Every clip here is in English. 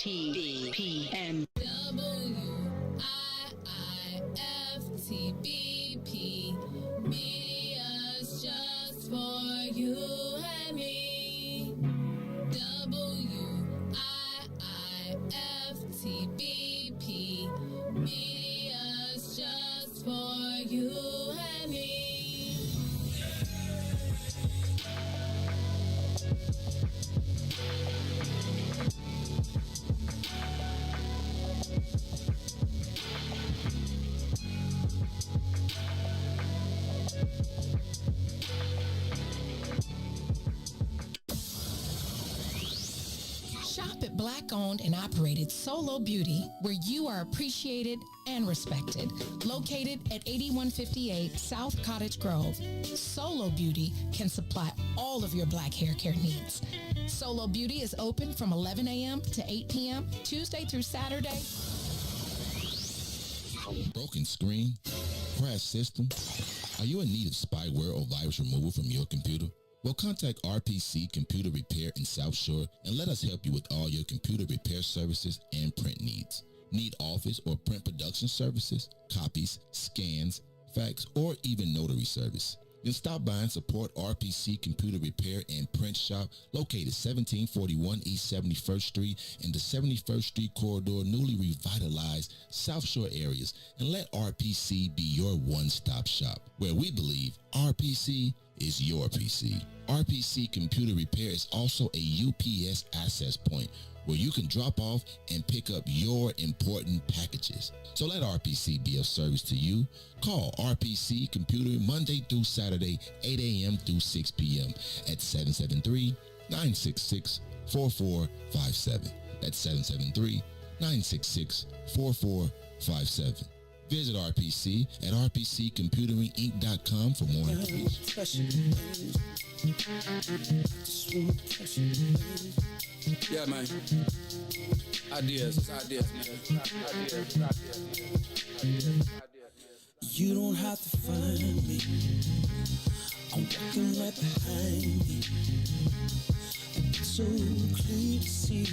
WIIFTBPM. WIIFTBP. Media's just for you and me. WIIFTBP. Media's just for you and me. Shop at Black-owned and operated Solo Beauty, where you are appreciated and respected. Located at 8158 South Cottage Grove, Solo Beauty can supply all of your black hair care needs. Solo Beauty is open from 11 a.m. to 8 p.m., Tuesday through Saturday. Broken screen? Crash system? Are you in need of spyware or virus removal from your computer? Well, contact RPC Computer Repair in South Shore and let us help you with all your computer repair services and print needs. Need office or print production services, copies, scans, fax, or even notary service? Then stop by and support RPC Computer Repair and Print Shop located 1741 East 71st Street in the 71st Street corridor, newly revitalized South Shore areas, and let RPC be your one-stop shop, where we believe RPC is your PC. RPC Computer Repair is also a UPS access point where you can drop off and pick up your important packages. So let RPC be of service to you. Call RPC Computer Monday through Saturday, 8 a.m. through 6 p.m. at 773-966-4457. That's 773-966-4457. Visit RPC at rpccomputeringinc.com for more information. Yeah, man. Ideas, man. Ideas. You don't have to find me. I'm walking right behind you. It's so clear to see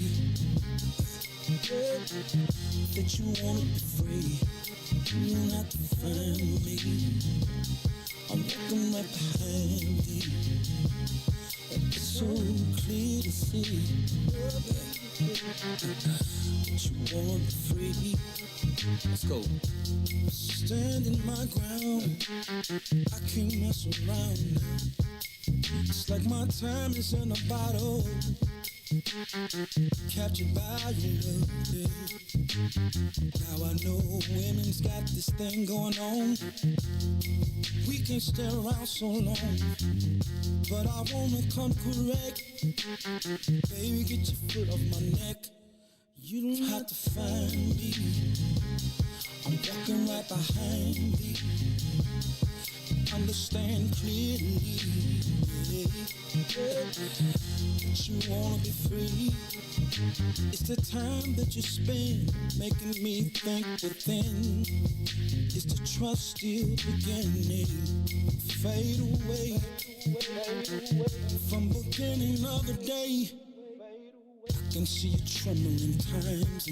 that you wanna be free. You don't have to find me. I'm walking right behind you. It's so clear to see that you wanna be free. Let's go. Standing my ground, I can't mess around now. It's like my time is in a bottle, captured by your love, yeah. Now I know women's got this thing going on. We can't stay around so long, but I wanna come correct. Baby, get your foot off my neck. You don't have to find me. I'm walking right behind you. Understand clearly, that you wanna be free. It's the time that you spend making me think within. It's the trust still beginning. Fade away from beginning of the day. I can see you trembling times,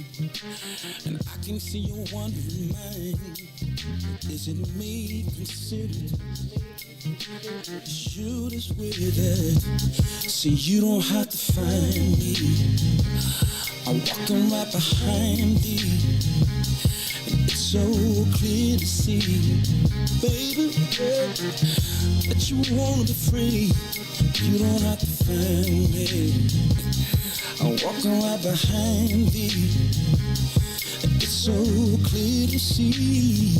and I can see you wondering mine. Is it me considered? Shoot us with it. See, you don't have to find me. I'm walking right behind you. It's so clear to see, baby, that you wanna be free. You don't have to find me. I'm walking right behind you. It's so clear to see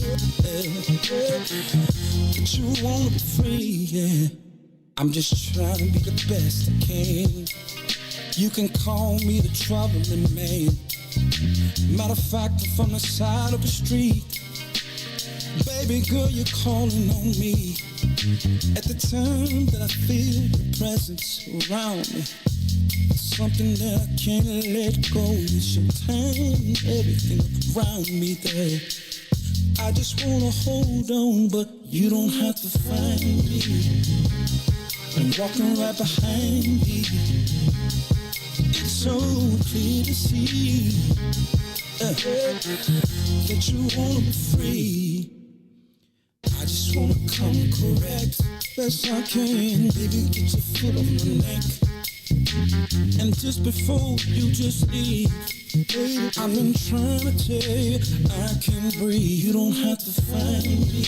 that you wanna be free, yeah. I'm just trying to be the best I can. You can call me the troubling man. Matter of fact, I'm from the side of the street. Baby girl, you're calling on me. At the time that I feel the presence around me, something that I can't let go. It's your time, everything around me there. I just wanna hold on, but you don't have to find me. I'm walking right behind me. It's so clear to see that you wanna be free. I just wanna come correct best I can. Baby, get your foot on my neck. And just before you just leave, baby, I've been trying to tell you I can breathe. You don't have to find me,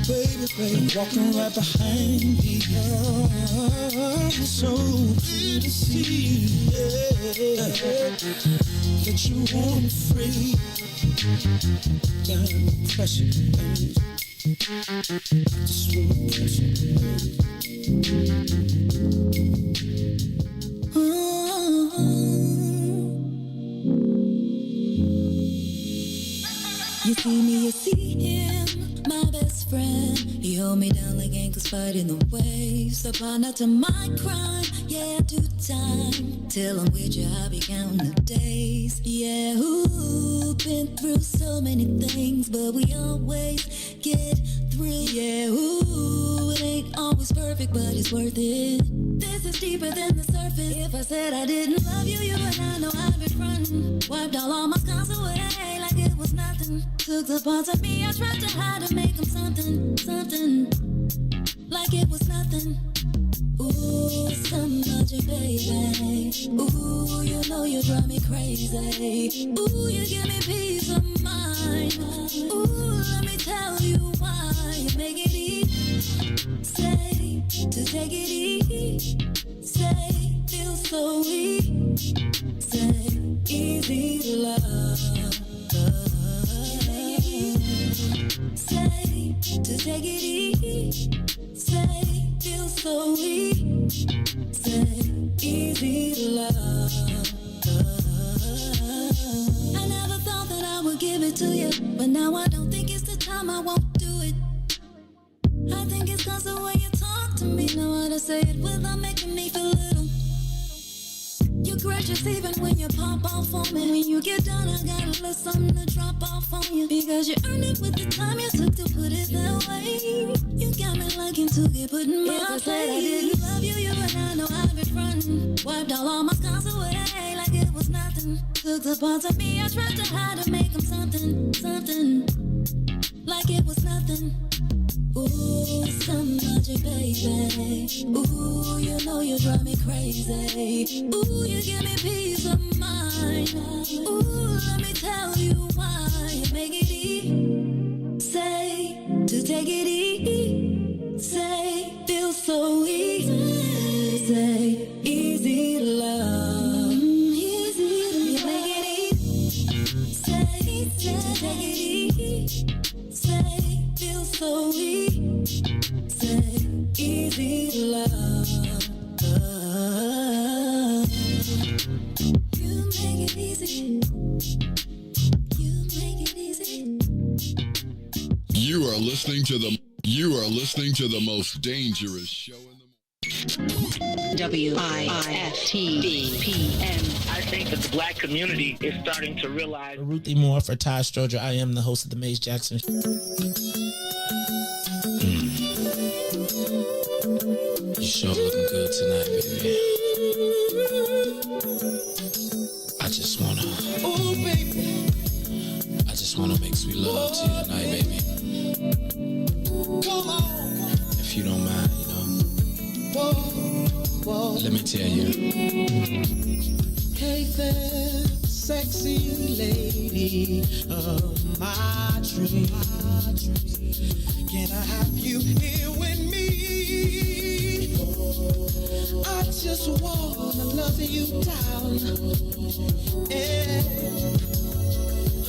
baby, baby. I'm walking right behind me. So clear to see that you want me free. Down pressure, baby. I just want pressure, baby. You see me, you see him, my best friend. He hold me down like ankles fighting the waves. Apply not to my crime, yeah, I do time. Till I'm with you, I be counting the days. Yeah, ooh, been through so many things, but we always get through. Yeah, ooh, it ain't always perfect, but it's worth it. This is deeper than the surface. If I said I didn't love you, you would not know I've been frontin'. Wiped all my scars away like it was nothing. Took the parts of me I tried to hide to make them something, something. Like it was nothing. Ooh, some magic, baby. Ooh, you know you drive me crazy. Ooh, you give me peace of mind. Ooh, let me tell you why. You make it easy. Say, to take it easy. Say, feel so easy. Say, easy to love. Say, to take it easy. Say, feel so easy. Say, easy to love. I never thought that I would give it to you, but now I don't think it's the time. I won't do it. I think it's cause the way you talk to me. Know how to say it without making me feel little. You're gracious even when you pop off on me. When you get done, I got a little something to drop off on you. Because you earned it with the time you took to put it that way. You got me liking to get put in my place. If I said I didn't love you, you would not know I've been frontin'. Wiped all my scars away like it was nothing. Took the parts of me I tried to hide to make them something, something. Like it was nothing. Ooh, some magic, baby. Ooh, you know you drive me crazy. Ooh, you give me peace of mind. Ooh, let me tell you why. You make it easy. Say, to take it easy. Say, feel so easy. Say, easy to love. Easy to love. You make it easy. Say, to take it easy. Say, feel so easy. Say, easy to love. You make it easy. You make it easy. You are listening to the most dangerous show in the WIFTBPM. I think that the black community is starting to realize. Ruthie Moore for Todd Stroger. I am the host of the Maze Jackson. You sure looking good tonight, baby. I just wanna make sweet love to you tonight, baby. Come on. If you don't mind, let me tell you. Hey there, sexy lady of my dreams. Can I have you here with me? I just wanna love you down. Yeah.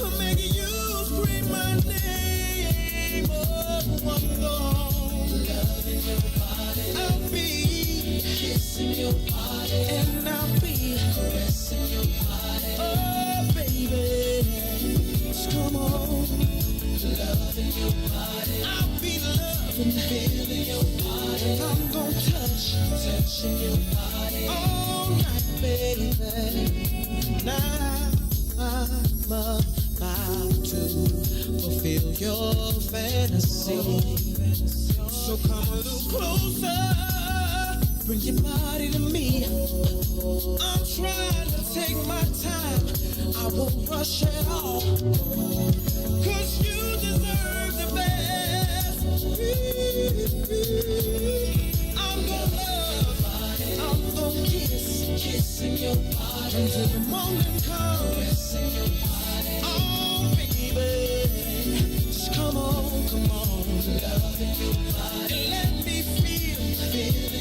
I'm making you scream my name. Oh, loving your body. I'll be kissing your body. And I'll be caressing your body. Oh, baby, just come on. loving your body. I'll be loving, feeling your body. And I'm gonna touching your body all night, baby. Now I'm about to fulfill your fantasy. So come a little closer, bring your body to me. I'm trying to take my time, I won't rush at all, 'cause you deserve the best. I'm gonna love, I'm gonna kissing your body until the morning comes. Caressing your body, oh baby, just come on, loving your body, and let me feeling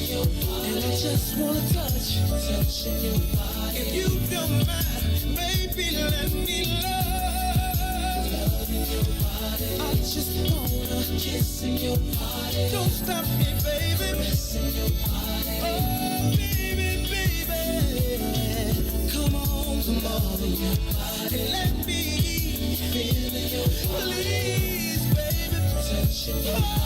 your body, and I just wanna touching your body. If you don't mind, baby, let me loving your body. I just wanna kissing your body. Don't stop me, baby, kissing your body. Oh, baby, come on, and let me feeling your body. Please, baby, touching your body.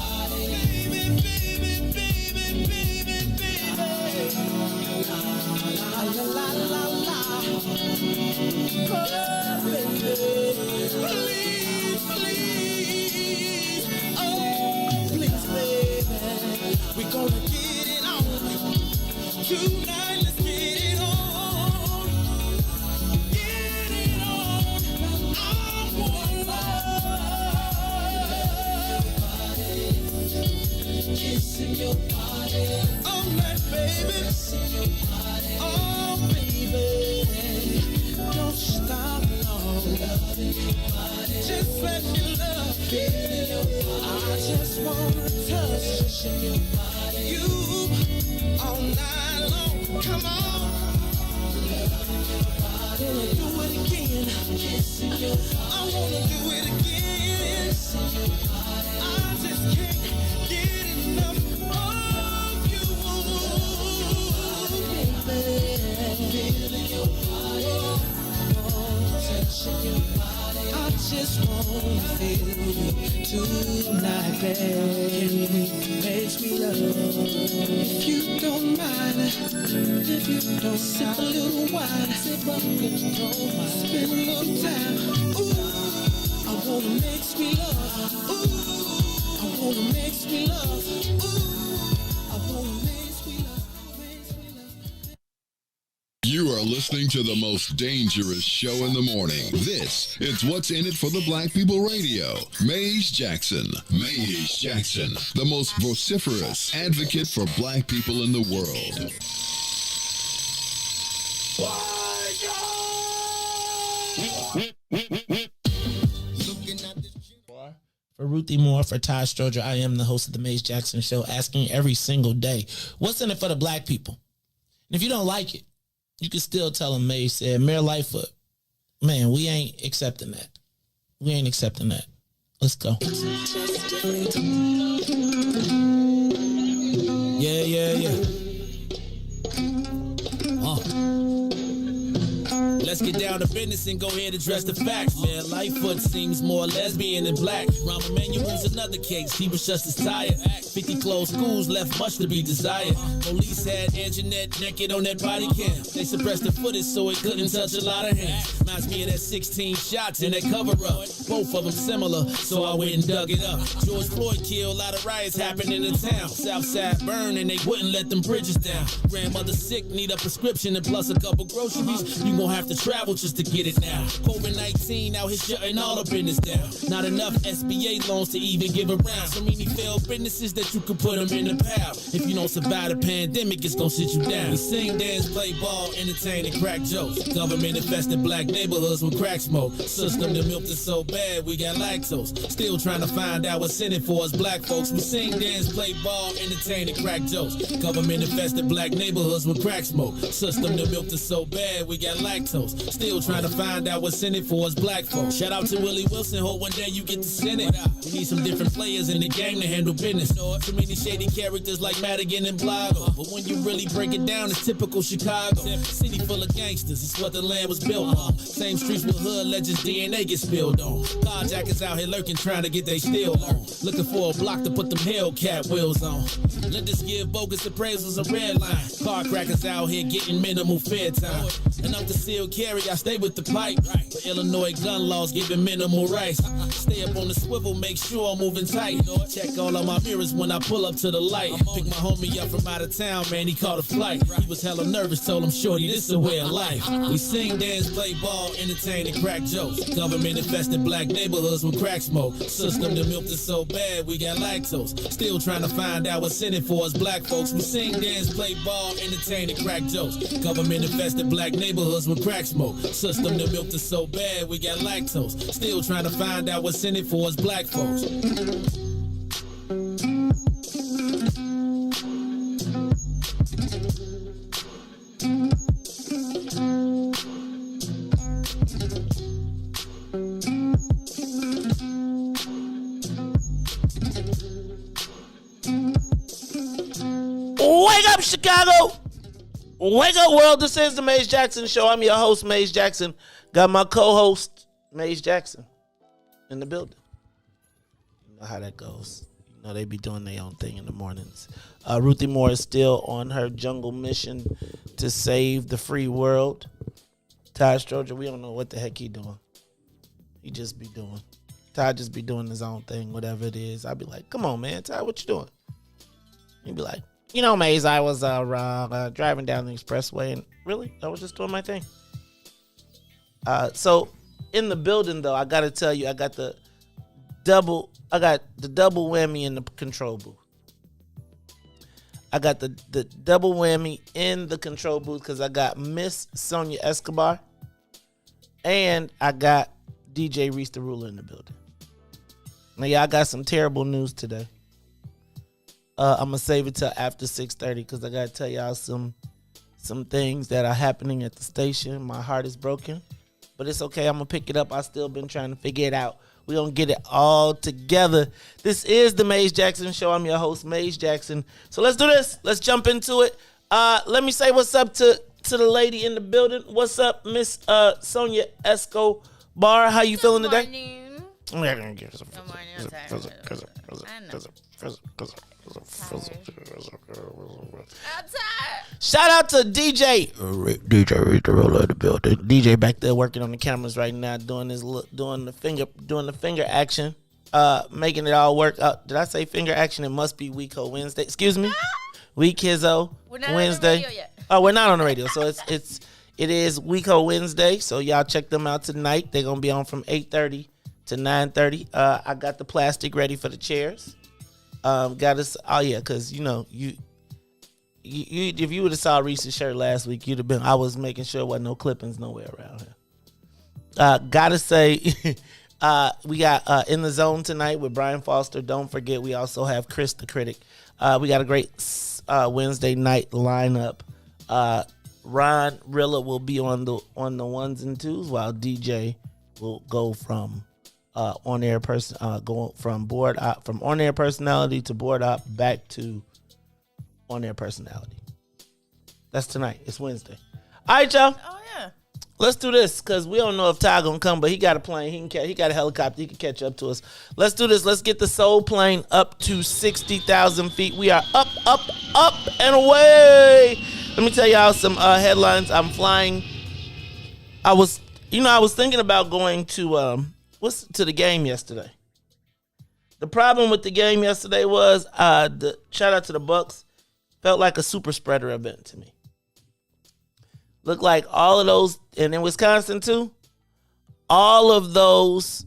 La la la la la. Oh, please, oh, please, baby, we gonna get it on tonight. Let's get it on, I wanna love, kissing your body all night, baby. Kissing your body, oh baby, don't stop, no. Loving your body, just let me love, feeling your body. I just wanna touch your body, you all night long. Come on, loving your body, wanna do it again. Kissing your body, I wanna do it again. Kissing your body, I just can't get enough of you, baby. Feeling your body, touching your body. I just wanna feel you tonight, baby. Makes me love. If you don't mind, if you don't sip a little wine, sip up and don't mind, spend a little time. Ooh, I wanna make me love. Ooh, I wanna make me love. Ooh, I wanna make me love. You are listening to the most dangerous show in the morning. This is What's in It for the Black People Radio. Maze Jackson, the most vociferous advocate for black people in the world. For Ruthie Moore, for Todd Stroger, I am the host of the Maze Jackson Show, asking every single day, what's in it for the black people? And if you don't like it, you can still tell them Maze said, Mayor Lightfoot, man, we ain't accepting that. We ain't accepting that. Let's go. Yeah. Let's get down to business and go ahead and address the facts, man. Lightfoot seems more lesbian than black. Rahm Emanuel's another case, he was just as tired. 50 closed schools left much to be desired. Police had Anjanette naked on that body cam. They suppressed the footage so it couldn't touch a lot of hands. Reminds me of that 16 shots in that cover-up. Both of them similar, so I went and dug it up. George Floyd killed, a lot of riots happened in the town. Southside burned and they wouldn't let them bridges down. Grandmother sick, need a prescription and plus a couple groceries. You gon' have to travel just to get it now. COVID-19 out here shutting all the business down. Not enough SBA loans to even give around. So many failed businesses that you could put them in the pile. If you don't survive the pandemic, it's gonna sit you down. We sing, dance, play ball, entertain, and crack jokes. Government infested black neighborhoods with crack smoke. System that milked us so bad, we got lactose. Still trying to find out what's in it for us black folks. We sing, dance, play ball, entertain, and crack jokes. Government infested black neighborhoods with crack smoke. System that milked us so bad, we got lactose. folks. Still trying to find out what's in it for us black folks. Shout out to Willie Wilson, hope one day you get to send it. We need some different players in the game to handle business. Too many shady characters like Madigan and Blago. But when you really break it down, it's typical Chicago. City full of gangsters, it's what the land was built on. Same streets with hood legends, DNA get spilled on. Carjackers out here lurking, trying to get they steal on. Looking for a block to put them Hellcat wheels on. Let this give bogus appraisals a red line. Car crackers out here getting minimal fair time. Enough to seal carry, I stay with the pipe. But Illinois gun laws giving minimal rights. Stay up on the swivel, make sure I'm moving tight. Check all of my mirrors when I pull up to the light. Pick my homie up from out of town, man, he caught a flight. He was hella nervous, told him, shorty, this a way of life. We sing, dance, play ball, entertain, and crack jokes. Government infested black neighborhoods with crack smoke. System the milk is so bad, we got lactose. Still trying to find out what's in it for us black folks. We sing, dance, play ball, entertain, and crack jokes. Government infested black neighborhoods with crack smoke. System the milk is so bad, we got lactose. Still trying to find out what's in it for us black folks. Wake up, Chicago! Wake up, world. This is the Maze Jackson Show. I'm your host, Maze Jackson. Got my co-host, Maze Jackson, in the building. You know how that goes. You know they be doing their own thing in the mornings. Ruthie Moore is still on her jungle mission to save the free world. Todd Stroger, we don't know what the heck he doing. He just be doing. Todd just be doing his own thing, whatever it is. I'd be like, come on, man. Todd, what you doing? He'd be like, you know, Maze, I was driving down the expressway, and really, I was just doing my thing. So in the building, though, I got to tell you, I got the double whammy in the control booth. I got the double whammy in the control booth because I got Miss Sonia Escobar and I got DJ Reese the Ruler in the building. Now, yeah, I got some terrible news today. I'm gonna save it till after 6:30 because I gotta tell y'all some things that are happening at the station. My heart is broken, but it's okay. I'm gonna pick it up. I still been trying to figure it out. We gonna get it all together. This is the Maze Jackson Show. I'm your host, Maze Jackson. So let's do this. Let's jump into it. Let me say what's up to the lady in the building. What's up, Miss Sonia Escobar? How you feeling today? Good morning. Shout out to DJ Reese the Ruler in the building. DJ back there working on the cameras right now, doing the finger action, making it all work. Did I say finger action? It must be Weeko Wednesday. Excuse me, Week Hizzo Wednesday. Oh, we're not on the radio, so it is Weeko Wednesday. So y'all check them out tonight. They're gonna be on from 8:30 to 9:30. I got the plastic ready for the chairs. Got us. Oh yeah, because you know you if you would have saw Reese's shirt last week, you'd have been. I was making sure there wasn't no clippings nowhere around here. Gotta say, we got In the Zone tonight with Brian Foster. Don't forget, we also have Chris the Critic. We got a great Wednesday night lineup. Ron Rilla will be on the ones and twos, while DJ will go from on-air person, going from on-air personality to board op back to on-air personality. That's tonight. It's Wednesday. All right, y'all. Oh yeah. Let's do this because we don't know if Todd gonna come, but he got a plane. He got a helicopter. He can catch up to us. Let's do this. Let's get the Soul Plane up to 60,000 feet. We are up, and away. Let me tell y'all some headlines. I'm flying. I was thinking about going to to the game yesterday. The problem with the game yesterday was the shout out to the Bucks. Felt like a super spreader event to me. Looked like all of those, and in Wisconsin too, all of those,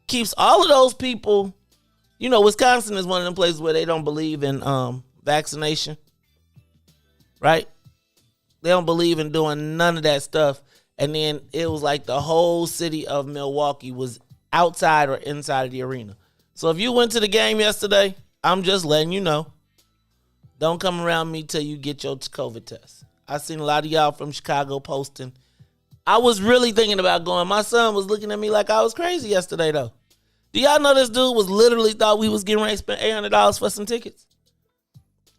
keeps all of those people. You know, Wisconsin is one of them places where they don't believe in vaccination, right? They don't believe in doing none of that stuff. And then it was like the whole city of Milwaukee was outside or inside of the arena. So if you went to the game yesterday, I'm just letting you know. Don't come around me till you get your COVID test. I seen a lot of y'all from Chicago posting. I was really thinking about going. My son was looking at me like I was crazy yesterday, though. Do y'all know this dude was literally thought we was getting ready to spend $800 for some tickets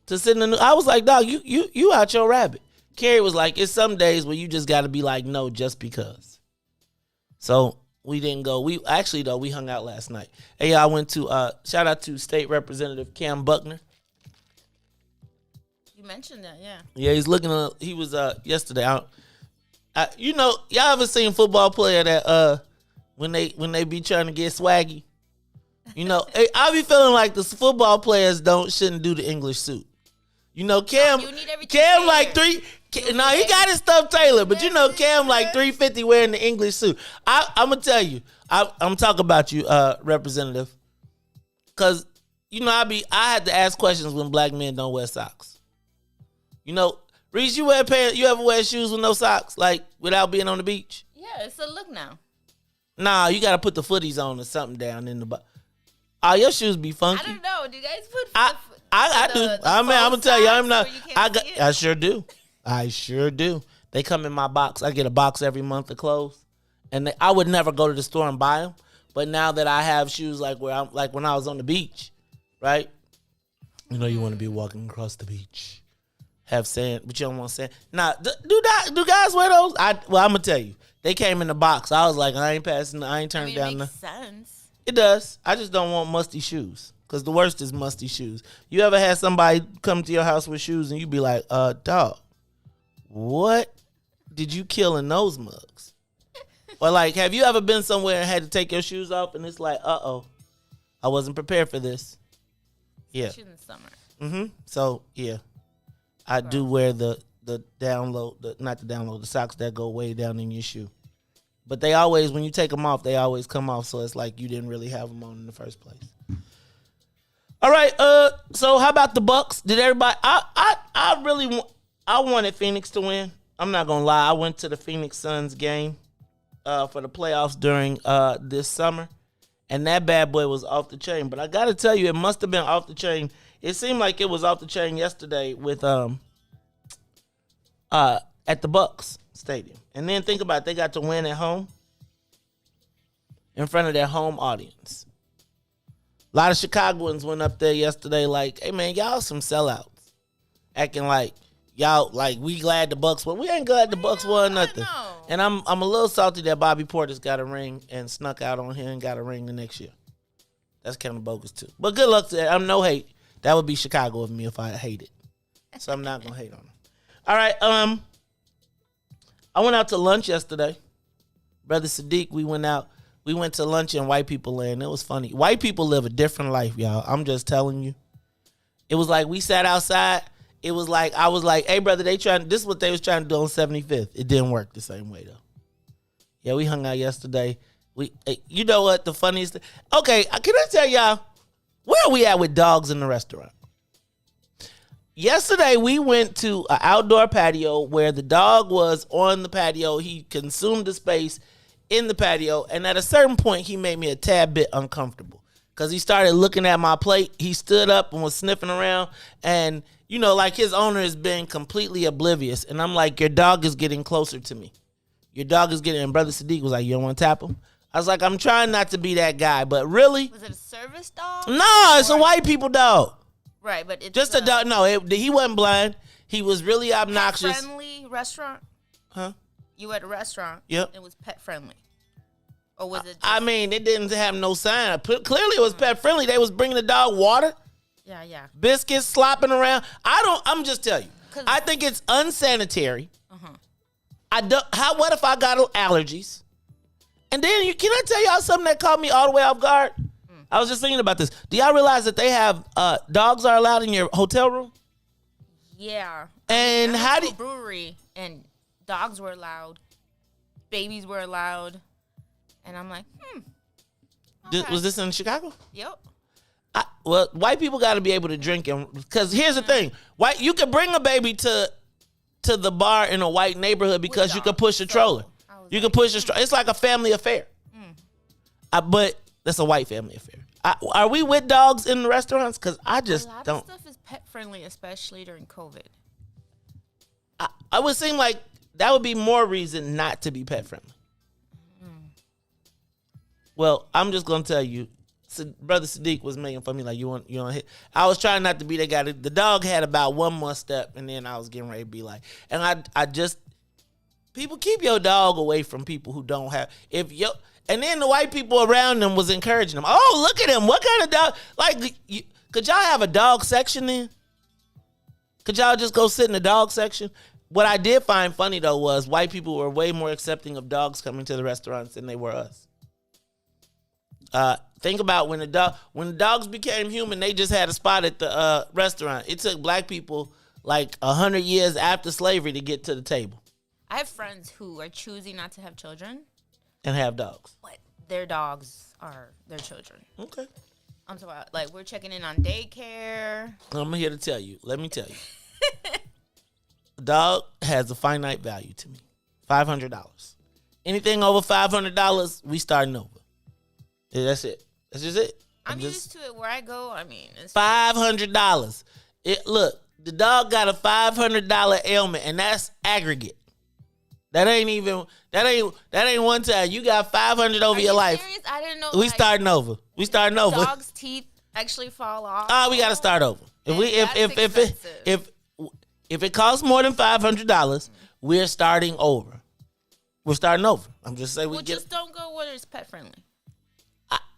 to sit in the new? I was like, dog, you out your rabbit. Carrie was like, it's some days where you just got to be like, no, just because. So we didn't go. We actually, though, we hung out last night. Hey, I went to, shout out to State Representative Cam Buckner. You mentioned that, yeah. Yeah, he was yesterday. You know, y'all ever seen football player that when they be trying to get swaggy? You know, I be feeling like the football players shouldn't do the English suit. You know, Cam like three. No, he got his stuff tailored, but you know, Cam like 350 wearing the English suit. I'm gonna tell you, I'm talking about you, Representative, because you know I had to ask questions when black men don't wear socks. You know, Reese, you ever wear shoes with no socks, like without being on the beach? Yeah, it's a look now. Nah, you gotta put the footies on or something down in the butt. Oh, your shoes be funky. I don't know. Do you guys put? I do. I'm gonna tell you, I'm not. I sure do. I sure do. They come in my box. I get a box every month of clothes, and I would never go to the store and buy them. But now that I have shoes like when I was on the beach, right? You know, you want to be walking across the beach, have sand, but you don't want sand. Nah, do guys wear those? I'm gonna tell you, they came in the box. I was like, I ain't turning down. It makes sense. It does. I just don't want musty shoes. Because the worst is musty shoes. You ever had somebody come to your house with shoes and you be like, dog, what did you kill in those mugs? Or like, have you ever been somewhere and had to take your shoes off and it's like, I wasn't prepared for this. Yeah. Especially in the summer. So, yeah. I do wear the socks that go way down in your shoe. But they always, when you take them off, they always come off. So it's like you didn't really have them on in the first place. All right. So how about the Bucks? Did everybody? I wanted Phoenix to win. I'm not gonna lie. I went to the Phoenix Suns game for the playoffs during this summer, and that bad boy was off the chain. But I gotta tell you, it must have been off the chain. It seemed like it was off the chain yesterday with at the Bucks Stadium. And then think about it, they got to win at home in front of their home audience. A lot of Chicagoans went up there yesterday like, hey, man, y'all some sellouts. Acting like y'all, like, we glad the Bucks won. We ain't glad the Bucks won nothing. And I'm a little salty that Bobby Portis got a ring and snuck out on here and got a ring the next year. That's kind of bogus, too. But good luck to that. I'm no hate. That would be Chicago of me if I hated. So I'm not going to hate on them. All right, I went out to lunch yesterday. Brother Sadiq, we went to lunch in white people land. It was funny. White people live a different life, y'all. I'm just telling you. It was like we sat outside. It was like I was like, hey, brother, this is what they was trying to do on 75th. It didn't work the same way, though. Yeah, we hung out yesterday. You know what? The funniest thing. Okay, can I tell y'all, where are we at with dogs in the restaurant? Yesterday, we went to an outdoor patio where the dog was on the patio. He consumed the space in the patio, and at a certain point, he made me a tad bit uncomfortable because he started looking at my plate. He stood up and was sniffing around, and, you know, like his owner is being completely oblivious, and I'm like, your dog is getting closer to me. Your dog is getting, and Brother Sadiq was like, you don't want to tap him? I was like, I'm trying not to be that guy, but really? Was it a service dog? No, it's a white people dog. Right, but it's just a dog. No, he wasn't blind. He was really obnoxious. Pet-friendly restaurant? Huh? You were at a restaurant. Yep. It was pet-friendly. Or was it just... I mean, it didn't have no sign. Clearly, it was pet-friendly. They was bringing the dog water. Yeah. Biscuits slopping around. I'm just telling you. I think it's unsanitary. What if I got allergies? And then, can I tell y'all something that caught me all the way off guard? I was just thinking about this. Do y'all realize that they have dogs are allowed in your hotel room? Yeah. And how do you... brewery and dogs were allowed, babies were allowed, and I'm like, Okay. Was this in Chicago? Yep. Well, white people got to be able to drink, because here's the thing: you could bring a baby to the bar in a white neighborhood because you could push a stroller. You can push a stroller. It's like a family affair. But that's a white family affair. Are we with dogs in the restaurants? Because I just don't. A lot of stuff is pet friendly, especially during COVID. I would seem like that would be more reason not to be pet friendly. Well, I'm just gonna tell you, Brother Sadiq was making fun of me like you want hit. I was trying not to be that guy. The dog had about one more step, and then I was getting ready to be like, and I just people keep your dog away from people who don't have and then the white people around them was encouraging them. Oh, look at him! What kind of dog? Like, could y'all have a dog section then? Could y'all just go sit in the dog section? What I did find funny though was white people were way more accepting of dogs coming to the restaurants than they were us. Think about when the dogs became human, they just had a spot at the restaurant. It took black people like 100 years after slavery to get to the table. I have friends who are choosing not to have children and have dogs, but their dogs are their children. Okay. I'm talking about, like, we're checking in on daycare. I'm here to tell you. Let me tell you. A dog has a finite value to me. $500. Anything over $500, we starting over. Yeah, that's it. That's just it. I'm used to it where I go. I mean, it's $500. Look, the dog got a $500 ailment, and that's aggregate. That ain't one time. You got $500 over your life. Serious? I didn't know. We starting over. Dog's teeth actually fall off. Oh, we got to start over. If it costs more than $500, we're starting over. We're starting over. I'm just saying just don't go where it's pet friendly.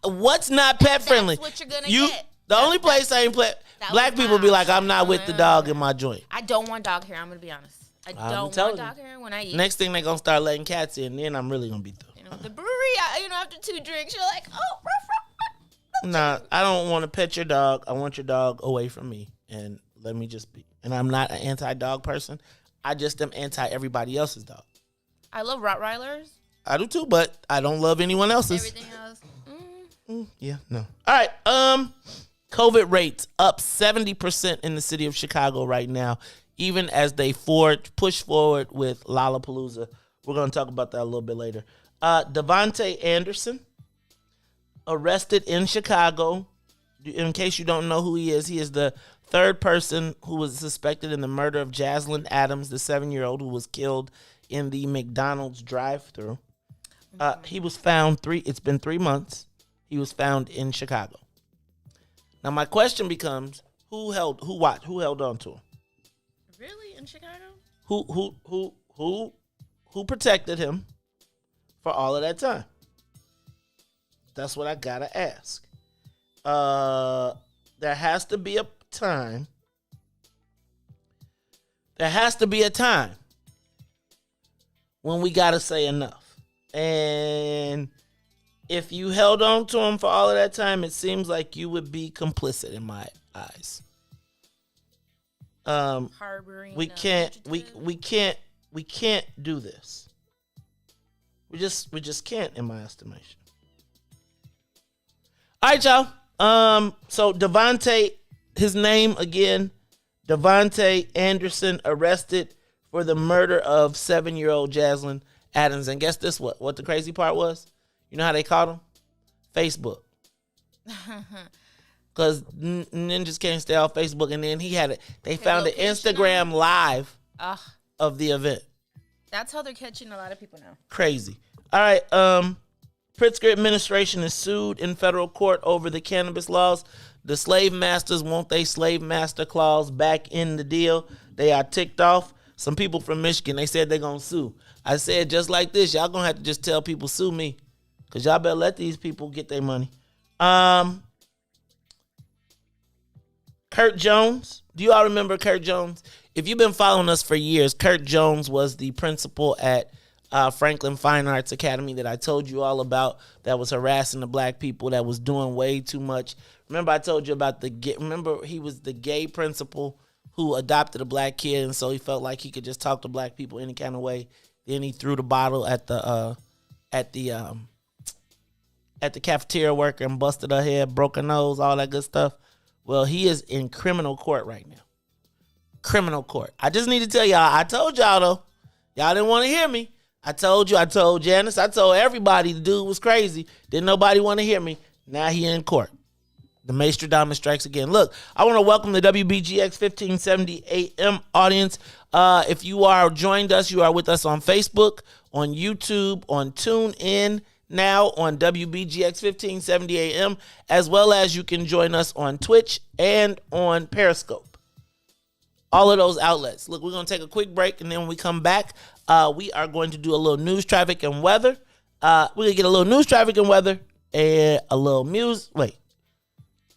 What's not pet friendly? That's what you're gonna get. The only place I ain't black people be like, I'm not with the dog in my joint. I don't want dog hair. I'm gonna be honest. I don't want dog hair when I eat. Next thing they gonna start letting cats in, then I'm really gonna be through. The brewery, after 2 drinks, you're like, oh, nah, I don't want to pet your dog. I want your dog away from me, and let me just be. And I'm not an anti-dog person. I just am anti everybody else's dog. I love Rottweilers. I do too, but I don't love anyone else's. Everything else. Yeah, no. All right. COVID rates up 70% in the city of Chicago right now, even as they push forward with Lollapalooza. We're going to talk about that a little bit later. Devontae Anderson, arrested in Chicago. In case you don't know who he is the third person who was suspected in the murder of Jaslyn Adams, the 7-year-old who was killed in the McDonald's drive-thru. He was found it's been 3 months. He was found in Chicago. Now my question becomes: who held on to him? Really, in Chicago? Who protected him for all of that time? That's what I gotta ask. There has to be a time. There has to be a time when we gotta say enough. And if you held on to him for all of that time, it seems like you would be complicit in my eyes. Harboring. We can't do this. We just can't, in my estimation. All right, y'all. So Devontae, his name again, Devontae Anderson, arrested for the murder of 7-year-old Jaslyn Adams. And guess this, what the crazy part was? You know how they caught him? Facebook. Because ninjas can't stay off Facebook. And then they found an Instagram live of the event. That's how they're catching a lot of people now. Crazy. All right. Pritzker administration is sued in federal court over the cannabis laws. The slave masters want their slave master clause back in the deal. They are ticked off. Some people from Michigan, they said they're going to sue. I said, just like this, y'all going to have to just tell people, sue me. Because y'all better let these people get their money. Kurt Jones. Do you all remember Kurt Jones? If you've been following us for years, Kurt Jones was the principal at Franklin Fine Arts Academy that I told you all about, that was harassing the black people, that was doing way too much. Remember I told you about remember he was the gay principal who adopted a black kid, and so he felt like he could just talk to black people any kind of way. Then he threw the bottle at the cafeteria worker and busted her head, broke her nose, all that good stuff. Well, he is in criminal court right now. Criminal court. I just need to tell y'all, I told y'all though. Y'all didn't want to hear me. I told you, I told Janice, I told everybody the dude was crazy. Didn't nobody want to hear me. Now he in court. The Maestradama strikes again. Look, I want to welcome the WBGX 1570 AM audience. If you are joined us, you are with us on Facebook, on YouTube, on TuneIn, now on WBGX 1570 AM, as well as you can join us on Twitch and on Periscope. All of those outlets. Look, we're going to take a quick break, and then when we come back, we are going to do a little news, traffic, and weather. We're going to get a little news, traffic, and weather, and a little music. Wait.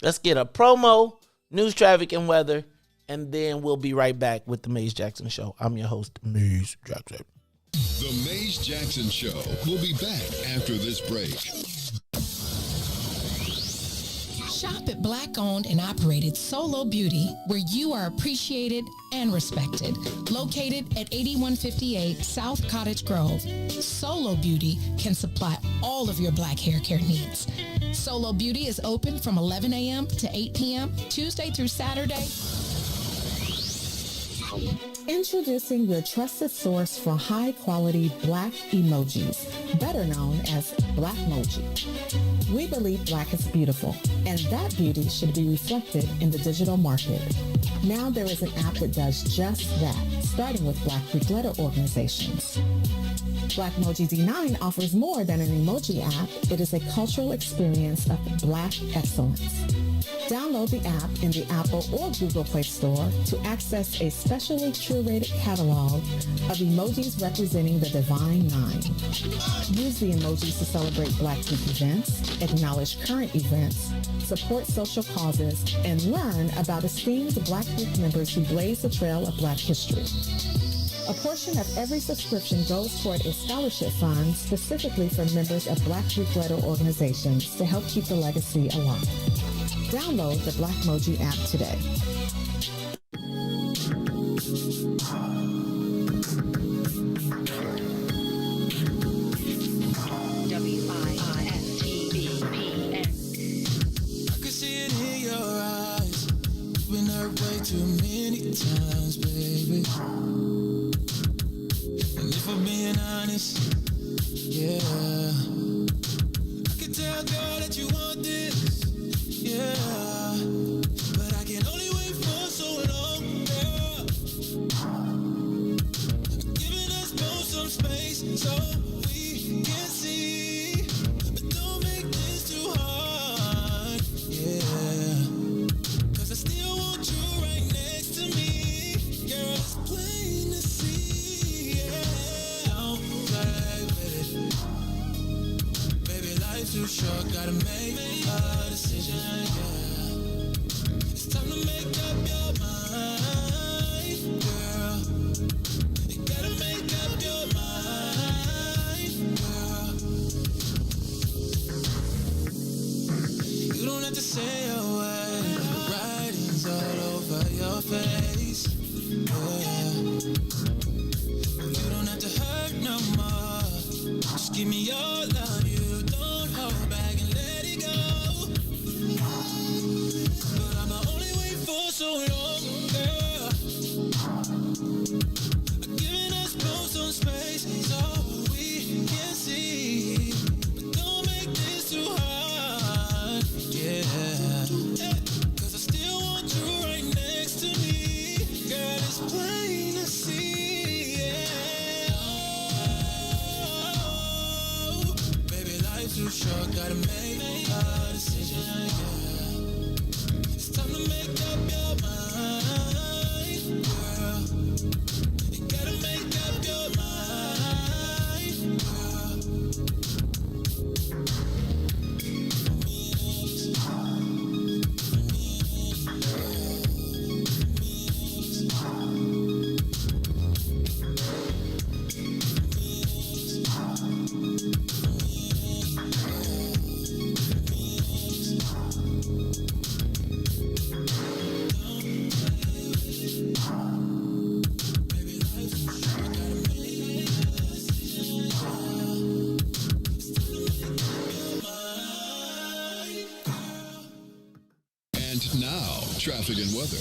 Let's get a promo, news, traffic, and weather, and then we'll be right back with the Maze Jackson Show. I'm your host, Maze Jackson. The Maze Jackson Show will be back after this break. Shop at Black-owned and operated Solo Beauty, where you are appreciated and respected. Located at 8158 South Cottage Grove, Solo Beauty can supply all of your black hair care needs. Solo Beauty is open from 11 a.m. to 8 p.m., Tuesday through Saturday. Introducing your trusted source for high-quality black emojis, better known as Blackmoji. We believe black is beautiful, and that beauty should be reflected in the digital market. Now there is an app that does just that, starting with Black Greek letter organizations. Blackmoji D9 offers more than an emoji app. It is a cultural experience of black excellence. Download the app in the Apple or Google Play Store to access a specially curated catalog of emojis representing the Divine Nine. Use the emojis to celebrate Black Greek events, acknowledge current events, support social causes, and learn about esteemed Black Greek members who blaze the trail of Black history. A portion of every subscription goes toward a scholarship fund specifically for members of Black Greek letter organizations to help keep the legacy alive. Download the Blackmoji app today. I can see it in your eyes. You've been hurt way too many times, baby. And if I'm being honest, yeah, I can tell, girl, that you want this, yeah. But I can only wait for so long, girl. Giving us both some space so we can see. But don't make this too hard, yeah. 'Cause I still want you right next to me, girl. It's plain to see, yeah. Don't play with it, baby. Life's too short, gotta make a decision, yeah. It's time to make up your mind, girl. You gotta make up your mind, girl. You don't have to say a word. Writing's all over your face, yeah. You don't have to hurt no more. Just give me your love. You don't hold back and let it go. But I'ma only wait for so long, girl. Giving us both some space so we can see. But don't make this too hard, yeah. 'Cause I still want you right next to me, girl. It's plain to see, yeah. Oh, baby, life's too short, gotta make a decision, yeah. It's time to make up your mind, girl. You gotta make up your mind, girl. And now, traffic and weather.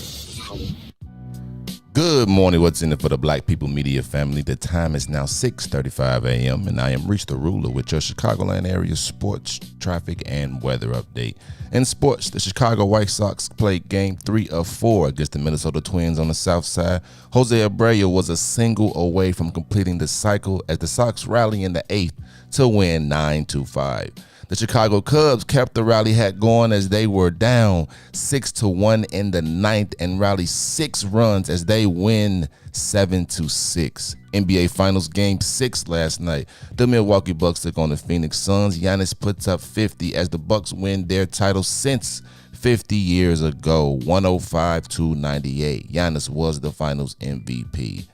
Good morning. What's in it for the Black People Media family? The time is now 6:35 a.m. and I am Reach the Ruler with your Chicagoland area sports, traffic, and weather update. In sports, the Chicago White Sox played Game 3 of 4 against the Minnesota Twins on the South Side. Jose Abreu was a single away from completing the cycle as the Sox rally in the 8th to win 9-5. The Chicago Cubs kept the rally hat going as they were down 6-1 in the 9th and rally 6 runs as they win 7-6. NBA Finals Game 6 last night. The Milwaukee Bucks took on the Phoenix Suns. Giannis puts up 50 as the Bucks win their title since 50 years ago, 105-98. Giannis was the Finals MVP.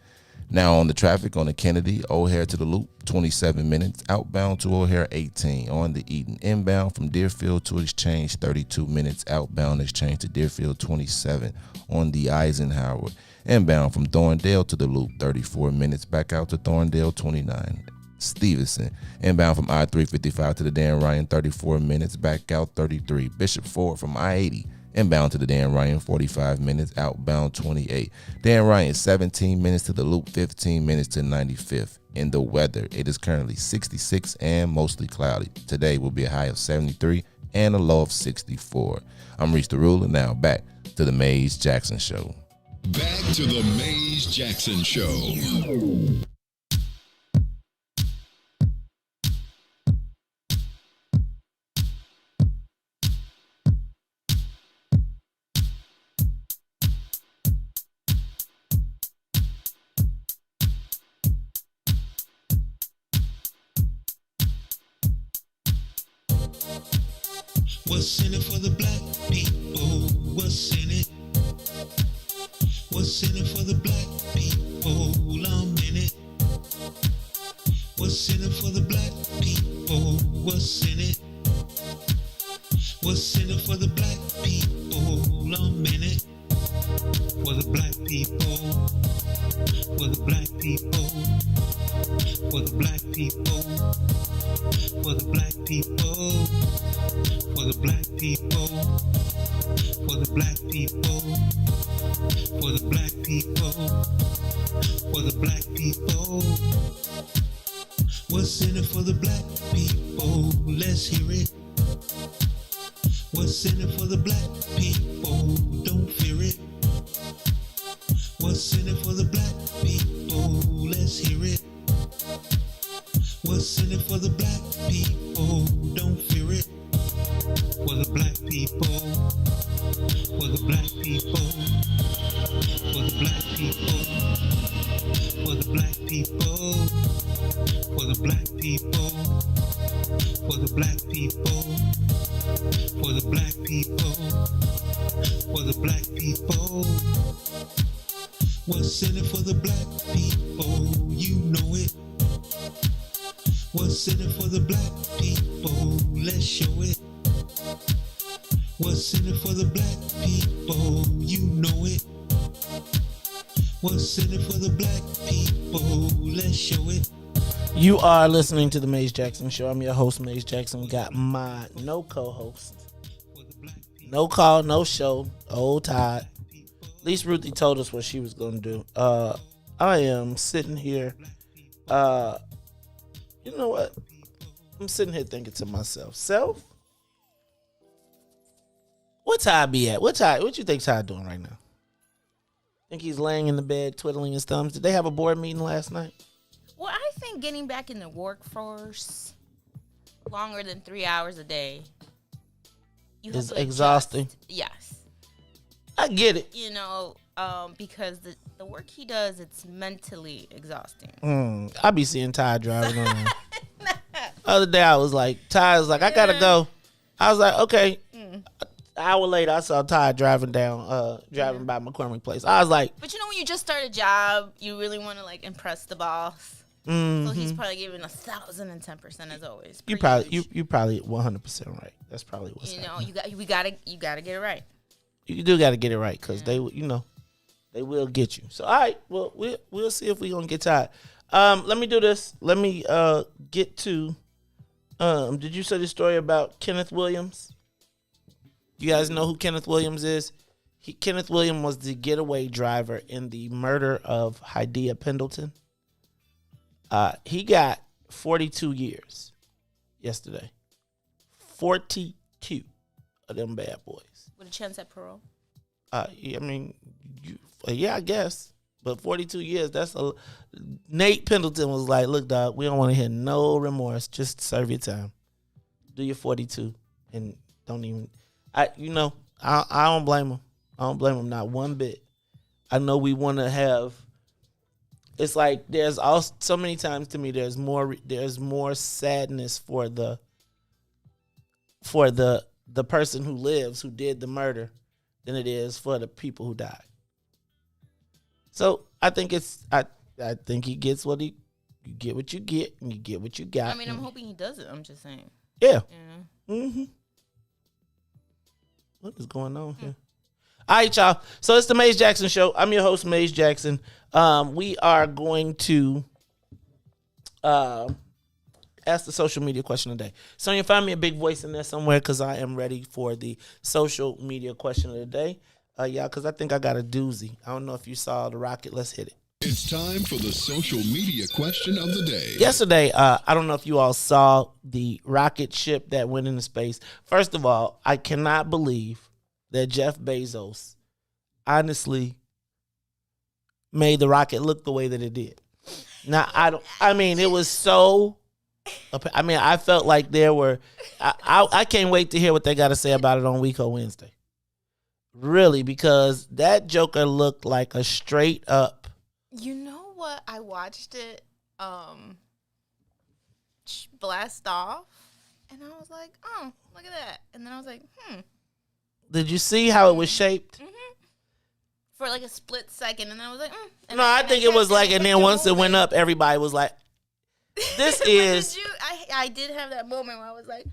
Now on the traffic on the Kennedy, O'Hare to the Loop, 27 minutes. Outbound to O'Hare, 18. On the Eaton, inbound from Deerfield to Exchange, 32 minutes. Outbound Exchange to Deerfield, 27. On the Eisenhower, inbound from Thorndale to the Loop, 34 minutes. Back out to Thorndale, 29. Stevenson, inbound from I-355 to the Dan Ryan, 34 minutes. Back out, 33. Bishop Ford from I-80. Inbound to the Dan Ryan, 45 minutes. Outbound, 28. Dan Ryan, 17 minutes to the Loop, 15 minutes to 95th. In the weather, it is currently 66 and mostly cloudy. Today will be a high of 73 and a low of 64. I'm Reach the Ruler. Now back to the Mays Jackson Show. Back to the Mays Jackson Show. What's in it for the black people? What's in it? What's in it for the black people? I'm in it. What's in it for the black people? What's in it? What's in it for the black people? I'm in it. For the black people. For the black people. For the black people. For the black people. For the black people, for the black people, for the black people, for the black people. What's in it for the black people? Let's hear it. What's in it for the black people? Don't fear it. What's in it for the black people? Let's hear it. What's in it for the black people? Don't fear it. For the black people, for the black people, for the black people, for the black people, for the black people, for the black people, for the black people, for the black people. What's in it for the black people? You know it. What's in it for the black people? Let's show it. What's in it for the black people? You know it. What's in it for the black people? Let's show it. You are listening to the Mays Jackson Show. I'm your host, Mays Jackson. Got my no co-host. No call, no show. Old Todd. At least Ruthie told us what she was going to do. I am sitting here. You know what? I'm sitting here thinking to myself, what Todd be at? What you think Todd doing right now? Think he's laying in the bed twiddling his thumbs? Did they have a board meeting last night? Well, I think getting back in the workforce longer than 3 hours a day is exhausting. Yes. I get it. You know, because the work he does, it's mentally exhausting. I be seeing Todd driving around. The other day I was like, Todd was like, I gotta go. I was like, okay. An hour later, I saw Todd driving by McCormick Place. I was like, but you know, when you just start a job, you really want to like impress the boss. So he's probably giving 1,010% as always. You probably 100% right. That's probably what's happening. You gotta get it right. You do gotta get it right because they will get you. So all right, well we'll see if we gonna get Todd. Let me do this. Let me get to. Did you say the story about Kenneth Williams? You guys know who Kenneth Williams is? Kenneth Williams was the getaway driver in the murder of Hydea Pendleton. He got 42 years yesterday. 42 of them bad boys. With a chance at parole? I mean, yeah, I guess. But 42 years, that's a... Nate Pendleton was like, look, dog, we don't want to hear no remorse. Just serve your time. Do your 42 and don't even... I don't blame him. I don't blame him not one bit. I know we want to have... It's like there's also so many times to me there's more sadness for the person who lives, who did the murder, than it is for the people who died. So I think I think he gets what you get what you get, and you get what you got. I mean, I'm hoping he does it. I'm just saying. Yeah. Mm-hmm. What is going on here? All right, y'all. So it's the Maze Jackson Show. I'm your host, Maze Jackson. We are going to ask the social media question today. Sonia, find me a big voice in there somewhere because I am ready for the social media question of the day. Y'all, because I think I got a doozy. I don't know if you saw the rocket. Let's hit it. It's time for the social media question of the day. Yesterday, I don't know if you all saw the rocket ship that went into space. First of all, I cannot believe that Jeff Bezos honestly made the rocket look the way that it did. Now, it was so... I felt like there were... I can't wait to hear what they got to say about it on Week or Wednesday. Really, because that joker looked like a straight up... You know what? I watched it blast off, and I was like, oh, look at that. And then I was like, Did you see how it was shaped? Mm-hmm. For like a split second, and then I was like, No, I think it was like, and then once it went up, everybody was like, this is... I did have that moment where I was like,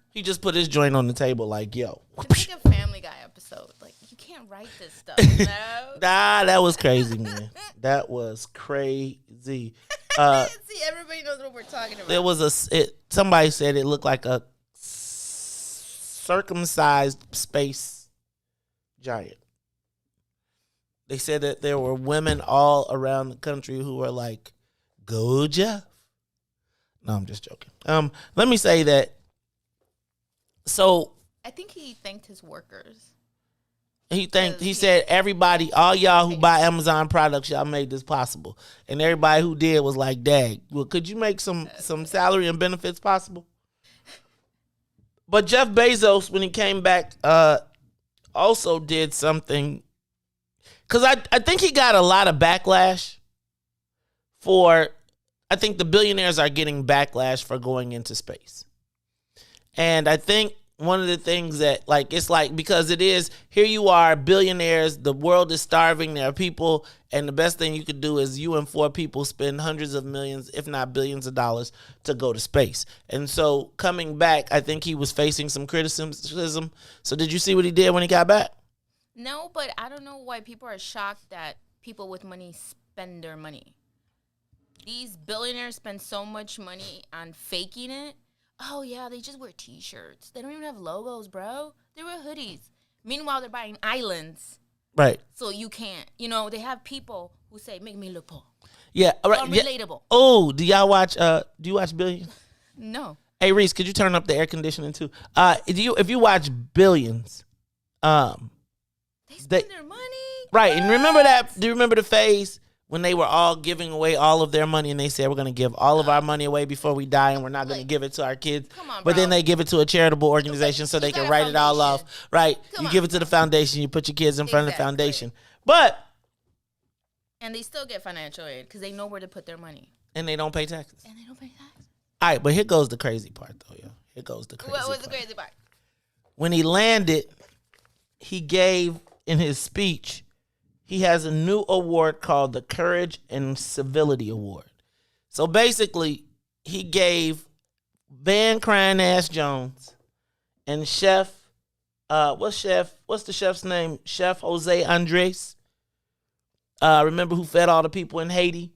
He just put his joint on the table like, yo. It's like a Family Guy episode. Like, you can't write this stuff, you know? Nah, that was crazy, man. That was crazy. See, everybody knows what we're talking about. There was somebody said it looked like a circumcised space giant. They said that there were women all around the country who were like, go Jeff. No, I'm just joking. Let me say that. So I think he thanked his workers. He said, everybody, all y'all who buy Amazon products, y'all made this possible. And everybody who did was like, dang, well, could you make some salary and benefits possible? But Jeff Bezos, when he came back, also did something. Because I think he got a lot of backlash for, I think the billionaires are getting backlash for going into space. And I think one of the things that, like, it's like, because it is, here you are, billionaires, the world is starving, there are people, and the best thing you could do is you and 4 people spend hundreds of millions, if not billions of dollars to go to space. And so coming back, I think he was facing some criticism. So did you see what he did when he got back? No, but I don't know why people are shocked that people with money spend their money. These billionaires spend so much money on faking it. Oh, yeah, they just wear T-shirts. They don't even have logos, bro. They wear hoodies. Meanwhile, they're buying islands. Right. So you can't. You know, they have people who say, make me look poor. Yeah. All right. I'm relatable. Oh, do y'all watch, do you watch Billions? No. Hey, Reese, could you turn up the air conditioning, too? If you watch Billions, they spend their money. Right. And remember that, do you remember the phase when they were all giving away all of their money and they said, we're going to give all of our money away before we die and we're not going to give it to our kids. Come on, but bro. then they give it to a charitable organization so they can write it all off. Right. You give it to the foundation. You put your kids in front of the foundation. But. And they still get financial aid because they know where to put their money. And they don't pay taxes. And they don't pay taxes. All right. But here goes the crazy part, though, yo. Here goes the crazy part. What was the crazy part? When he landed, he gave in his speech, he has a new award called the Courage and Civility Award. So basically, he gave Van Crying Ass Jones and Chef, what's the chef's name? Chef Jose Andres. Remember who fed all the people in Haiti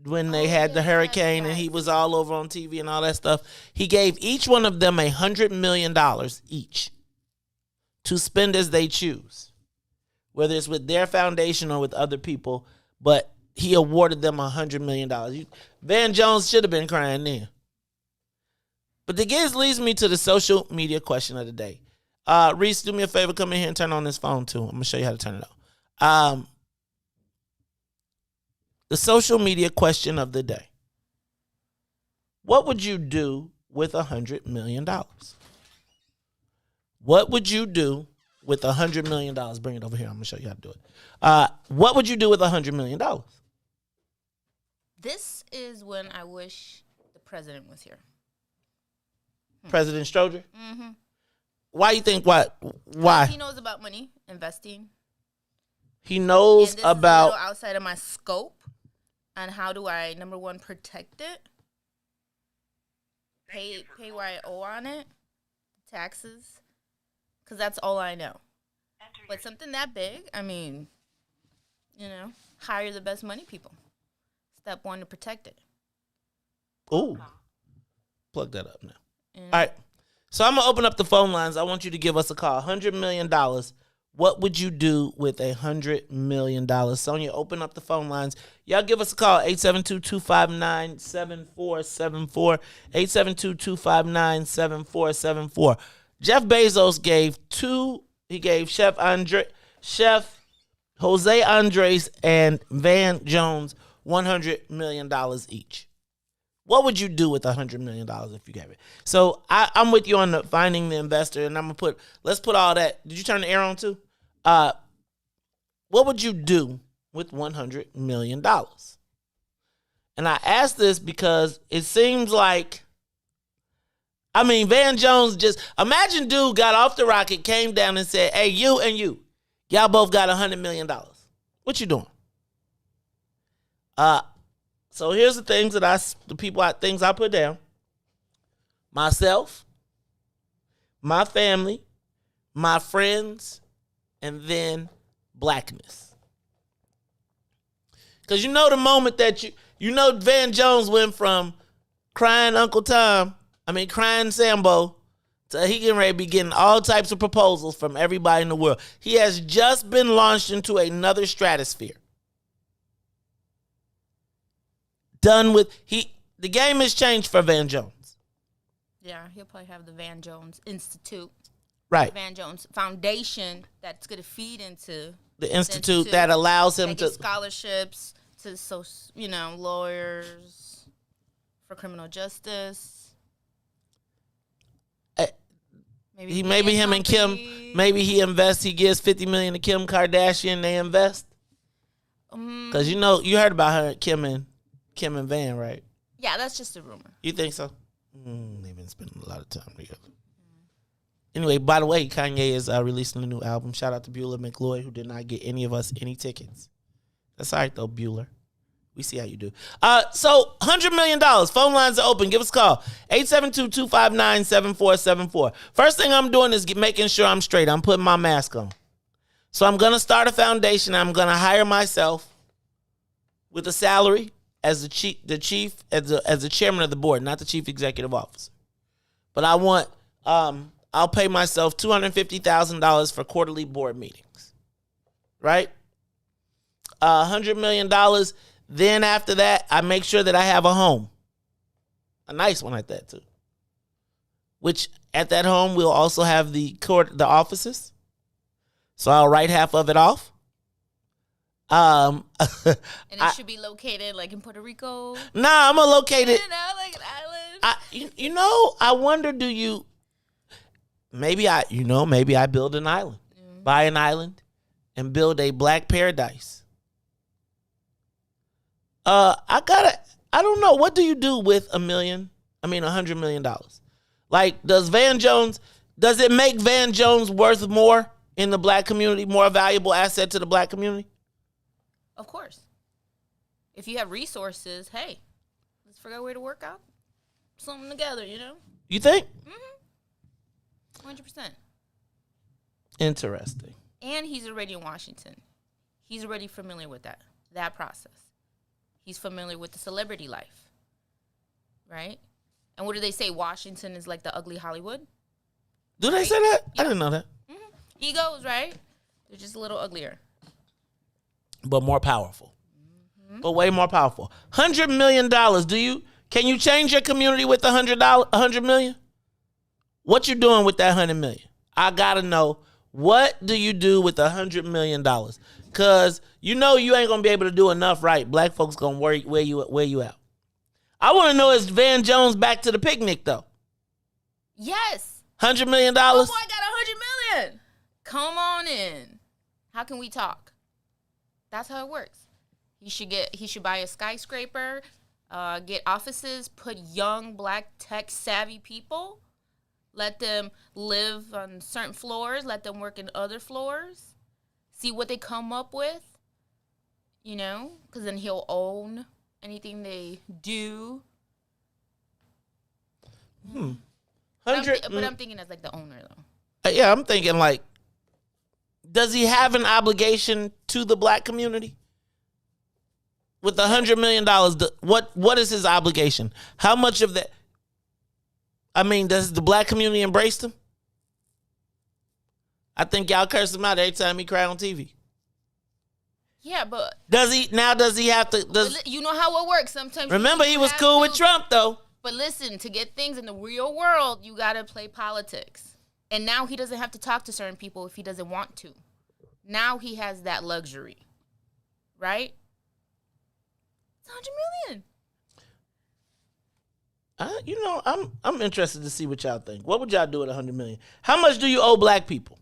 when they had the hurricane and he was all over on TV and all that stuff? He gave each one of them $100 million each to spend as they choose. whether it's with their foundation or with other people, but he awarded them $100 million. Van Jones should have been crying then. But this leads me to the social media question of the day. Reese, do me a favor, come in here and turn on this phone too. I'm going to show you how to turn it on. The social media question of the day. What would you do with $100 million? What would you do with $100 million? Bring it over here. I'm going to show you how to do it. What would you do with $100 million? This is when I wish the president was here. President Stroger? Mm-hmm. Why you think what? Why? He knows about money, investing. He knows and this about... is a little outside of my scope. And how do I, number one, protect it? Pay what I owe on it. Taxes. Because that's all I know. But something that big, I mean, hire the best money people. Step one, to protect it. Ooh. Plug that up now. All right. So I'm going to open up the phone lines. I want you to give us a call. $100 million. What would you do with $100 million? Sonia, open up the phone lines. Y'all give us a call. 872-259-7474. 872-259-7474. Jeff Bezos gave Chef Jose Andres and Van Jones $100 million each. What would you do with $100 million if you gave it? So I'm with you on the finding the investor, and I'm going to let's put all that. Did you turn the air on too? What would you do with $100 million? And I ask this because it seems like, Van Jones imagine dude got off the rocket, came down and said, hey, you and you, y'all both got $100 million. What you doing? So here's the things things I put down. Myself, my family, my friends, and then blackness. Because the moment that Van Jones went from crying crying Sambo, to he getting ready to be getting all types of proposals from everybody in the world. He has just been launched into another stratosphere. The game has changed for Van Jones. Yeah, he'll probably have the Van Jones Institute. Right. Van Jones Foundation that's going to feed into the institute that allows him to scholarships to lawyers for criminal justice. Maybe him and Kim. Maybe he invests. He gives $50 million to Kim Kardashian. They invest. Because you heard about her, Kim and Van, right? Yeah, that's just a rumor. You think so? They've been spending a lot of time together. Anyway, by the way, Kanye is releasing a new album. Shout out to Bueller McLeod, who did not get any of us any tickets. That's all right, though, Bueller. We see how you do. So, $100 million. Phone lines are open. Give us a call. 872-259-7474. First thing I'm doing is making sure I'm straight. I'm putting my mask on. So, I'm going to start a foundation. I'm going to hire myself with a salary as the chairman of the board, not the chief executive officer. But I want... I'll pay myself $250,000 for quarterly board meetings, right? $100 million. Then after that, I make sure that I have a home, a nice one at that too. Which at that home we'll also have the offices. So I'll write half of it off. And it should be located like in Puerto Rico. Nah, I'm gonna locate it. Like an island. I wonder, do you? Maybe I build an island, buy an island, and build a black paradise. I don't know. What do you do with $100 million? Like, does it make Van Jones worth more in the black community, more valuable asset to the black community? Of course. If you have resources, hey, let's figure out a way to work out something together, You think? 100%. Interesting. And he's already in Washington. He's already familiar with that process. He's familiar with the celebrity life, right? And what do they say? Washington is like the ugly Hollywood. Do they say that? Yeah. I didn't know that. Egos, right? They're just a little uglier. but more powerful. But way more powerful. $100 million. Can you change your community with $100 million? What you doing with that $100 million? I gotta know, what do you do with $100 million? Cause you know you ain't gonna be able to do enough right. Black folks gonna wear you out. I want to know, is Van Jones back to the picnic though? Yes. $100 million. Oh boy, I got $100 million. Come on in. How can we talk? That's how it works. He should buy a skyscraper, get offices, put young black tech savvy people, let them live on certain floors, let them work in other floors, see what they come up with, because then he'll own anything they do. But I'm thinking as like the owner though. Yeah, I'm thinking like, does he have an obligation to the black community? With $100 million, what is his obligation? How much of that? I mean, does the black community embrace him? I think y'all curse him out every time he cry on TV. Yeah, but does he have to? You know how it works. Sometimes. Remember, he was cool with Trump though. But listen, to get things in the real world, you gotta play politics. And now he doesn't have to talk to certain people if he doesn't want to. Now he has that luxury, right? $100 million. I'm interested to see what y'all think. What would y'all do with $100 million? How much do you owe black people?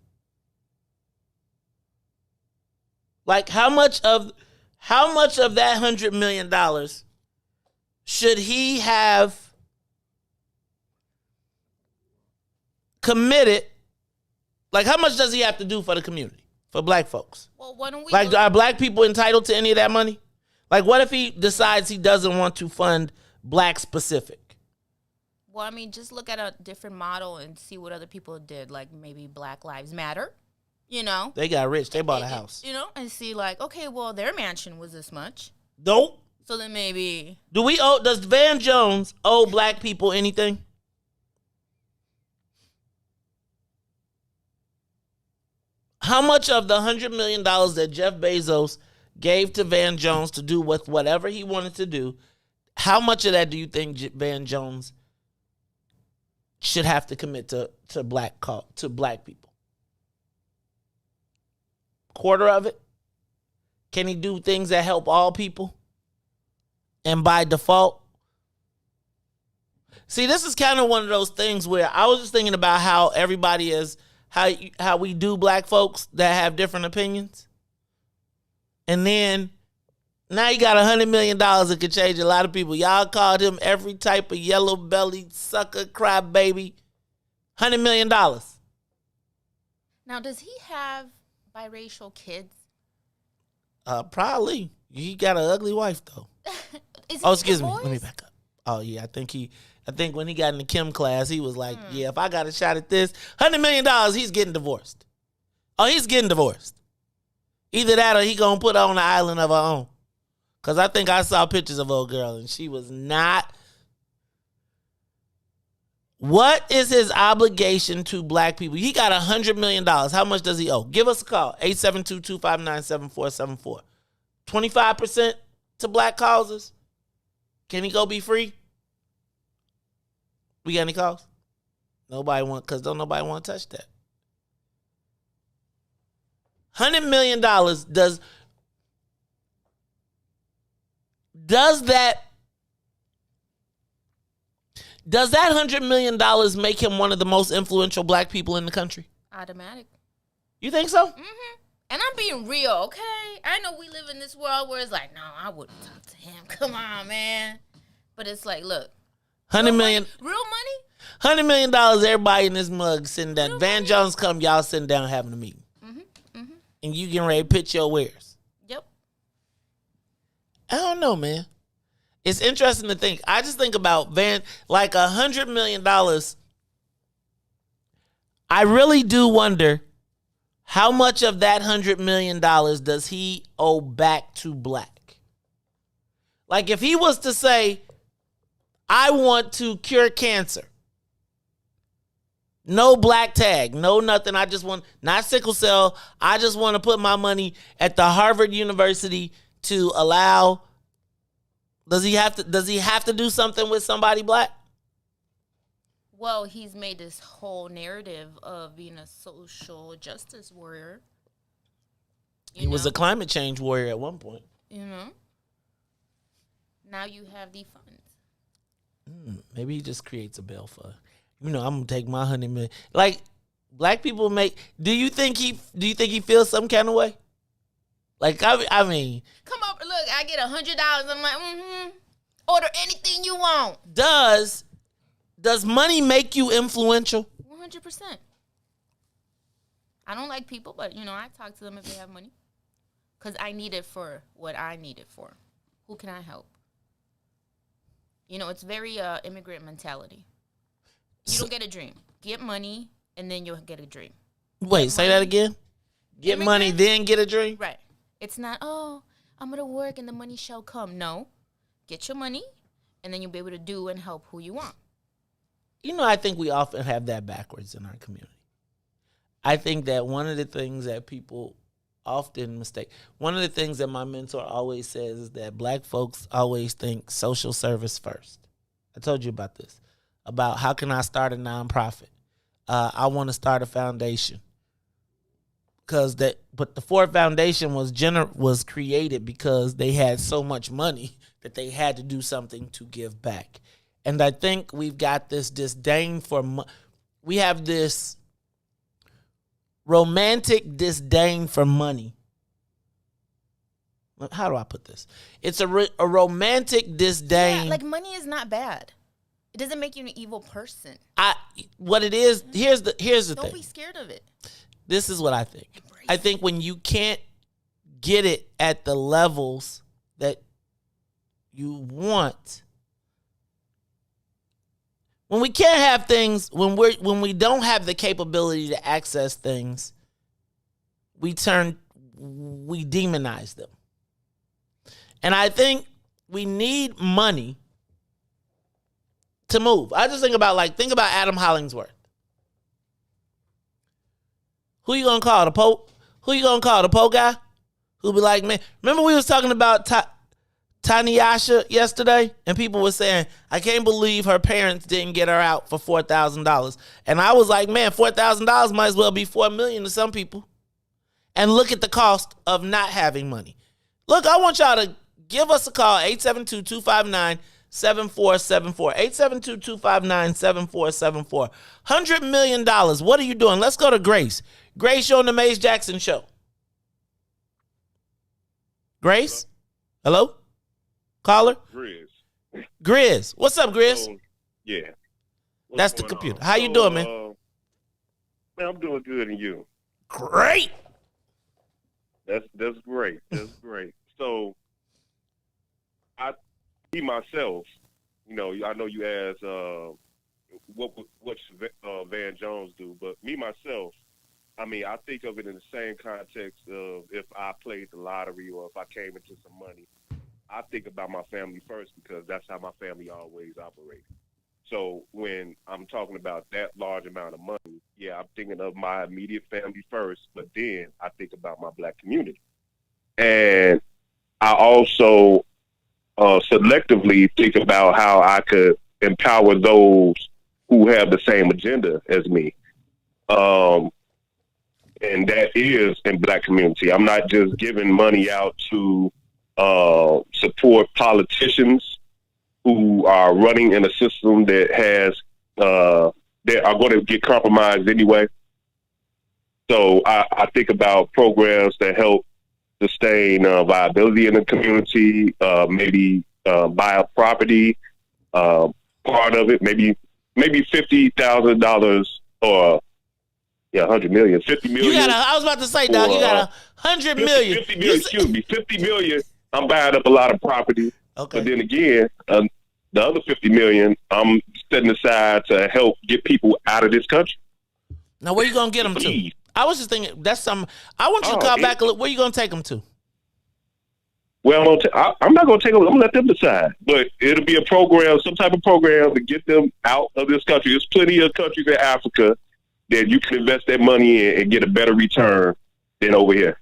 Like how much of that $100 million should he have committed? Like how much does he have to do for the community, for black folks? Well, why don't we are black people entitled to any of that money? Like, what if he decides he doesn't want to fund black specific? Well, I mean, just look at a different model and see what other people did. Like, maybe Black Lives Matter, They got rich. They bought a house. And see, like, okay, well, their mansion was this much. Nope. So then maybe. Does Van Jones owe black people anything? How much of the $100 million that Jeff Bezos gave to Van Jones to do with whatever he wanted to do, how much of that do you think Van Jones should have to commit to black people? Quarter of it? Can he do things that help all people? And by default? See, this is kind of one of those things where I was just thinking about how everybody is, how we do black folks that have different opinions. And then now you got $100 million that could change a lot of people. Y'all called him every type of yellow belly sucker, crybaby. $100 million. Now, does he have biracial kids? Probably. He got an ugly wife though. Excuse me. Let me back up. Oh yeah, I think when he got in the chem class, he was like, yeah, if I got a shot at this, $100 million, he's getting divorced. Oh, he's getting divorced. Either that or he gonna put her on an island of her own. Because I think I saw pictures of old girl and she was not. What is his obligation to black people? He got $100 million. How much does he owe? Give us a call. 872-259-7474. 25% to black causes. Can he go be free? We got any calls? Because don't nobody want to touch that. $100 million does that $100 million make him one of the most influential black people in the country? Automatic. You think so? Mm-hmm. And I'm being real, okay? I know we live in this world where it's like, no, I wouldn't talk to him. Come on, man. But it's like, look. $100 million. Real money? $100 million, everybody in this mug sitting down. Van Jones come, y'all sitting down having a meeting. And you getting ready to pitch your wares. Yep. I don't know, man. It's interesting to think. I just think about like $100 million. I really do wonder how much of that $100 million does he owe back to black? Like if he was to say, I want to cure cancer. No black tag, no nothing. I just want, not sickle cell. I just want to put my money at the Harvard University to allow. Does he have to do something with somebody black? Well, he's made this whole narrative of being a social justice warrior. He was a climate change warrior at one point. You know. Now you have the funds. Maybe he just creates a bill for. I'm gonna take my $100 million. Like, black people make. Do you think he feels some kind of way? Like, I mean, come up, look. I get $100. I'm like, order anything you want. Does money make you influential? 100%. I don't like people, but I talk to them if they have money, because I need it for what I need it for. Who can I help? It's very immigrant mentality. You don't get a dream. Get money, and then you'll get a dream. Wait, say that again? Get money, then get a dream? Right. It's not, I'm going to work and the money shall come. No. Get your money, and then you'll be able to do and help who you want. I think we often have that backwards in our community. I think that one of the things that people often mistake, one of the things that my mentor always says is that black folks always think social service first. I told you about this. About how can I start a nonprofit? I want to start a foundation. But the Ford Foundation was created because they had so much money that they had to do something to give back. And I think we've got this disdain we have this romantic disdain for money. How do I put this? It's a romantic disdain. Yeah, like, money is not bad. It doesn't make you an evil person. What it is, here's the thing. Don't be scared of it. This is what I think. I think when you can't get it at the levels that you want, when we can't have things, when we don't have the capability to access things, we demonize them. And I think we need money to move. I just think about Adam Hollingsworth. Who you gonna call? The Pope? Who you gonna call? The Pope guy? Who be like, man, remember we was talking about Tanyasha yesterday? And people were saying, I can't believe her parents didn't get her out for $4,000. And I was like, man, $4,000 might as well be $4 million to some people. And look at the cost of not having money. Look, I want y'all to give us a call, 872-259-7474. 872-259-7474. $100 million. What are you doing? Let's go to Grace. Grace, you're on the Maze Jackson Show. Grace? Hello? Caller? Grizz. What's up, Grizz? Yeah. That's the computer. How you doing, man? Man, I'm doing good, and you? Great. That's great. That's great. So, myself, I know you asked what should Van Jones do, but me myself, I think of it in the same context of if I played the lottery or if I came into some money. I think about my family first because that's how my family always operates. So when I'm talking about that large amount of money, yeah, I'm thinking of my immediate family first, but then I think about my black community. And I also selectively think about how I could empower those who have the same agenda as me. And that is in black community. I'm not just giving money out to support politicians who are running in a system that has that are going to get compromised anyway. So I think about programs that help sustain viability in the community, maybe buy a property, part of it, maybe $50,000 or $100 million, $50 million. I was about to say, dog, you got $100 million. 50 million, excuse me, $50 million. I'm buying up a lot of property. Okay. But then again, the other $50 million, I'm setting aside to help get people out of this country. Now, where you gonna get them to? I was just thinking that's something. I want you to call back a little. Where you gonna take them to? Well, I'm not gonna take them. I'm gonna let them decide. But it'll be a program, some type of program to get them out of this country. There's plenty of countries in Africa that you can invest that money in and get a better return than over here.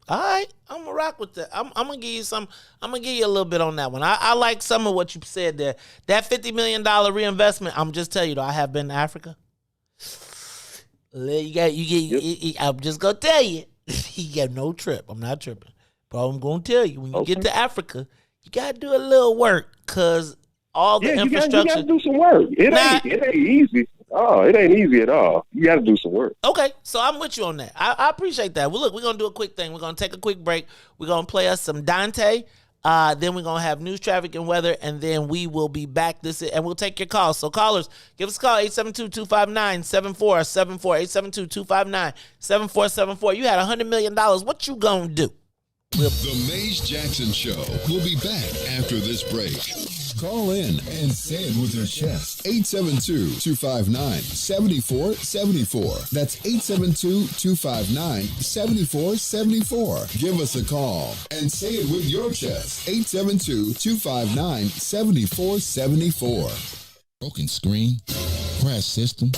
All right, I'm gonna rock with that. I'm gonna give you some. I'm gonna give you a little bit on that one. I like some of what you said there. That $50 million reinvestment. I'm just telling you though, I have been to Africa. I'm just gonna tell you, you got no trip. I'm not tripping, but I'm gonna tell you when you get to Africa, you gotta do a little work because all the infrastructure. You gotta do some work. It ain't easy. Oh, it ain't easy at all. You got to do some work. Okay, so I'm with you on that. I appreciate that. Well, look, we're going to do a quick thing. We're going to take a quick break. We're going to play us some Dante. Then we're going to have news, traffic, and weather, and then we will be back. And we'll take your calls. So callers, give us a call, 872-259-7474, 872-259-7474. You had $100 million. What you going to do? The Maze Jackson Show will be back after this break. Call in and say it with your chest. 872-259-7474. That's 872-259-7474. Give us a call and say it with your chest. 872-259-7474. Broken screen? Crash system?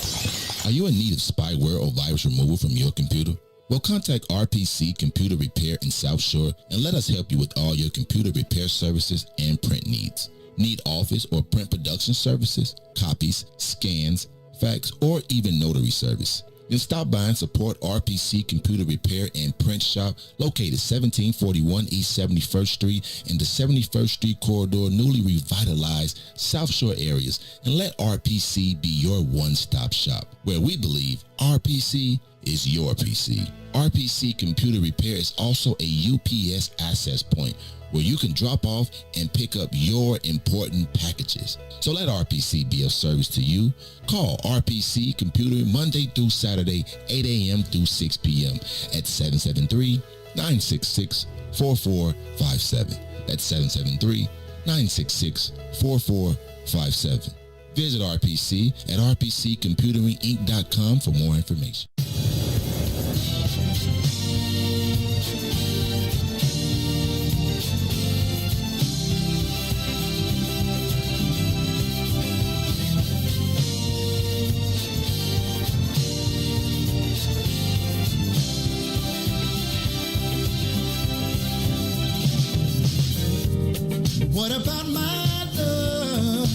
Are you in need of spyware or virus removal from your computer? Well, contact RPC Computer Repair in South Shore and let us help you with all your computer repair services and print needs. Need office or print production services, copies, scans, fax, or even notary service? Then stop by and support RPC Computer Repair and Print Shop located 1741 East 71st Street in the 71st Street corridor, newly revitalized South Shore areas, and let RPC be your one-stop shop, where we believe RPC is your PC. RPC Computer Repair is also a UPS access point where you can drop off and pick up your important packages. So let RPC be of service to you. Call RPC Computer Monday through Saturday, 8 a.m. through 6 p.m. at 773-966-4457. That's 773-966-4457. Visit RPC at rpccomputeringinc.com for more information. What about my love?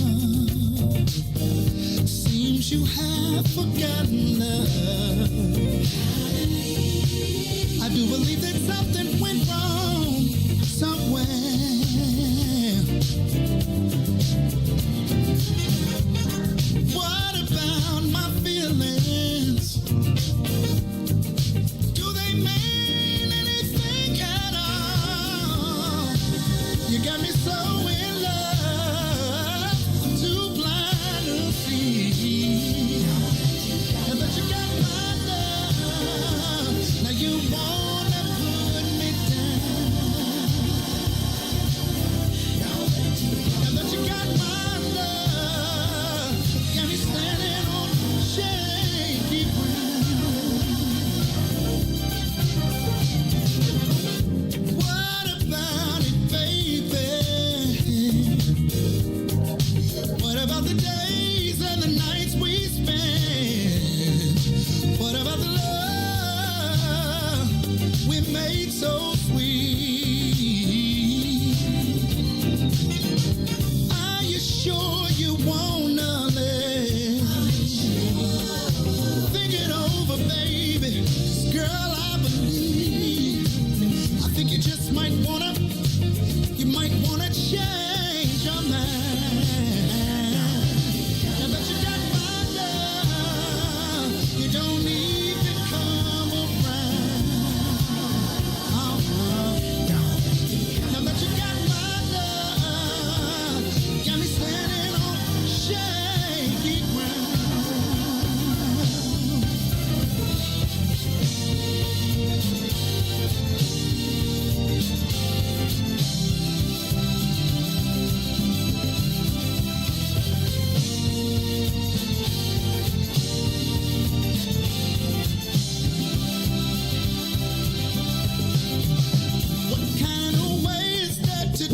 Seems you have forgotten love. I do believe that something went wrong somewhere. What about my feelings? Do they mean anything at all? You got me so in love, I'm too blind to see. And that you got my love, now you wanna put me down. Now that you got my love, got me standing on shaky ground. What about it, baby? What about the days and the nights we spent? What about the love we made so sweet? Are you sure you wanna live? Think it over, baby. Girl, I believe. I think you just might wanna change your mind. Now that you got my love, you don't need to come around. Now that you got my love, got me standing on shaky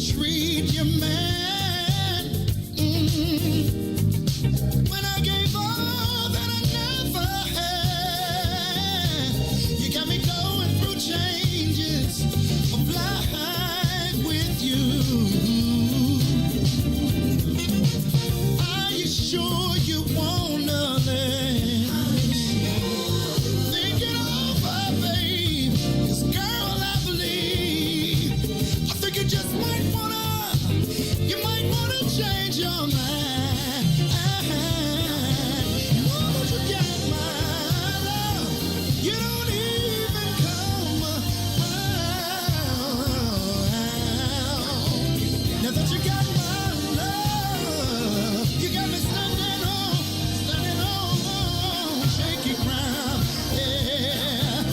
treat you, man. When I gave all that I never you. Are you sure you wanna live? Think it over, babe. 'Cause girl, I believe. I think you just might wanna change your mind. Now that you got my love, you don't even come around. Now that you got my love, you got me standing on shaky ground. Yeah.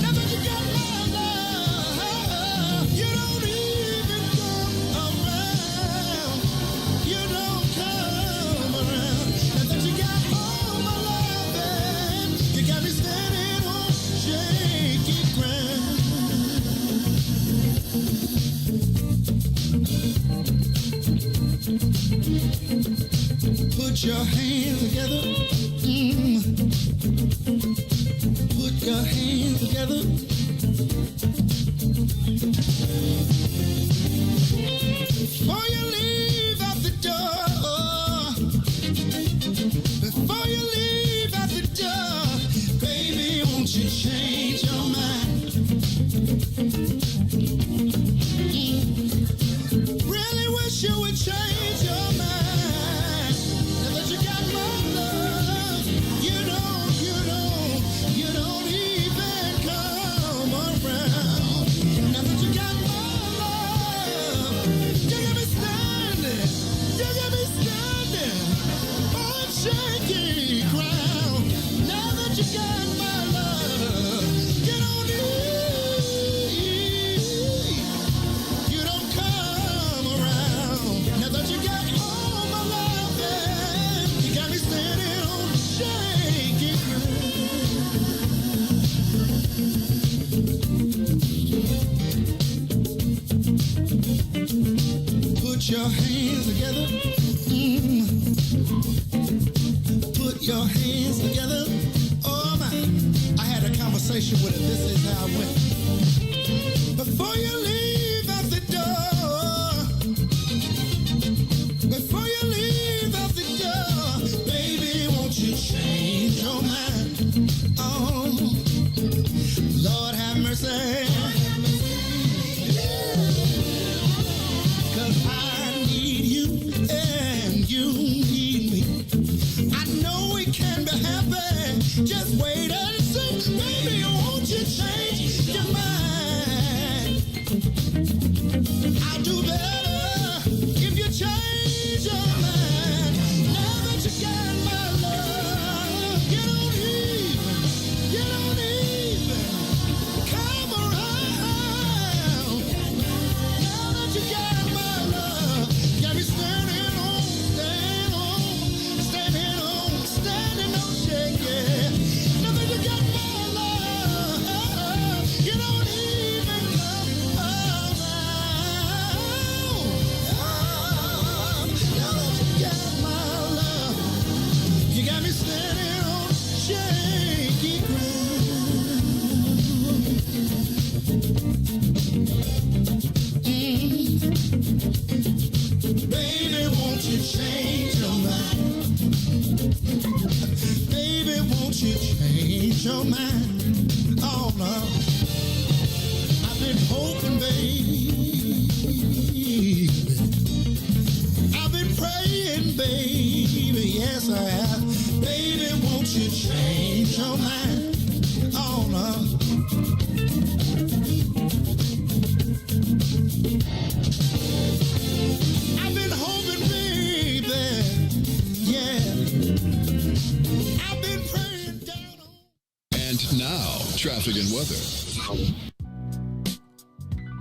Now that you got my love, you don't even come around. You don't come around. Now that you got all my loving, you got me standing on shaky ground. Put your hands together. Put your hands together. Before you leave out the door, before you leave out the door, baby, won't you change your mind? Really wish you would change your mind. Now that you got my love, you don't even come around. Now that you got my love, you got me standing on shaky ground. Now that you got my love, you don't come around. Now that you got all my love, you got me standing on shaky ground. Put your hands together. Put your hands together. Oh my! I had a conversation with her. This is how it went. Before you leave out the door, before you leave out the door, baby, won't you change your mind? Oh, Lord have mercy. 'Cause I need you and you need me. I know we can be happy. Just wait and see. Baby, won't you change your mind? I'll do better if you change your mind. Now that you got my love, you don't even come around. Now that you got my love, got me standing on shaky. Now that you got my love, you don't even come around. Now that you got my love, you got me standing on shaky ground. Baby, won't you change your mind? Baby, won't you change your mind? Oh no, I've been hoping, baby. I've been praying, baby. Yes, I have. Baby, won't you change your mind? Oh no. I've been hoping, baby. Yeah. I've been praying down on. And now, traffic and weather.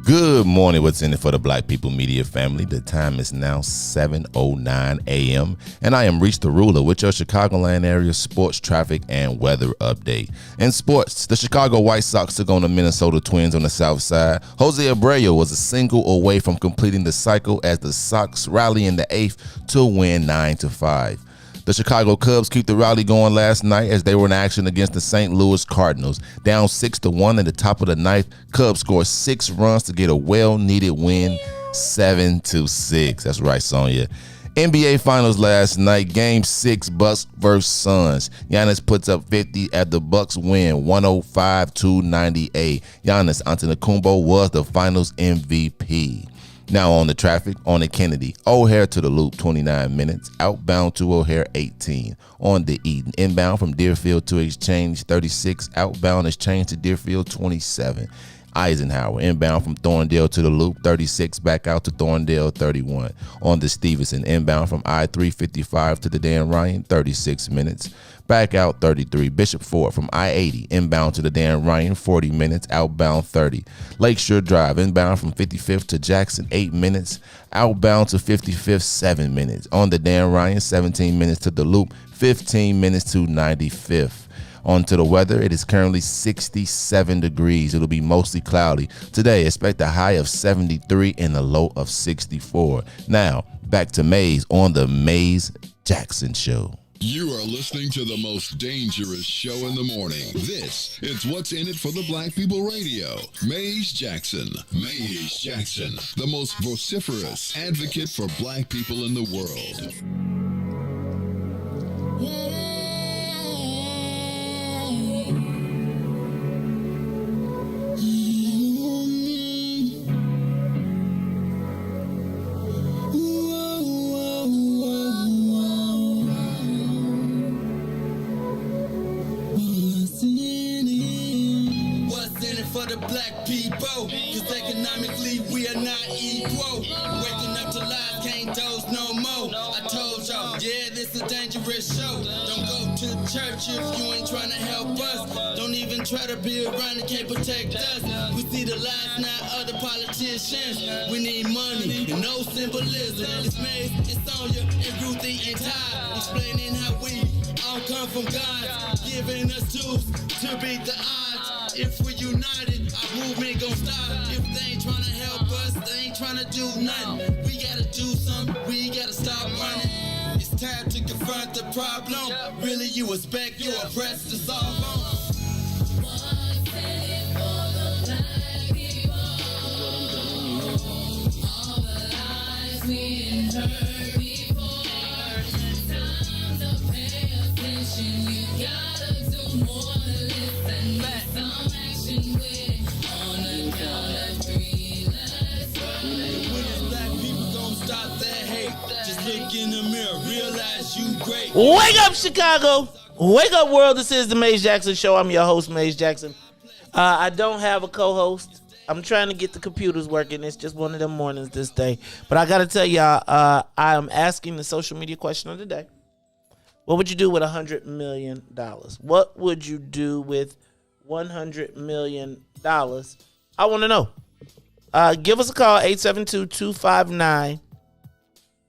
Good morning. What's in it for the Black People Media family? The time is now 7:09 a.m. and I am Reach the Ruler with your Chicagoland area sports, traffic, and weather update. In sports, the Chicago White Sox took on the Minnesota Twins on the south side. Jose Abreu was a single away from completing the cycle as the Sox rally in the eighth to win 9-5. The Chicago Cubs keep the rally going last night as they were in action against the St. Louis Cardinals. Down 6-1 at the top of the ninth, Cubs scored 6 runs to get a well-needed win. 7-6. That's right, Sonia. NBA Finals last night, Game 6, Bucks versus Suns. Giannis puts up 50 at the Bucks win, 105-98. Giannis Antetokounmpo was the Finals MVP. Now on the traffic, on the Kennedy, O'Hare to the Loop, 29 minutes. Outbound to O'Hare, 18. On the Eden, inbound from Deerfield to Exchange, 36. Outbound Exchange to Deerfield, 27. Eisenhower, inbound from Thorndale to the Loop, 36, back out to Thorndale, 31. On the Stevenson, inbound from I-355 to the Dan Ryan, 36 minutes. Back out, 33. Bishop Ford from I-80, inbound to the Dan Ryan, 40 minutes. Outbound, 30. Lakeshore Drive, inbound from 55th to Jackson, 8 minutes. Outbound to 55th, 7 minutes. On the Dan Ryan, 17 minutes to the Loop, 15 minutes to 95th. On to the weather, it is currently 67 degrees. It'll be mostly cloudy. Today, expect a high of 73 and a low of 64. Now, back to Maze on the Maze Jackson Show. You are listening to the most dangerous show in the morning. This is What's in It for the Black People Radio. Maze Jackson. Maze Jackson, the most vociferous advocate for black people in the world. For the black people, cause economically we are not equal. Waking up to lies, can't doze no more. I told y'all, yeah, this a dangerous show. Don't go to church if you ain't trying to help us. Don't even try to be around and can't protect us. We see the lies, not other politicians. We need money and no symbolism. It's Maze, it's Sonia, and Ruthie and Todd, explaining how we all come from God, giving us tools to beat the odds. If we united, our movement gon' stop. If they ain't tryna help us, they ain't tryna do nothing. We gotta do something, we gotta stop running. It's time to confront the problem. Really, you expect your oppressed to solve them. Wake up, Chicago. Wake up, world. This is the Maze Jackson Show. I'm your host, Maze Jackson. I don't have a co-host. I'm trying to get the computers working. It's just one of them mornings this day. But I got to tell y'all, I am asking the social media question of the day. What would you do with $100 million? What would you do with $100 million? I want to know. Give us a call, 872-259-7474.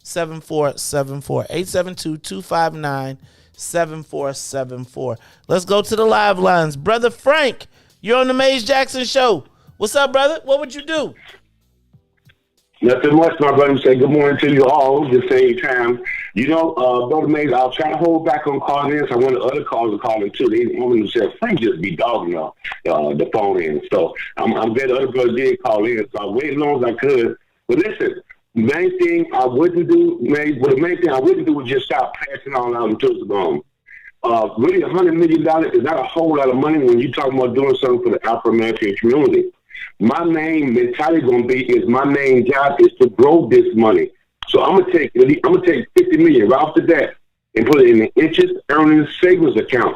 872-259-7474. Let's go to the live lines. Brother Frank, you're on the Maze Jackson Show. What's up, brother? What would you do? Nothing much, my brother. Say good morning to you all at the same time. You know, Brother Maze, I'll try to hold back on calling in. So one of the other callers are calling too. They want to say Frank just be dogging the phone in. So I'm glad the other brother did call in. So I waited as long as I could. But listen, the main thing I wouldn't do, Maze, the main thing I wouldn't do was just stop passing on out until it's gone. Really, $100 million is not a whole lot of money when you're talking about doing something for the Afro-American community. My main mentality going to be is my main job is to grow this money. So I'm gonna take $50 million right off the bat and put it in the interest earnings savings account.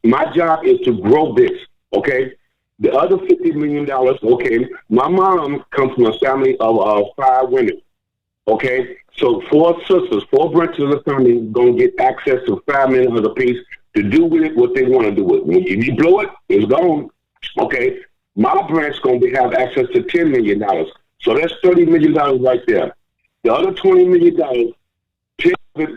My job is to grow this. Okay, the other $50 million. Okay, my mom comes from a family of 5 women. Okay, so 4 sisters, 4 branches of the family gonna get access to $5 million of a piece to do with it what they want to do with it. If you blow it, it's gone. Okay. My branch going to have access to $10 million. So that's $30 million right there. The other $20 million, 10 of it,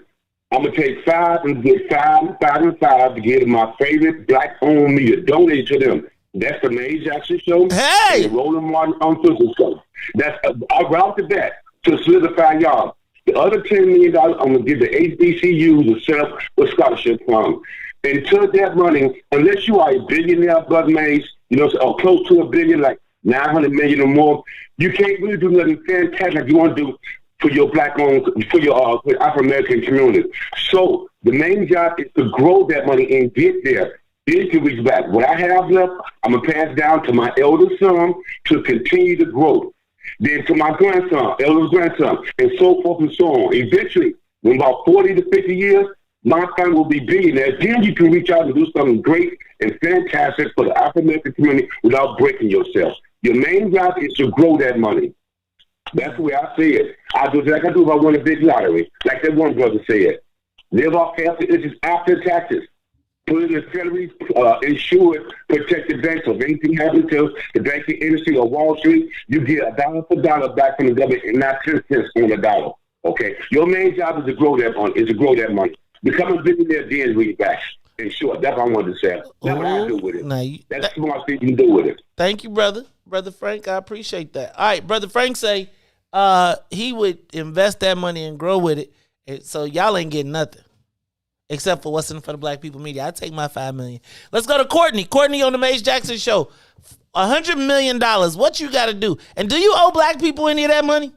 I'm going to take 5 and get 5 and 5 to give my favorite black-owned media. Donate to them. That's the Maze Jackson Show. Hey! And the Roland Martin Unfiltered Show. That's right off the bat to solidify y'all. The other $10 million, I'm going to give the HBCUs to set up a scholarship fund. Until that running, unless you are a billionaire, Brother Maze, you know, or close to $1 billion, like $900 million or more. You can't really do nothing fantastic like you want to do for your for your African American community. So the main job is to grow that money and get there. Then you can reach back. What I have left, I'm gonna pass down to my eldest son to continue to grow. Then to my grandson, eldest grandson, and so forth and so on. Eventually, when about 40 to 50 years, my family will be billionaires. Then you can reach out and do something great and fantastic for the African American community without breaking yourself. Your main job is to grow that money. That's the way I see it. I do like I do if I win a big lottery, like that one brother said. Live off half the interest after taxes. Put it in federally insured, protected bank. So if anything happens to the banking industry or Wall Street, you get a dollar for dollar back from the government and not 10 cents on the dollar. Okay? Your main job is to grow that money. Become a billionaire, then read back. In short, that's what I wanted to say. That's what I do with it. That's smart thing you can do with it. Thank you, brother. Brother Frank, I appreciate that. All right, Brother Frank say he would invest that money and grow with it. And so y'all ain't getting nothing. Except for what's in for the Black People Media. I take my $5 million. Let's go to Courtney. Courtney on the Maze Jackson Show. $100 million. What you got to do? And do you owe Black people any of that money?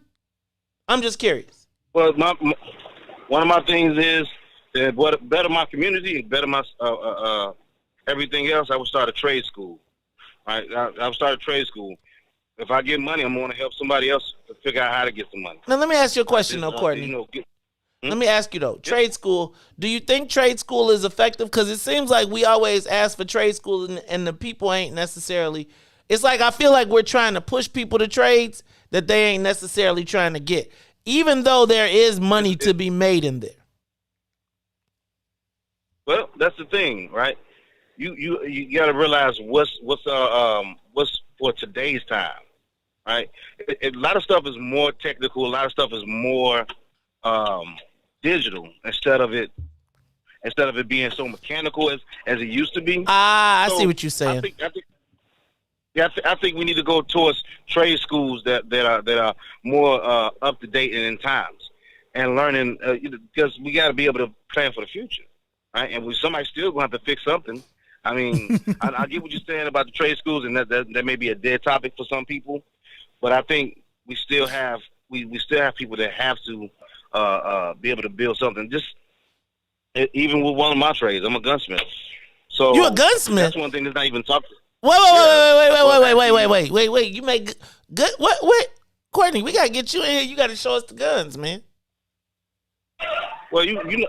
I'm just curious. Well, one of my things is that what better my community, better my everything else. I would start a trade school. Right? I would start a trade school. If I get money, I'm going to help somebody else to figure out how to get the money. Now let me ask you a question, though, Courtney. Let me ask you, though, trade school, do you think trade school is effective? Because it seems like we always ask for trade school and the people ain't necessarily, it's like I feel like we're trying to push people to trades that they ain't necessarily trying to get, even though there is money to be made in there. Well, that's the thing, right? You got to realize what's for today's time, right? A lot of stuff is more technical. A lot of stuff is more digital instead of it being so mechanical as it used to be. I see what you're saying. I think we need to go towards trade schools that are more up to date and in times, and learning because we got to be able to plan for the future, right? And somebody's still going to have to fix something. I mean, I get what you're saying about the trade schools, and that may be a dead topic for some people, but I think we still have people that have to be able to build something. Just even with one of my trades, I'm a gunsmith. So you a gunsmith? That's one thing that's not even talked. Wait! You make good. What? Courtney, we gotta get you in here. You gotta show us the guns, man. Well, you know,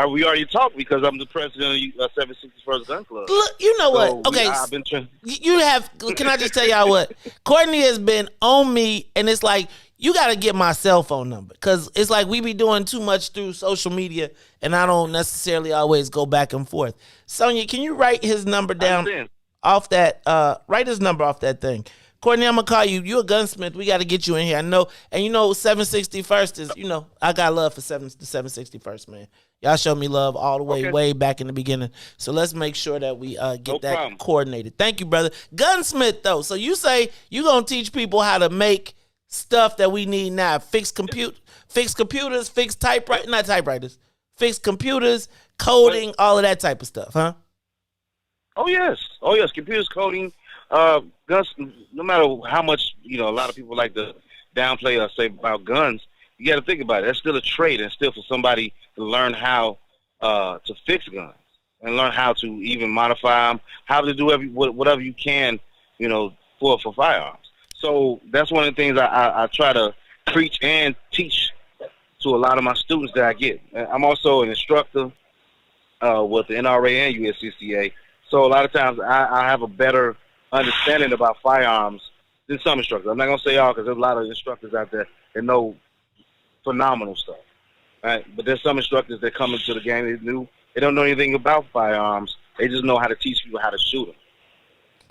we already talked because I'm the president of 761st Gun Club. Look, you know what? Okay, I've been you have. Can I just tell y'all what? Courtney has been on me, and it's like you got to get my cell phone number because it's like we be doing too much through social media, and I don't necessarily always go back and forth. Sonia, can you write his number down off that? Write his number off that thing. Courtney, I'm gonna call you. You a gunsmith. We got to get you in here. I know, and you know, 761st is. You know, I got love for the 761st, man. Y'all showed me love all the way, way back in the beginning. So let's make sure that we get that coordinated. Thank you, brother. Gunsmith, though. So you say you gonna teach people how to make stuff that we need now. Fix computers, fix typewriters, fix computers, coding, all of that type of stuff, huh? Oh yes, computers, coding. Guns, no matter how much, you know, a lot of people like to downplay or say about guns, you got to think about it. That's still a trade, and still for somebody to learn how to fix guns and learn how to even modify them, how to do whatever you can, you know, for firearms. So that's one of the things I try to preach and teach to a lot of my students that I get. I'm also an instructor with the NRA and USCCA, so a lot of times I have a better understanding about firearms than some instructors. I'm not going to say all because there's a lot of instructors out there that know phenomenal stuff, right? But there's some instructors that come into the game, they don't know anything about firearms. They just know how to teach people how to shoot them.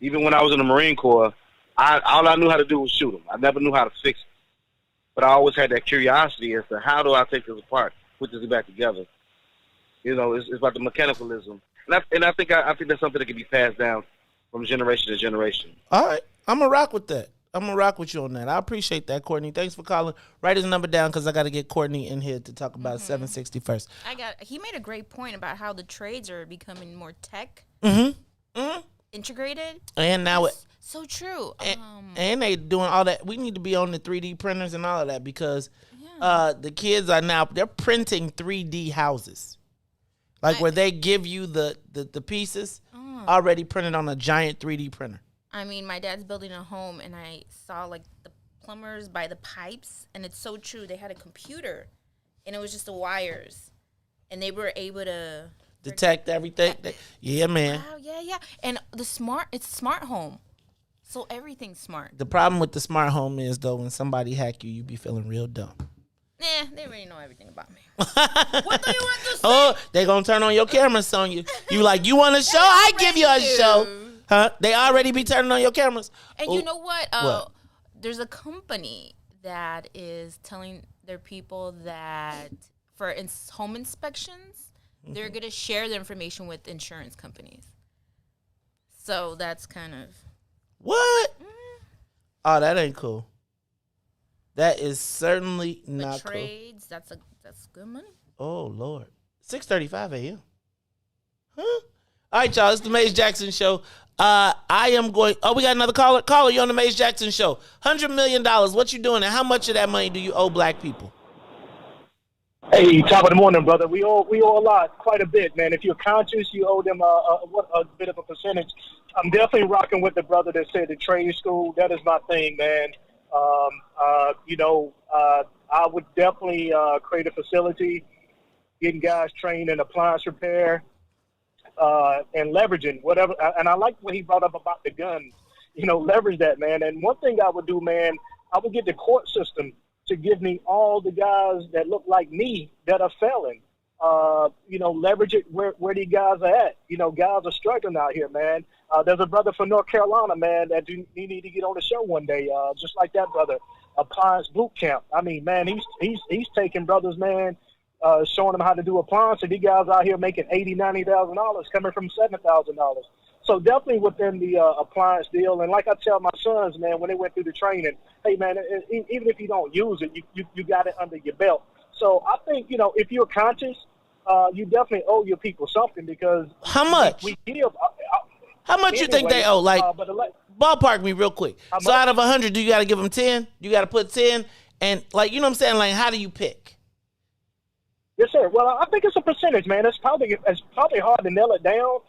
Even when I was in the Marine Corps, all I knew how to do was shoot them. I never knew how to fix it. But I always had that curiosity as to how do I take this apart, put this back together. You know, it's about the mechanicalism. And I think that's something that can be passed down from generation to generation. All right. I'm going to rock with that. I'm going to rock with you on that. I appreciate that, Courtney. Thanks for calling. Write his number down because I got to get Courtney in here to talk about 761st. He made a great point about how the trades are becoming more tech. Mm-hmm. Mm-hmm. integrated. And now it. So true. And they doing all that. We need to be on the 3D printers and all of that because the kids are now, they're printing 3D houses. Like where they give you the pieces already printed on a giant 3D printer. I mean, my dad's building a home and I saw like the plumbers by the pipes, and it's so true. They had a computer and it was just the wires and they were able to detect everything. Yeah, man. Wow, yeah. And it's smart home. So everything's smart. The problem with the smart home is, though, when somebody hack you, you be feeling real dumb. Nah, they already know everything about me. What do you want to say? Oh, they gonna turn on your camera, Sonia. You like, you want a show? I give you a show. Huh? They already be turning on your cameras. And you know what? There's a company that is telling their people that for home inspections, they're going to share the information with insurance companies. So that's kind of... What? Oh, that ain't cool. That is certainly not cool. Trades, that's good money. Oh, Lord. 6:35 a.m. Huh? All right, y'all. It's the Maze Jackson Show. I am going... Oh, we got another caller. Caller, you on the Maze Jackson Show. $100 million. What you doing, and how much of that money do you owe black people? Hey, top of the morning, brother. We owe a lot, quite a bit, man. If you're conscious, you owe them a bit of a percentage. I'm definitely rocking with the brother that said the trade school. That is my thing, man. I would definitely create a facility, getting guys trained in appliance repair, and leveraging whatever. And I like what he brought up about the guns. Leverage that, man. And one thing I would do, man, I would get the court system to give me all the guys that look like me that are failing. Leverage it where these guys are at. Guys are struggling out here, man. There's a brother from North Carolina, man, that you need to get on the show one day, just like that brother. Appliance boot camp. I mean, man, he's taking brothers, man, showing them how to do appliance. And these guys out here making $80,000, $90,000 coming from $7,000. So definitely within the appliance deal. And like I tell my sons, man, when they went through the training, hey, man, even if you don't use it, you got it under your belt. So I think, if you're conscious, you definitely owe your people something because how much? We give. How much you think they owe? Like, ballpark me real quick. So out of 100, do you got to give them 10? You got to put 10? And like, you know what I'm saying? Like, how do you pick? Yes, sir. Well, I think it's a percentage, man. It's probably hard to nail it down.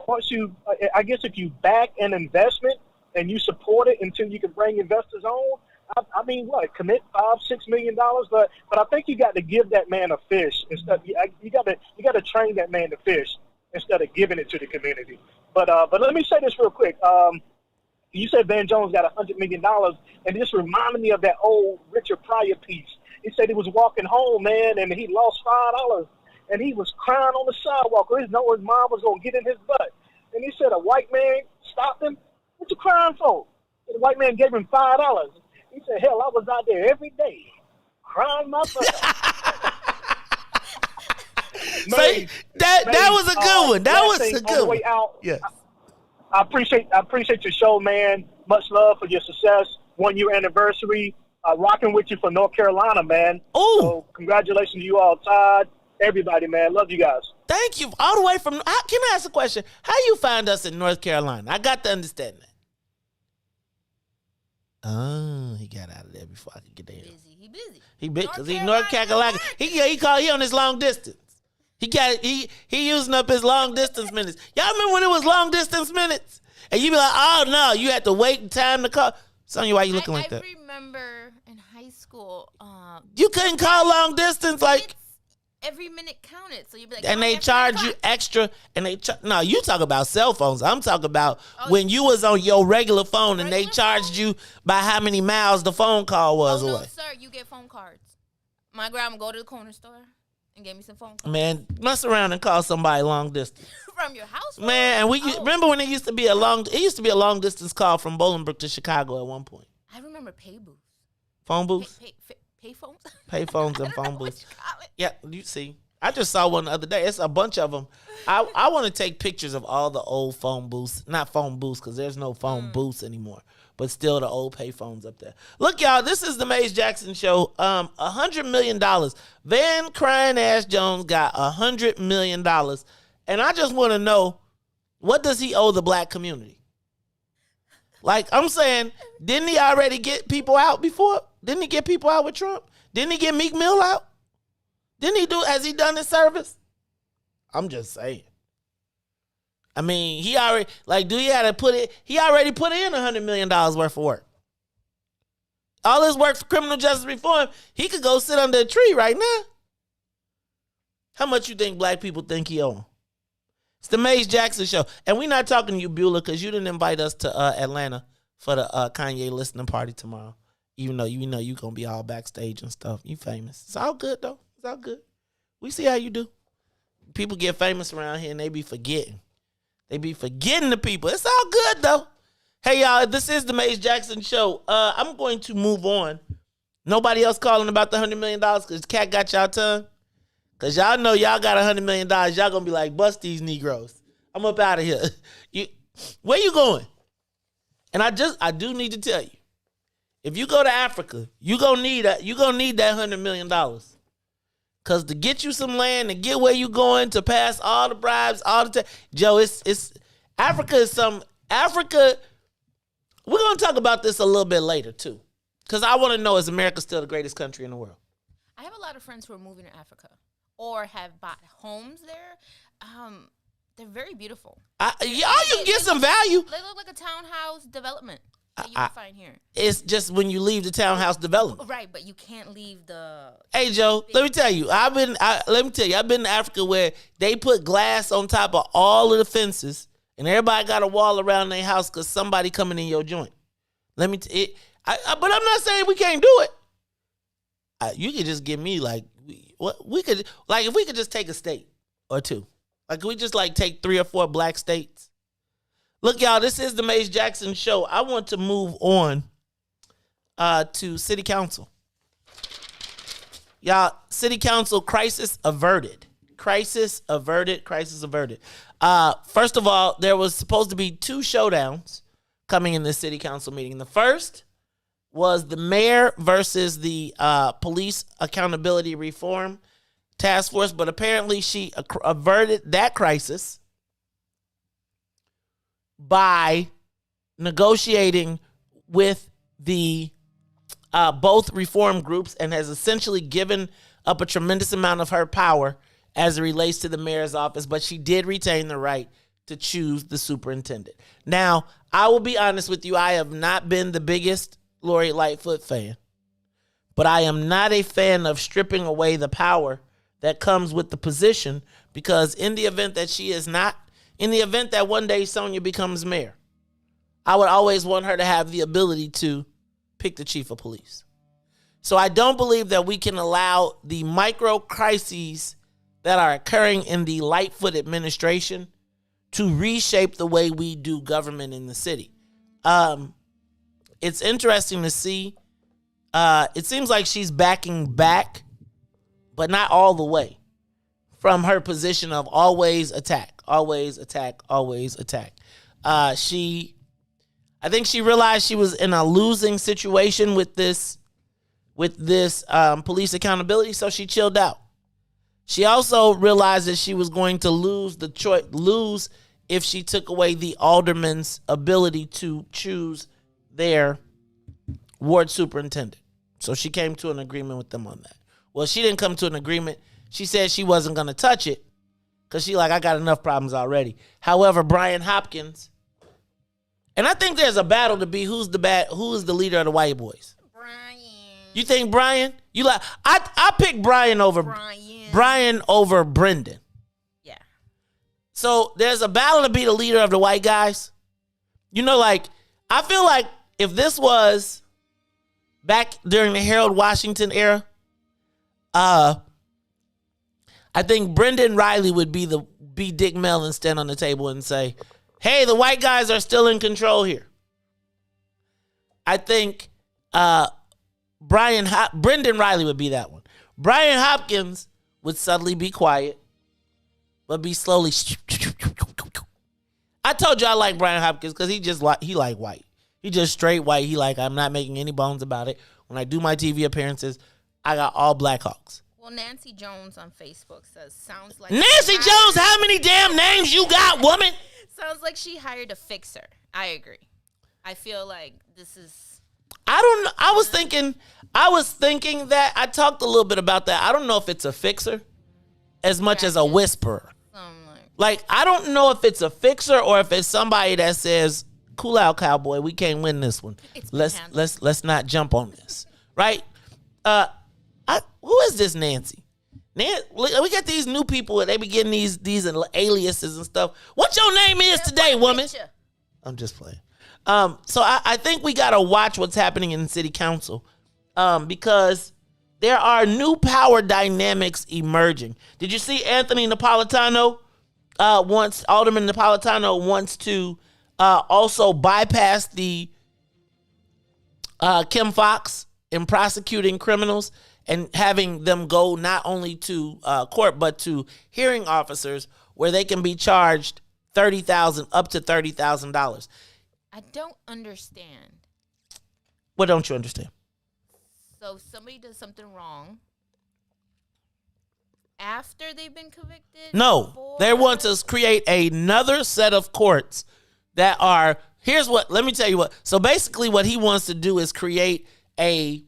Once you, I guess, if you back an investment and you support it until you can bring investors on, I mean, commit $5-6 million, but I think you got to give that man a fish instead. You got to train that man to fish instead of giving it to the community. But let me say this real quick. You said Van Jones got $100 million, and it just reminded me of that old Richard Pryor piece. He said he was walking home, man, and he lost $5, and he was crying on the sidewalk. His mom was gonna get in his butt, and he said a white man stopped him. What you crying for? And the white man gave him $5. He said, hell, I was out there every day crying my butt. So that was a good one. That was a good one. Yes. I appreciate your show, man. Much love for your success. 1 year anniversary. Rocking with you from North Carolina, man. Oh, so congratulations to you all, Todd. Everybody, man. Love you guys. Thank you. All the way from. Can I ask a question? How you find us in North Carolina? I got to understand that. Oh, he got out of there before I could get there. He busy. He busy because he's North Carolina. He on his long distance. He using up his long distance minutes. Y'all remember when it was long distance minutes? And you be like, oh no, you had to wait in time to call. Sonia, why you looking like that? I remember in high school. You couldn't call long distance like. Every minute counted, so you'd be like, and they charge you extra, and no, you talk about cell phones. I'm talking about when you was on your regular phone and they charged you by how many miles the phone call was away. No, sir, you get phone cards. My grandma go to the corner store and gave me some phone cards. Man, mess around and call somebody long distance from your house. Man, and remember when it used to be a long distance call from Bolingbrook to Chicago at one point. I remember pay booths. Phone booths. Pay phones? Pay phones and phone booths. Yeah, you see. I just saw one the other day. It's a bunch of them. I want to take pictures of all the old phone booths. Not phone booths because there's no phone booths anymore. But still the old pay phones up there. Look, y'all, this is the Maze Jackson Show. $100 million. Van Crying Ass Jones got $100 million. And I just want to know, What does he owe the black community? Like, I'm saying, didn't he already get people out before? Didn't he get people out with Trump? Didn't he get Meek Mill out? Has he done his service? I'm just saying. I mean, he already already put in $100 million worth of work. All his work for criminal justice reform, he could go sit under a tree right now. How much you think black people think he owe him? It's the Maze Jackson Show. And we're not talking to you, Beulah, because you didn't invite us to Atlanta for the Kanye listening party tomorrow. Even though you know you're going to be all backstage and stuff. You famous. It's all good, though. It's all good. We see how you do. People get famous around here and they be forgetting. They be forgetting the people. It's all good, though. Hey, y'all, this is the Maze Jackson Show. I'm going to move on. Nobody else calling about the $100 million because Cat got y'all tongue? Because y'all know y'all got $100 million. Y'all going to be like, bust these Negroes. I'm up out of here. Where you going? And I do need to tell you, if you go to Africa, you gonna need that $100 million. Because to get you some land, to get where you going, to pass all the bribes, Joe, it's Africa, we're going to talk about this a little bit later, too. Because I want to know, is America still the greatest country in the world? I have a lot of friends who are moving to Africa or have bought homes there. They're very beautiful. You can get some value. They look like a townhouse development that you can find here. It's just when you leave the townhouse development. Right, but you can't leave the... Hey, Joe, let me tell you. I've been to Africa where they put glass on top of all of the fences and everybody got a wall around their house because somebody coming in your joint. But I'm not saying we can't do it. You could just give me if we could just take a state or two. Like, we just take 3 or 4 black states. Look, y'all, this is the Maze Jackson Show. I want to move on to City Council. Y'all, City Council crisis averted. Crisis averted. Crisis averted. First of all, there was supposed to be 2 showdowns coming in this City Council meeting. The first was the mayor versus the police accountability reform task force, but apparently she averted that crisis by negotiating with the both reform groups and has essentially given up a tremendous amount of her power as it relates to the mayor's office, but she did retain the right to choose the superintendent. Now, I will be honest with you, I have not been the biggest Lori Lightfoot fan, but I am not a fan of stripping away the power that comes with the position, because in the event that she is not, in the event that one day Sonia becomes mayor, I would always want her to have the ability to pick the chief of police. So I don't believe that we can allow the micro crises that are occurring in the Lightfoot administration to reshape the way we do government in the city. It's interesting to see. It seems like she's backing back, but not all the way, from her position of always attack, always attack, always attack. I think she realized she was in a losing situation with this police accountability, so she chilled out. She also realized that she was going to lose if she took away the aldermen's ability to choose their ward superintendent. So she came to an agreement with them on that. Well, she didn't come to an agreement. She said she wasn't going to touch it because I got enough problems already. However, Brian Hopkins, and I think there's a battle to be who is the leader of the white boys. Brian. You think Brian? I pick Brian over Brendan. Yeah. So there's a battle to be the leader of the white guys. I feel like if this was back during the Harold Washington era, I think Brendan Riley would be Dick Mel and stand on the table and say, hey, the white guys are still in control here. I think Brendan Riley would be that one. Brian Hopkins would subtly be quiet, but be slowly. I told you I like Brian Hopkins because he like white. He just straight white. I'm not making any bones about it. When I do my TV appearances, I got all Black Hawks. Well, Nancy Jones on Facebook says, sounds like... Nancy Jones, how many damn names you got, woman? Sounds like she hired a fixer. I agree. I feel like this is... I don't know. I was thinking that, I talked a little bit about that. I don't know if it's a fixer as much as a whisperer. Like, I don't know if it's a fixer or if it's somebody that says, cool out, cowboy, we can't win this one. Let's not jump on this. Right? Who is this Nancy? We got these new people. They be getting these aliases and stuff. What your name is today, woman? I'm just playing. So I think we got to watch what's happening in city council because there are new power dynamics emerging. Did you see Anthony Napolitano Alderman Napolitano wants to also bypass the Kim Fox in prosecuting criminals and having them go not only to court but to hearing officers where they can be charged $30,000 up to $30,000. I don't understand. What don't you understand? So somebody does something wrong after they've been convicted? No, they want to create another set of courts that are, let me tell you what. So basically what he wants to do is create a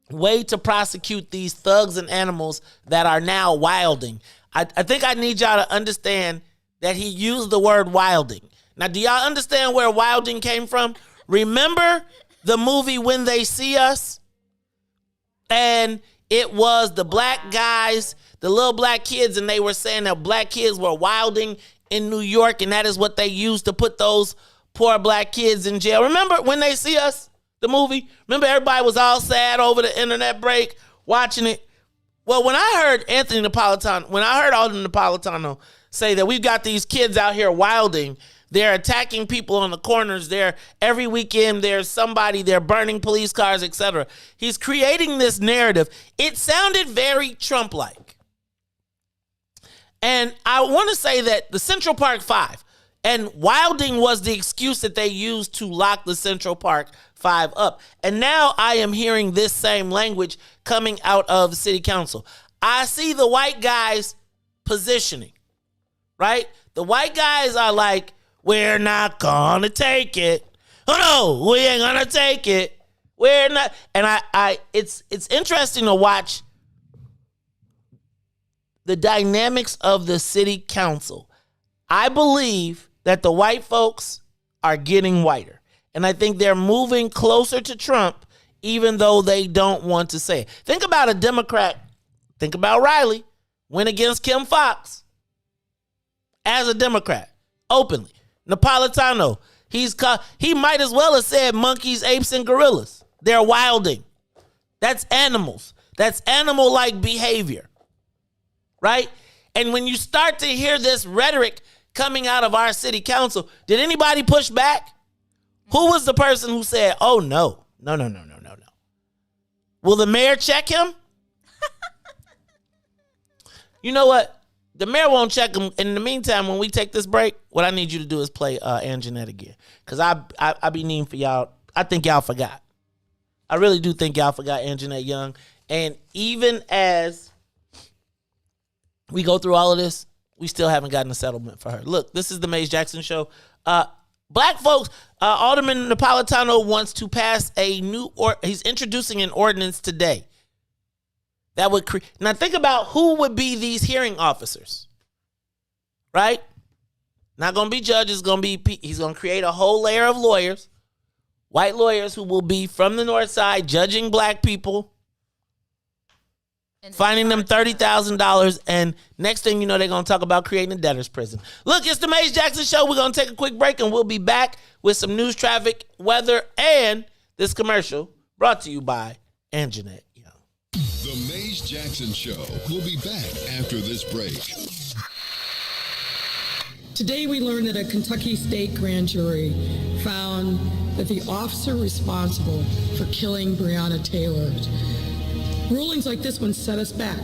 way to prosecute these thugs and animals that are now wilding. I think I need y'all to understand that he used the word wilding. Now, do y'all understand where wilding came from? Remember the movie When They See Us? And it was the black guys, the little black kids, and they were saying that black kids were wilding in New York, and that is what they used to put those poor black kids in jail. Remember When They See Us, the movie? Remember everybody was all sad over the internet break watching it? Well, when I heard Alderman Napolitano say that we've got these kids out here wilding, they're attacking people on the corners, every weekend there's somebody, they're burning police cars, etc. He's creating this narrative. It sounded very Trump-like. And I want to say that the Central Park 5, and wilding was the excuse that they used to lock the Central Park 5 up. And now I am hearing this same language coming out of the city council. I see the white guys positioning, right? The white guys are like, we're not gonna take it. Oh no, we ain't gonna take it. We're not. And it's interesting to watch the dynamics of the city council. I believe that the white folks are getting whiter. And I think they're moving closer to Trump, even though they don't want to say it. Think about a Democrat. Think about Riley. Went against Kim Fox as a Democrat, openly. Napolitano, he might as well have said monkeys, apes, and gorillas. They're wilding. That's animals. That's animal-like behavior, right? And when you start to hear this rhetoric coming out of our city council, did anybody push back? Who was the person who said, oh, no. Will the mayor check him? You know what? The mayor won't check him. In the meantime, when we take this break, what I need you to do is play Anjanette again. Because I be needing for y'all. I think y'all forgot. I really do think y'all forgot Anjanette Young. And even as we go through all of this, we still haven't gotten a settlement for her. Look, this is the Maze Jackson Show. Black folks, Alderman Napolitano wants to pass he's introducing an ordinance today that would now think about who would be these hearing officers, right? Not going to be judges, he's going to create a whole layer of lawyers, white lawyers who will be from the north side judging black people, finding them $30,000, and next thing you know, they're going to talk about creating a debtor's prison. Look, it's the Maze Jackson Show. We're going to take a quick break, and we'll be back with some news, traffic, weather, and this commercial brought to you by Anjanette Young. The Maze Jackson Show. We'll be back after this break. Today we learned that a Kentucky state grand jury found that the officer responsible for killing Breonna Taylor. Rulings like this one set us back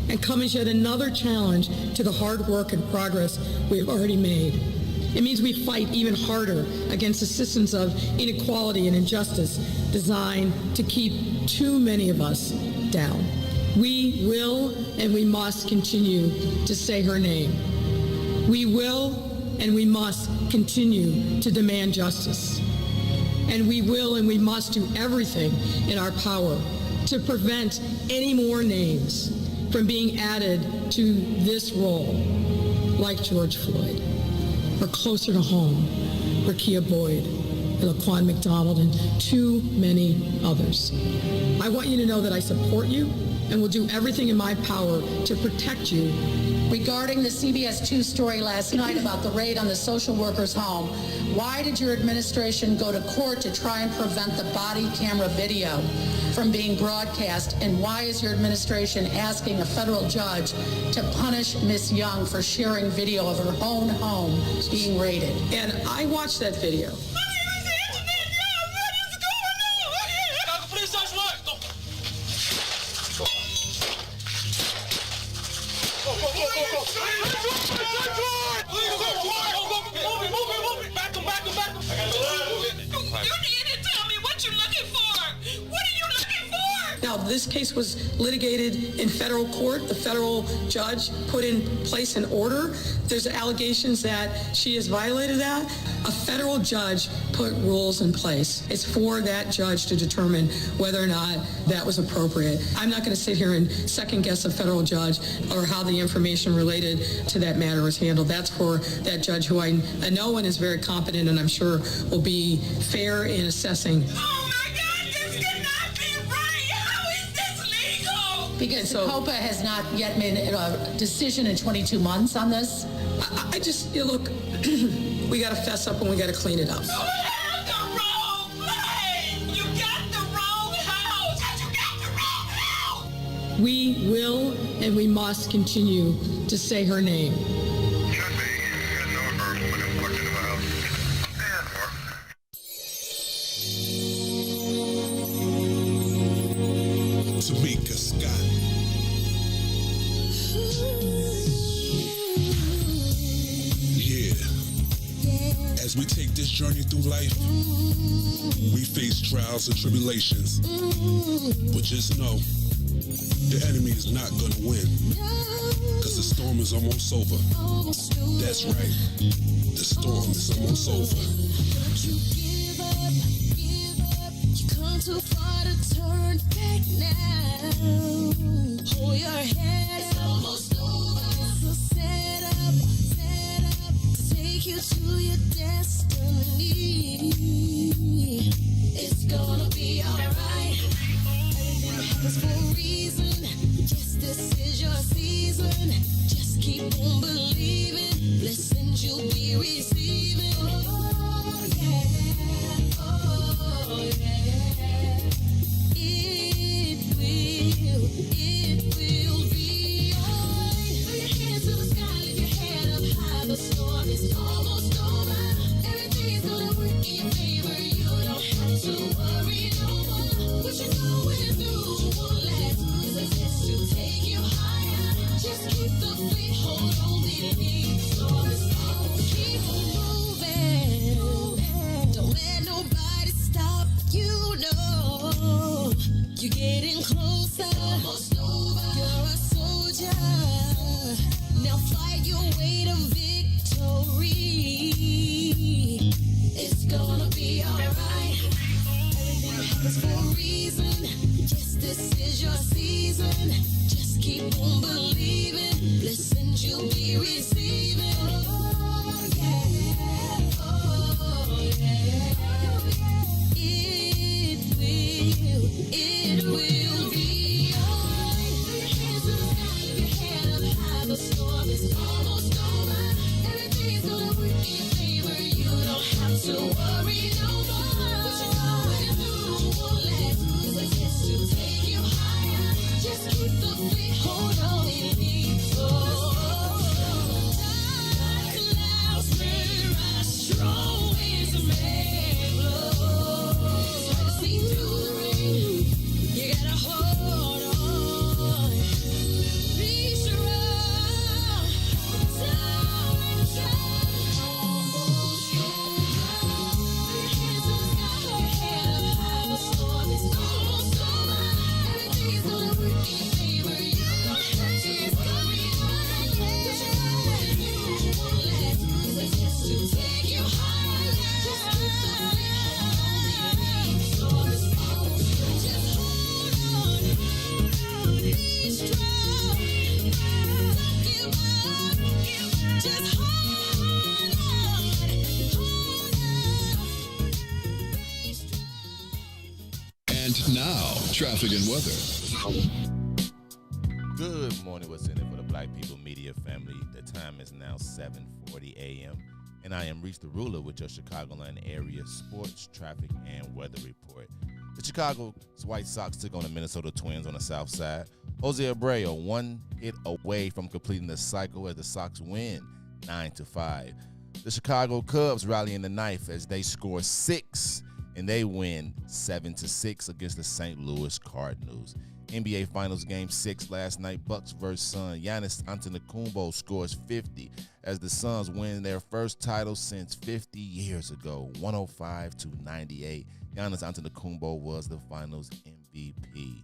and come as yet another challenge to the hard work and progress we have already made. It means we fight even harder against the systems of inequality and injustice designed to keep too many of us down. We will and we must continue to say her name. We will and we must continue to demand justice. And we will and we must do everything in our power to prevent any more names from being added to this role, like George Floyd, or closer to home, Rekia Boyd, and Laquan McDonald, and too many others. I want you to know that I support you and will do everything in my power to protect you. Regarding the CBS 2 story last night about the raid on the social worker's home, why did your administration go to court to try and prevent the body camera video from being broadcast? And why is your administration asking a federal judge to punish Miss Young for sharing video of her own home being raided? And I watched that video. Now, this case was litigated in federal court. The federal judge put in place an order. There's allegations that she has violated that. A federal judge put rules in place. It's for that judge to determine whether or not that was appropriate. I'm not going to sit here and second guess a federal judge or how the information related to that matter was handled. That's for that judge who I know and is very competent and I'm sure will be fair in assessing. Because COPA has not yet made a decision in 22 months on this? I just, look, we got to fess up and we got to clean it up. You have the wrong place! You got the wrong house! You got the wrong house! We will and we must continue to say her name. Tamika Scott. Yeah. As we take this journey through life, we face trials and tribulations. But just know, the enemy is not gonna win. Cause the storm is almost over. That's right. The storm is almost over. Too far to turn back now. Hold your head, it's almost over. So set up to take you to your destiny. It's gonna be alright. Everything happens for a reason. Yes, this is your season. Just keep on believing. Blessings you'll be receiving. Oh yeah, oh yeah. It will be alright. Throw your hands to the sky, lift your head up high. The storm is almost over. Everything's gonna work in your favor. You don't have to worry no more. What you're going through won't last. It's a test to take you higher. Just keep the faith, hold on, believe. Storm is over. Keep on moving. Don't let nobody stop you, no. You're getting closer, almost over. You're a soldier. Now fight your way to victory. It's gonna be alright. Everything happens for a reason. Yes, this is your season. Just keep on believing. Blessings you'll be receiving. Oh yeah, oh yeah. It will be alright. Throw your hands to the sky, lift your head up high. The storm is almost over. Everything's gonna work in your favor. You don't have to worry no more. What you're going through won't last. It's a test to take you higher. Just keep the faith, hold on, believe. Oh. traffic, and weather. Good morning, what's in it for the Black People Media family. The time is now 7:40 a.m. and I am Reese the Ruler with your Chicagoland area sports, traffic, and weather report. The Chicago White Sox took on the Minnesota Twins on the south side. Jose Abreu one hit away from completing the cycle as the Sox win 9-5. The Chicago Cubs rally in the ninth as they score 6 and they win 7-6 against the St. Louis Cardinals. NBA Finals Game 6 last night, Bucks vs. Suns. Giannis Antetokounmpo scores 50 as the Suns win their first title since 50 years ago, 105-98. Giannis Antetokounmpo was the Finals MVP.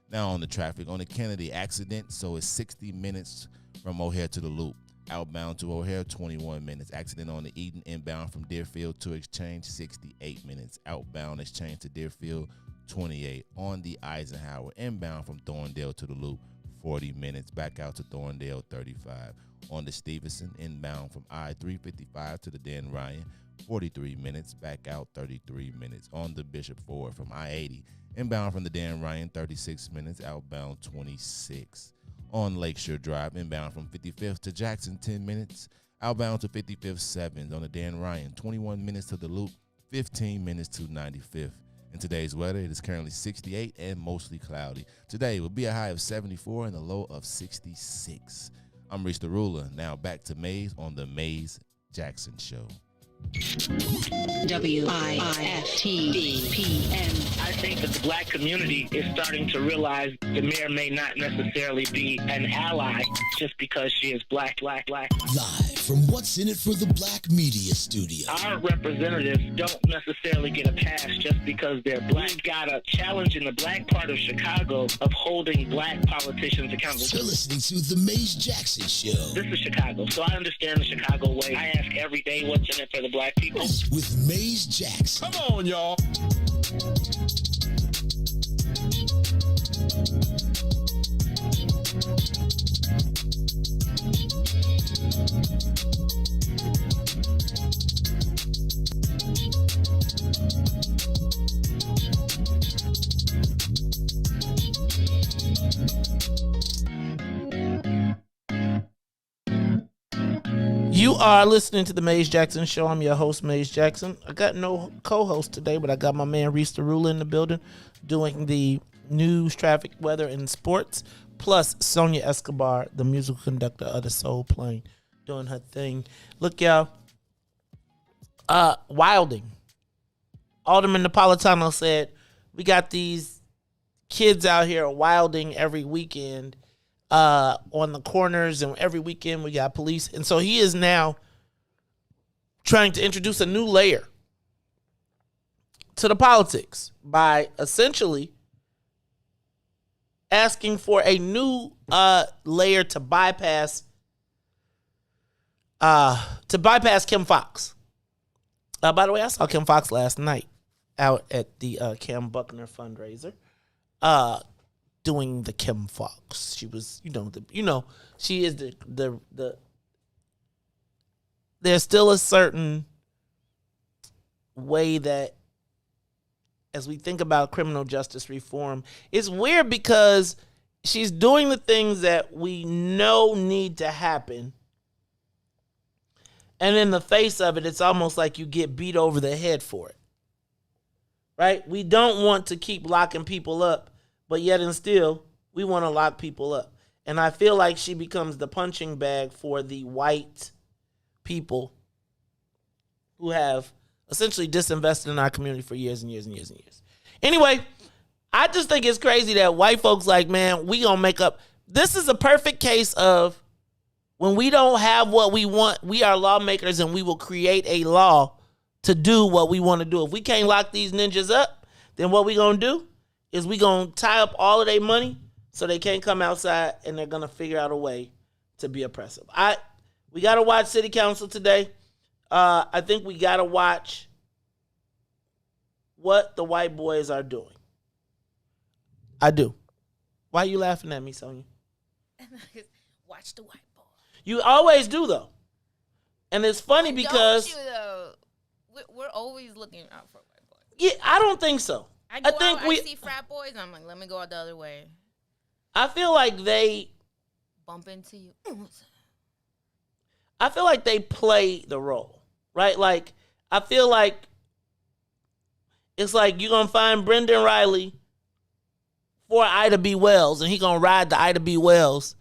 Now on the traffic, on the Kennedy accident, so it's 60 minutes from O'Hare to the Loop. Outbound to O'Hare, 21 minutes. Accident on the Eden inbound from Deerfield to Exchange, 68 minutes. Outbound Exchange to Deerfield, 28. On the Eisenhower inbound from Thorndale to the Loop, 40 minutes. Back out to Thorndale, 35. On the Stevenson inbound from I-355 to the Dan Ryan, 43 minutes. Back out, 33 minutes. On the Bishop Ford from I-80 inbound from the Dan Ryan, 36 minutes. Outbound, 26. On Lakeshore Drive, inbound from 55th to Jackson, 10 minutes. Outbound to 55th, 7. On the Dan Ryan, 21 minutes to the Loop, 15 minutes to 95th. In today's weather, it is currently 68 and mostly cloudy. Today will be a high of 74 and a low of 66. I'm Reese the Ruler. Now back to Maze on the Maze Jackson Show. WIFTBPM. I think that the black community is starting to realize the mayor may not necessarily be an ally just because she is black. Live from What's in It for the Black Media Studio. Our representatives don't necessarily get a pass just because they're black. We got a challenge in the black part of Chicago of holding black politicians accountable. You're listening to The Maze Jackson Show. This is Chicago, so I understand the Chicago way. I ask every day what's in it for the black people. With Maze Jackson. Come on, y'all. You are listening to the Maze Jackson Show. I'm your host, Maze Jackson. I got no co-host today, but I got my man Reese the Ruler in the building doing the news, traffic, weather, and sports. Plus Sonia Escobar, the musical conductor of the Soul Plane, doing her thing. Look, y'all. Wilding. Alderman Napolitano said, we got these kids out here wilding every weekend. On the corners, and every weekend we got police. And so he is now trying to introduce a new layer to the politics by essentially asking for a new layer to bypass Kim Foxx. By the way, I saw Kim Foxx last night out at the Cam Buckner fundraiser. Doing the Kim Foxx. She was, she is the there's still a certain way that as we think about criminal justice reform, it's weird because she's doing the things that we know need to happen. And in the face of it, it's almost like you get beat over the head for it. Right? We don't want to keep locking people up. But yet and still, we want to lock people up. And I feel like she becomes the punching bag for the white people who have essentially disinvested in our community for years and years and years and years. Anyway, I just think it's crazy that white folks like, man, we gonna make up. This is a perfect case of when we don't have what we want, we are lawmakers and we will create a law to do what we want to do. If we can't lock these ninjas up, then what we gonna do is we going to tie up all of their money so they can't come outside, and they're going to figure out a way to be oppressive. We got to watch City Council today. I think we got to watch what the white boys are doing. I do. Why are you laughing at me, Sonia? Watch the white boy. You always do, though. And it's funny because... Don't you, though? We're always looking out for white boys. Yeah, I don't think so. I think I see frat boys. I'm like, let me go out the other way. I feel like they bump into you. I feel like they play the role, right? Like, I feel like it's like you're going to find Brendan Riley for Ida B. Wells, and he going to ride the Ida B. Wells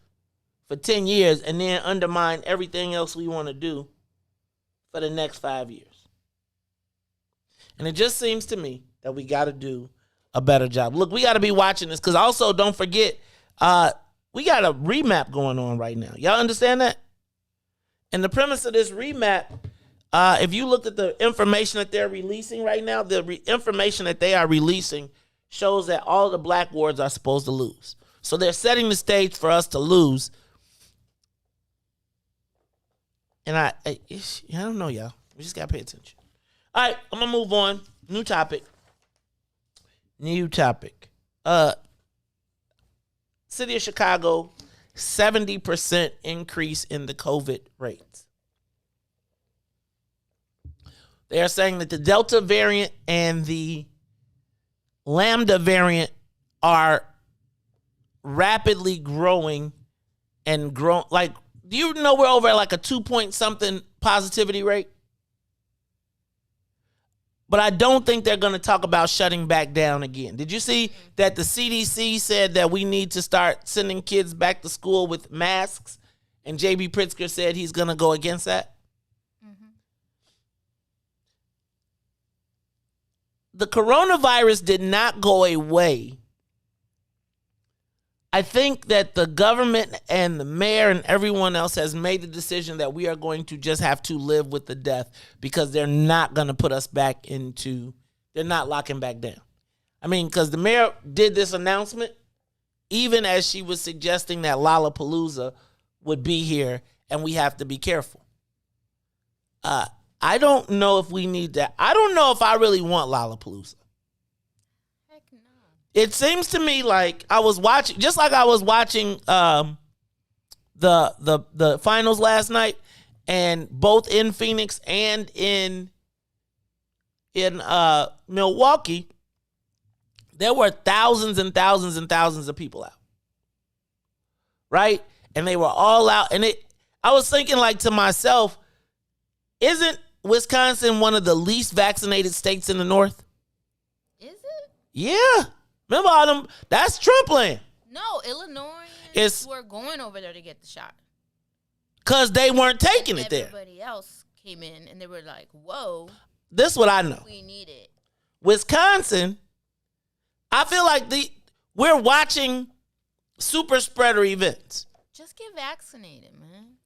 for 10 years and then undermine everything else we want to do for the next 5 years. And it just seems to me that we got to do a better job. Look, we got to be watching this because also don't forget, we got a remap going on right now. Y'all understand that? And the premise of this remap, if you look at the information that they're releasing right now, the information that they are releasing shows that all the black wards are supposed to lose. So they're setting the stage for us to lose. And I don't know, y'all. We just got to pay attention. All right, I'm going to move on. New topic. City of Chicago, 70% increase in the COVID rates. They are saying that the Delta variant and the Lambda variant are rapidly growing and grow. Like, do you know we're over at like a 2-point-something positivity rate? But I don't think they're going to talk about shutting back down again. Did you see that the CDC said that we need to start sending kids back to school with masks? And J.B. Pritzker said he's going to go against that? Mm-hmm. The coronavirus did not go away. I think that the government and the mayor and everyone else has made the decision that we are going to just have to live with the death because they're not going to put us back into, they're not locking back down. I mean, because the mayor did this announcement even as she was suggesting that Lollapalooza would be here and we have to be careful. I don't know if we need that. I don't know if I really want Lollapalooza. It seems to me like I was watching, just like I was watching the finals last night, and both in Phoenix and in Milwaukee, there were thousands and thousands and thousands of people out, right? And they were all out, and I was thinking like to myself, isn't Wisconsin one of the least vaccinated states in the North? Is it? Yeah. Remember all them? That's Trump land. No, Illinois were going over there to get the shot. Because they weren't taking it there. Everybody else came in and they were like, whoa. This is what I know. We need it. Wisconsin, I feel like we're watching super spreader events. Just get vaccinated, man.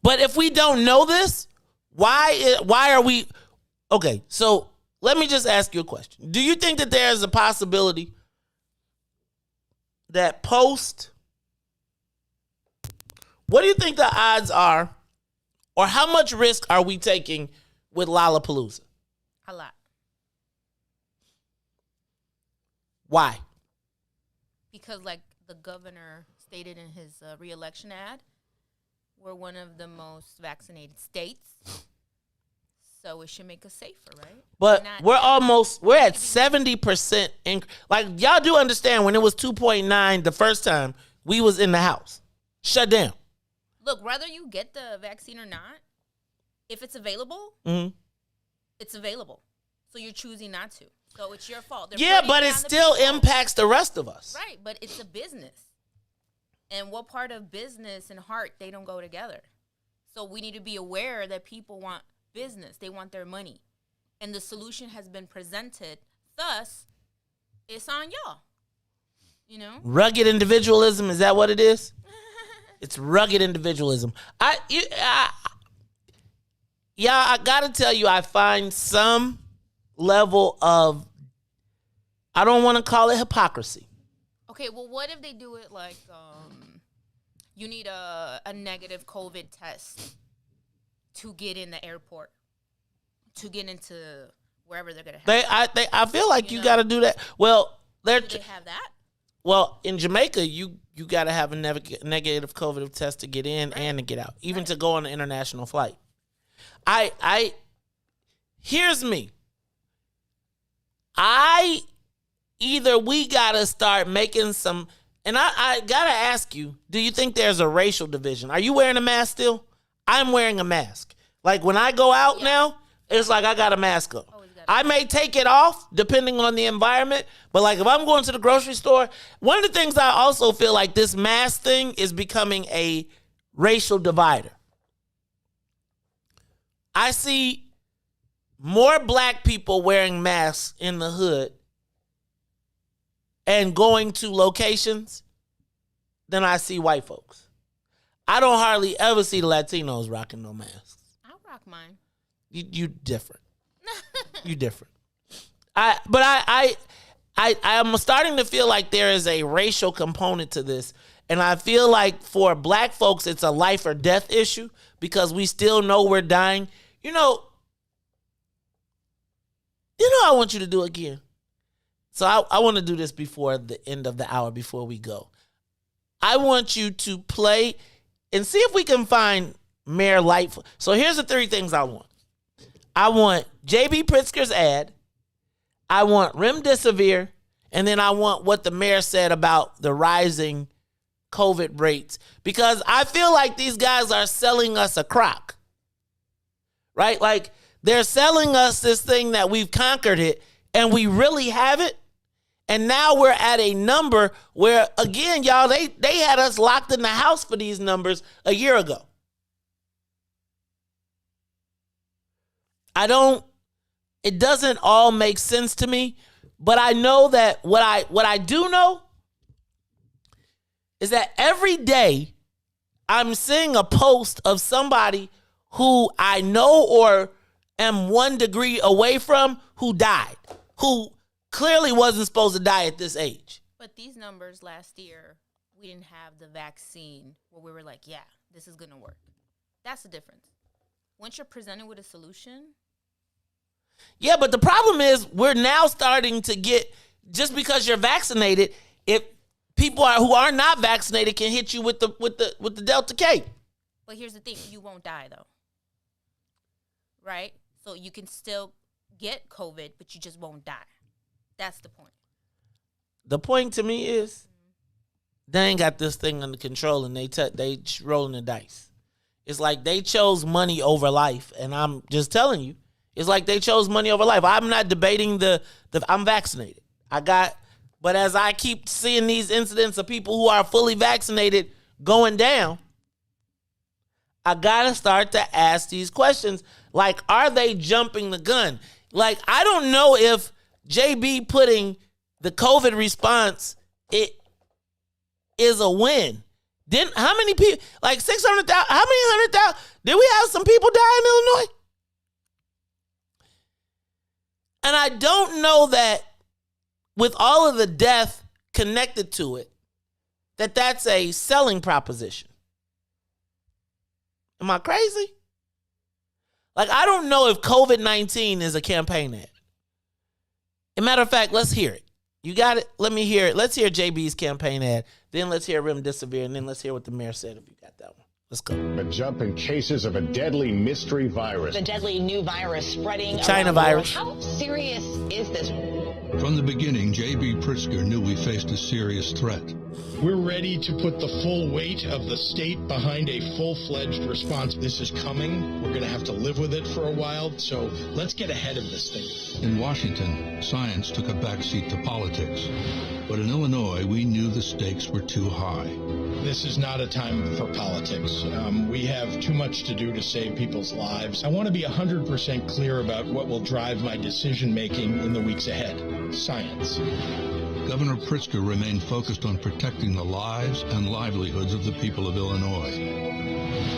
But if we don't know this, why are we... Okay, so let me just ask you a question. Do you think that there's a possibility that what do you think the odds are, or how much risk are we taking with Lollapalooza? A lot. Why? Because like the governor stated in his re-election ad, we're one of the most vaccinated states. So it should make us safer, right? But we're at 70%. Like, y'all do understand when it was 2.9 the first time, we was in the house. Shut down. Look, whether you get the vaccine or not, if it's available, it's available. So you're choosing not to. So it's your fault. Yeah, but it still impacts the rest of us. Right, but it's a business. And what part of business and heart, they don't go together. So we need to be aware that people want business. They want their money. And the solution has been presented. Thus, it's on y'all. You know? Rugged individualism, is that what it is? It's rugged individualism. I gotta tell you, I find some level of, I don't want to call it hypocrisy. Okay, well, what if they do it like, you need a negative COVID test to get in the airport, to get into wherever they're gonna have. I feel like you got to do that. Well, do they have that? Well, in Jamaica, you got to have a negative COVID test to get in and to get out, even to go on an international flight. Here's me. I either we got to start making some, and I got to ask you, do you think there's a racial division? Are you wearing a mask still? I'm wearing a mask. Like when I go out now, it's like I got a mask on. I may take it off depending on the environment, but like if I'm going to the grocery store, one of the things I also feel like this mask thing is becoming a racial divider. I see more black people wearing masks in the hood and going to locations than I see white folks. I don't hardly ever see the Latinos rocking no masks. I rock mine. You different. You different. I'm starting to feel like there is a racial component to this. And I feel like for black folks, it's a life or death issue because we still know we're dying. You know, I want you to do again. So I want to do this before the end of the hour, before we go. I want you to play and see if we can find Mayor Lightfoot. So here's the 3 things I want. I want J.B. Pritzker's ad. I want Remdesivir. And then I want what the mayor said about the rising COVID rates. Because I feel like these guys are selling us a crock. Right? Like they're selling us this thing that we've conquered it and we really have it. And now we're at a number where, again, y'all, they had us locked in the house for these numbers a year ago. It doesn't all make sense to me, but I know that what I do know is that every day I'm seeing a post of somebody who I know or am 1 degree away from who died, who clearly wasn't supposed to die at this age. But these numbers last year, we didn't have the vaccine where we were like, yeah, this is going to work. That's the difference. Once you're presented with a solution. Yeah, but the problem is we're now starting to get, just because you're vaccinated, if people who are not vaccinated can hit you with the Delta K. But here's the thing, you won't die though. Right? So you can still get COVID, but you just won't die. That's the point. The point to me is they ain't got this thing under control and they rolling the dice. It's like they chose money over life, and I'm just telling you, it's like they chose money over life. I'm not debating I'm vaccinated. But as I keep seeing these incidents of people who are fully vaccinated going down, I gotta start to ask these questions. Like, are they jumping the gun? Like, I don't know if JB putting the COVID response, it is a win. Then how many people, like 600,000, how many 100,000? Did we have some people die in Illinois? And I don't know that with all of the death connected to it, that's a selling proposition. Am I crazy? Like, I don't know if COVID-19 is a campaign ad. As a matter of fact, let's hear it. You got it? Let me hear it. Let's hear JB's campaign ad. Then let's hear Remdesivir, and then let's hear what the mayor said if you got that one. Let's go. A jump in cases of a deadly mystery virus. The deadly new virus spreading China virus. How serious is this? From the beginning, J.B. Pritzker knew we faced a serious threat. We're ready to put the full weight of the state behind a full-fledged response. This is coming. We're going to have to live with it for a while, so let's get ahead of this thing. In Washington, science took a backseat to politics. But in Illinois, we knew the stakes were too high. This is not a time for politics. We have too much to do to save people's lives. I want to be 100% clear about what will drive my decision-making in the weeks ahead. Science. Governor Pritzker remained focused on protecting the lives and livelihoods of the people of Illinois.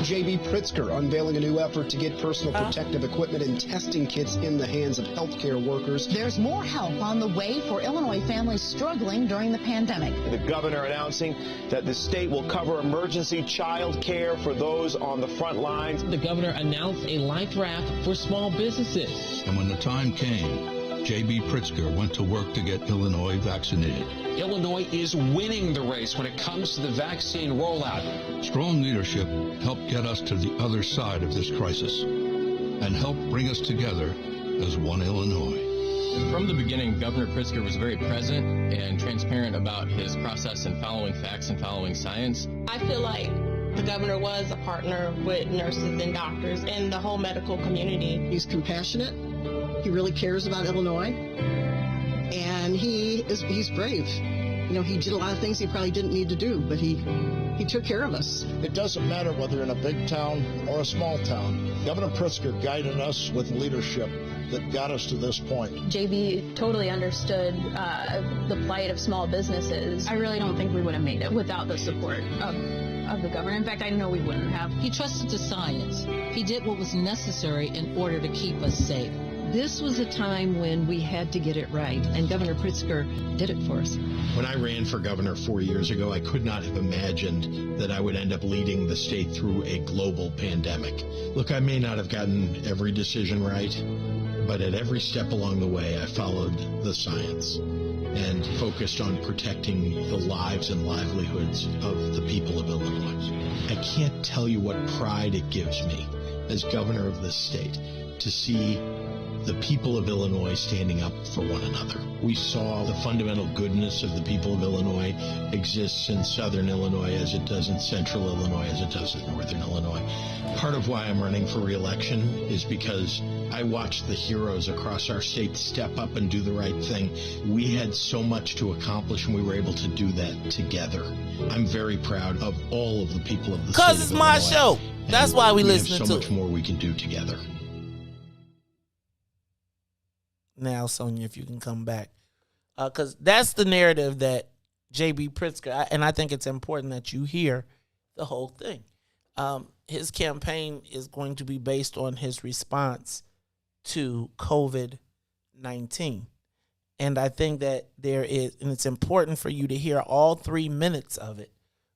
J.B. Pritzker unveiling a new effort to get personal protective equipment and testing kits in the hands of healthcare workers. There's more help on the way for Illinois families struggling during the pandemic. The governor announcing that the state will cover emergency child care for those on the front lines. The governor announced a life raft for small businesses. And when the time came, J.B. Pritzker went to work to get Illinois vaccinated. Illinois is winning the race when it comes to the vaccine rollout. Strong leadership helped get us to the other side of this crisis and helped bring us together as one Illinois. From the beginning, Governor Pritzker was very present and transparent about his process in following facts and following science. I feel like the governor was a partner with nurses and doctors and the whole medical community. He's compassionate. He really cares about Illinois. And he's brave. You know, he did a lot of things he probably didn't need to do, but he took care of us. It doesn't matter whether in a big town or a small town. Governor Pritzker guided us with leadership that got us to this point. JB totally understood the plight of small businesses. I really don't think we would have made it without the support of the governor. In fact, I know we wouldn't have. He trusted the science. He did what was necessary in order to keep us safe. This was a time when we had to get it right, and Governor Pritzker did it for us. When I ran for governor 4 years ago, I could not have imagined that I would end up leading the state through a global pandemic. Look, I may not have gotten every decision right, but at every step along the way, I followed the science and focused on protecting the lives and livelihoods of the people of Illinois. I can't tell you what pride it gives me as governor of this state to see the people of Illinois standing up for one another. We saw the fundamental goodness of the people of Illinois exists in southern Illinois as it does in central Illinois, as it does in northern Illinois. Part of why I'm running for re-election is because I watched the heroes across our state step up and do the right thing. We had so much to accomplish, and we were able to do that together. I'm very proud of all of the people of the state of Illinois. Because it's my show. That's why we listen to it. We have so much more we can do together. Now, Sonia, if you can come back. Because that's the narrative that J.B. Pritzker, and I think it's important that you hear the whole thing. His campaign is going to be based on his response to COVID-19. And I think that there is, and it's important for you to hear all 3 minutes of it,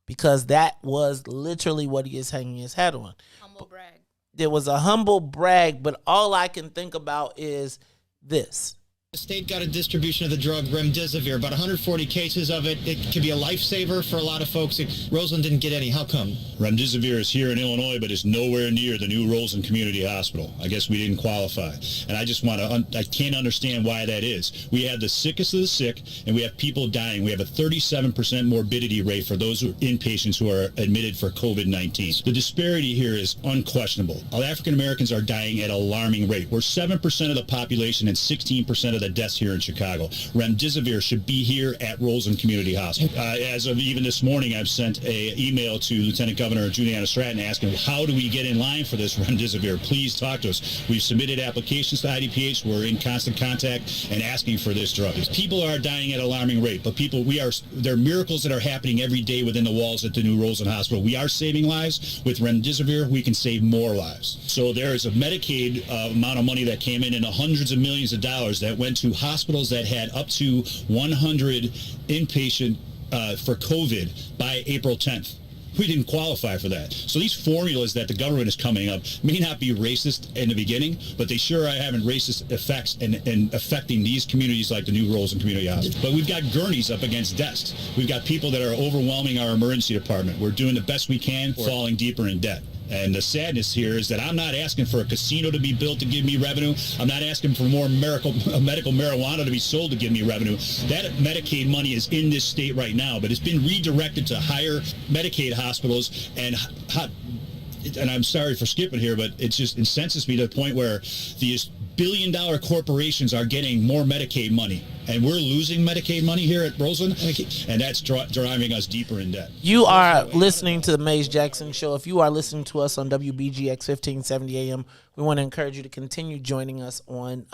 because that was literally what he is hanging his hat on. Humble brag. There was a humble brag, but all I can think about is this. The state got a distribution of the drug remdesivir, about 140 cases of it. It could be a lifesaver for a lot of folks. Roseland didn't get any. How come? Remdesivir is here in Illinois, but it's nowhere near the new Roseland Community Hospital. I guess we didn't qualify. And I just want to, I can't understand why that is. We have the sickest of the sick, and we have people dying. We have a 37% morbidity rate for those inpatients who are admitted for COVID-19. The disparity here is unquestionable. African Americans are dying at an alarming rate. We're 7% of the population and 16% of the deaths here in Chicago. Remdesivir should be here at Roseland Community Hospital. As of even this morning, I've sent an email to Lieutenant Governor Juliana Stratton asking, how do we get in line for this remdesivir? Please talk to us. We've submitted applications to IDPH. We're in constant contact and asking for this drug. People are dying at an alarming rate, but there are miracles that are happening every day within the walls at the new Roseland Hospital. We are saving lives. With remdesivir, we can save more lives. So there is a Medicaid amount of money that came in the hundreds of millions of dollars that went to hospitals that had up to 100 inpatient for COVID by April 10th. We didn't qualify for that. So these formulas that the government is coming up may not be racist in the beginning, but they sure are having racist effects and affecting these communities like the new Roseland Community Hospital. But we've got gurneys up against desks. We've got people that are overwhelming our emergency department. We're doing the best we can, falling deeper in debt. And the sadness here is that I'm not asking for a casino to be built to give me revenue. I'm not asking for more medical marijuana to be sold to give me revenue. That Medicaid money is in this state right now, but it's been redirected to higher Medicaid hospitals. And I'm sorry for skipping here, but it just incenses me to the point where these billion-dollar corporations are getting more Medicaid money, and we're losing Medicaid money here at Roseland, and that's driving us deeper in debt. You are listening to the Maze Jackson Show. If you are listening to us on WBGX 1570 AM, we want to encourage you to continue joining us on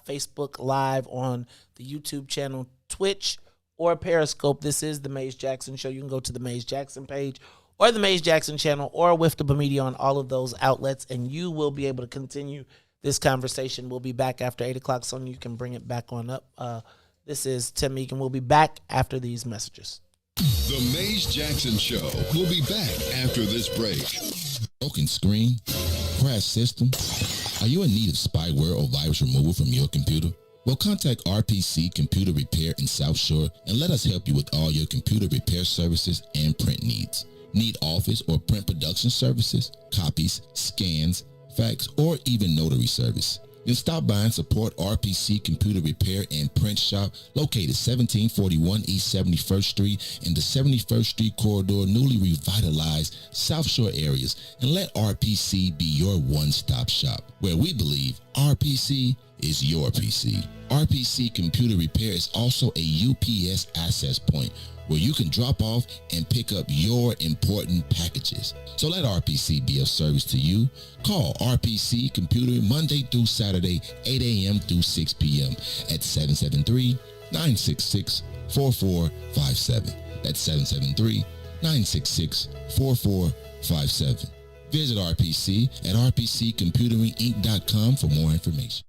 Facebook Live, on the YouTube channel, Twitch, or Periscope. This is the Maze Jackson Show. You can go to the Maze Jackson page or the Maze Jackson channel or Wiftable Media on all of those outlets, and you will be able to continue this conversation. We'll be back after 8 o'clock. Sonia, you can bring it back on up. This is Tim Egan. We'll be back after these messages. The Maze Jackson Show will be back after this break. Broken screen, crash system. Are you in need of spyware or virus removal from your computer? Well, contact RPC Computer Repair in South Shore and let us help you with all your computer repair services and print needs. Need office or print production services, copies, scans, fax, or even notary service? Then stop by and support RPC Computer Repair and Print Shop, located 1741 East 71st Street in the 71st Street corridor, newly revitalized South Shore areas, and let RPC be your one-stop shop, where we believe RPC is your PC. RPC Computer Repair is also a UPS access point where you can drop off and pick up your important packages. So let RPC be of service to you. Call RPC Computer Monday through Saturday, 8 a.m. through 6 p.m. at 773-966-4457. That's 773-966-4457. Visit RPC at rpccomputeringinc.com for more information.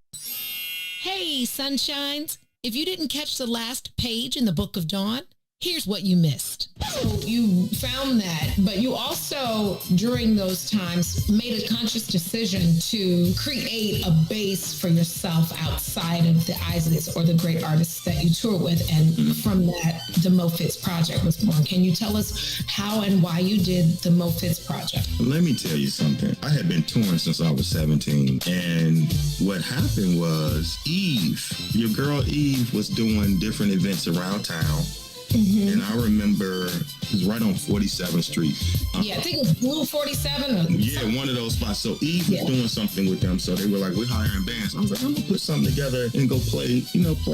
Hey, sunshines. If you didn't catch the last page in the Book of Dawn, here's what you missed. So you found that, but you also, during those times, made a conscious decision to create a base for yourself outside of the Isleys or the great artists that you tour with. And from that, the Mo Fitz Project was born. Can you tell us how and why you did the Mo Fitz Project? Let me tell you something. I had been touring since I was 17. And what happened was your girl Eve was doing different events around town. Mm-hmm. And I remember it was right on 47th Street. Yeah, I think it was Blue 47. Yeah, one of those spots. So Eve was doing something with them. So they were like, we're hiring bands. I was like, I'm going to put something together and go play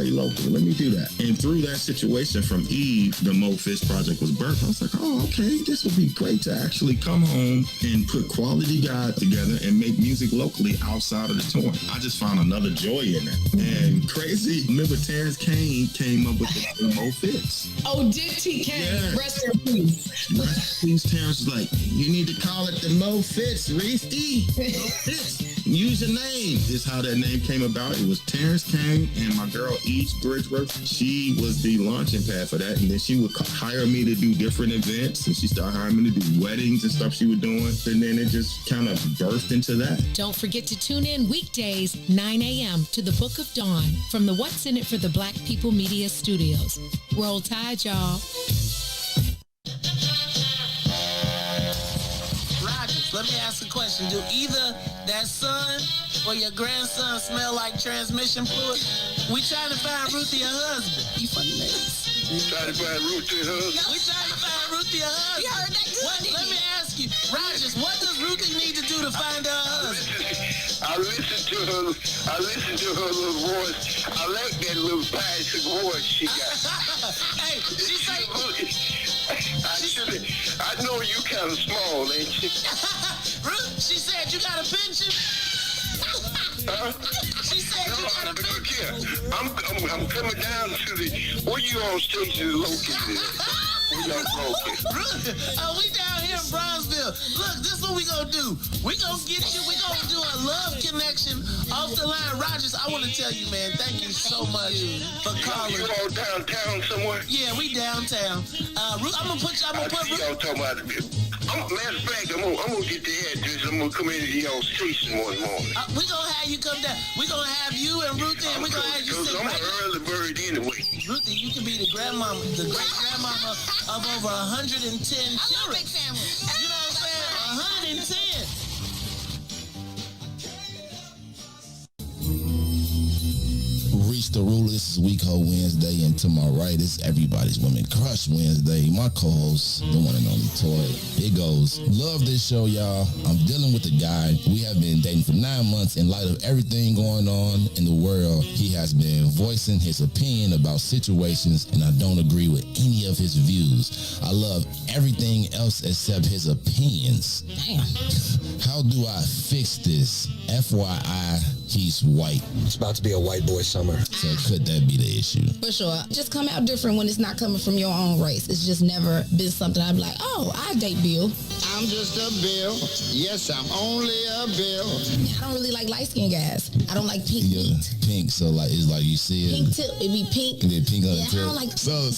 local. Let me do that. And through that situation from Eve, the Mo Fitz Project was birthed. I was like, oh, okay, this would be great to actually come home and put quality guys together and make music locally outside of the touring. I just found another joy in it. And crazy, remember Terrence Kane came up with the Mo Fitz. Oh, did he? Yeah. Rest in peace. Rest in peace. Terrence was like, you need to call it the Mo Fitz, Ruthie. Mo Fitz. Use your name. This is how that name came about. It was Terrence Kane and my girl Eve Bridgeworth. She was the launching pad for that. And then she would hire me to do different events. And she started hiring me to do weddings and stuff she was doing. And then it just kind of birthed into that. Don't forget to tune in weekdays, 9 a.m. to the Book of Dawn from the What's in It for the Black People Media Studios. Roll Tide, y'all. Rogers, let me ask a question. Do either that son or your grandson smell like transmission fluid? We trying to find Ruthie a husband. You funny niggas. Trying to find Ruthie a husband? We trying to find Ruthie a husband. You heard that good, Let me ask you, Rogers, what does Ruthie need to do to find her husband? I listen to her little voice. I like that little classic voice she got. Hey, she say... I know you kind of small, ain't you? Ruth, she said you got a pension? Huh? She said you got a pension. I'm coming down to where you on station located at? We down we down here in Bronzeville. Look, this is what we gonna do. We gonna get you. We gonna do a love connection off the line. Rogers, I want to tell you, man, thank you so much for calling. You all downtown somewhere? Yeah, we downtown. I'm gonna put. Y'all talking about it. Matter of fact, I'm gonna get the address. I'm gonna come into y'all station one morning. We gonna have you come down. We gonna have you and Ruthie, and we gonna have you sit I'm an early bird anyway. Ruthie, you can be the grandmama, the great grandmama of over 110 children. I love big families. You know what I'm saying? 110. Reach the ruler. This is Week Ho Wednesday, and to my right is Everybody's Women Crush Wednesday. My co-host, the one and only Todd. It goes, love this show, y'all. I'm dealing with a guy. We have been dating for 9 months. In light of everything going on in the world, he has been voicing his opinion about situations, and I don't agree with any of his views. I love everything else except his opinions. Damn. How do I fix this? FYI, he's white. It's about to be a white boy summer. So could that be the issue? For sure. Just come out different when it's not coming from your own race. It's just never been something I'd be like, oh, I date Bill. I'm just a Bill. Yes, I'm only a Bill. I don't really like light-skinned guys. I don't like pink meat. Pink, so like it's like you see it. Pink tip, it be pink. It be pink on the tip. I don't like. So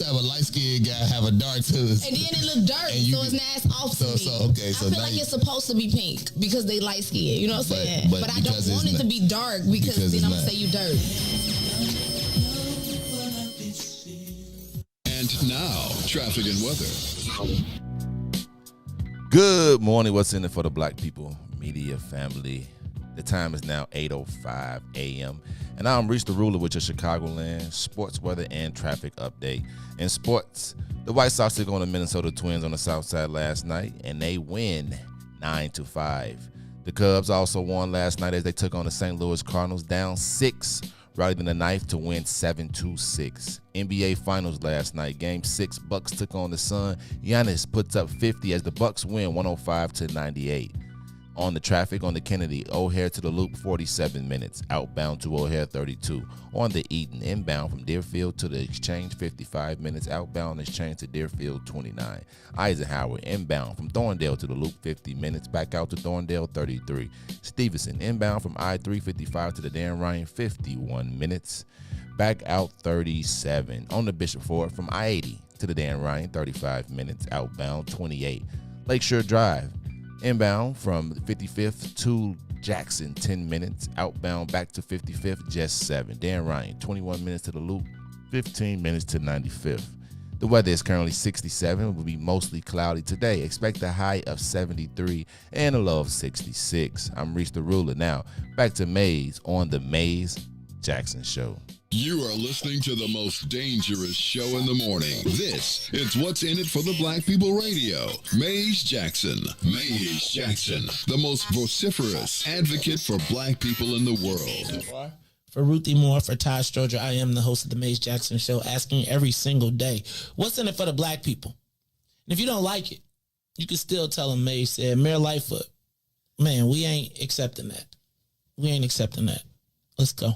have a light-skinned guy have a dark tooth. And then it look dark, so it's nasty off to me. Okay, so I feel like it's supposed to be pink because they light-skinned. You know what I'm saying? But I don't want it to be dark because then I'm gonna say you dirt. And now, traffic and weather. Good morning. What's in it for the Black People Media family? The time is now 8:05 a.m. And I'm Reese the Ruler with your Chicagoland sports weather and traffic update. In sports, the White Sox took on the Minnesota Twins on the South Side last night, and they win 9-5. The Cubs also won last night as they took on the St. Louis Cardinals, down 6, rallied in the ninth to win 7-6. NBA Finals last night, Game 6, Bucks took on the Sun. Giannis puts up 50 as the Bucks win 105-98. On the traffic on the Kennedy, O'Hare to the Loop, 47 minutes. Outbound to O'Hare, 32. On the Eden, inbound from Deerfield to the Exchange, 55 minutes. Outbound Exchange to Deerfield, 29. Eisenhower, inbound from Thorndale to the Loop, 50 minutes. Back out to Thorndale, 33. Stevenson, inbound from I-355 to the Dan Ryan, 51 minutes. Back out, 37. On the Bishop Ford from I-80 to the Dan Ryan, 35 minutes. Outbound, 28. Lakeshore Drive, inbound from 55th to Jackson, 10 minutes. Outbound back to 55th, just 7. Dan Ryan, 21 minutes to the Loop, 15 minutes to 95th. The weather is currently 67. It will be mostly cloudy today. Expect a high of 73 and a low of 66. I'm Reese the Ruler. Now, back to Maze on the Maze Jackson Show. You are listening to the most dangerous show in the morning. This is What's in It for the Black People Radio. Maze Jackson. Maze Jackson, the most vociferous advocate for black people in the world. For Ruthie Moore, for Todd Stroger, I am the host of the Maze Jackson Show, asking every single day, what's in it for the black people? And if you don't like it, you can still tell them Maze said, Mayor Lightfoot, man, we ain't accepting that. We ain't accepting that. Let's go.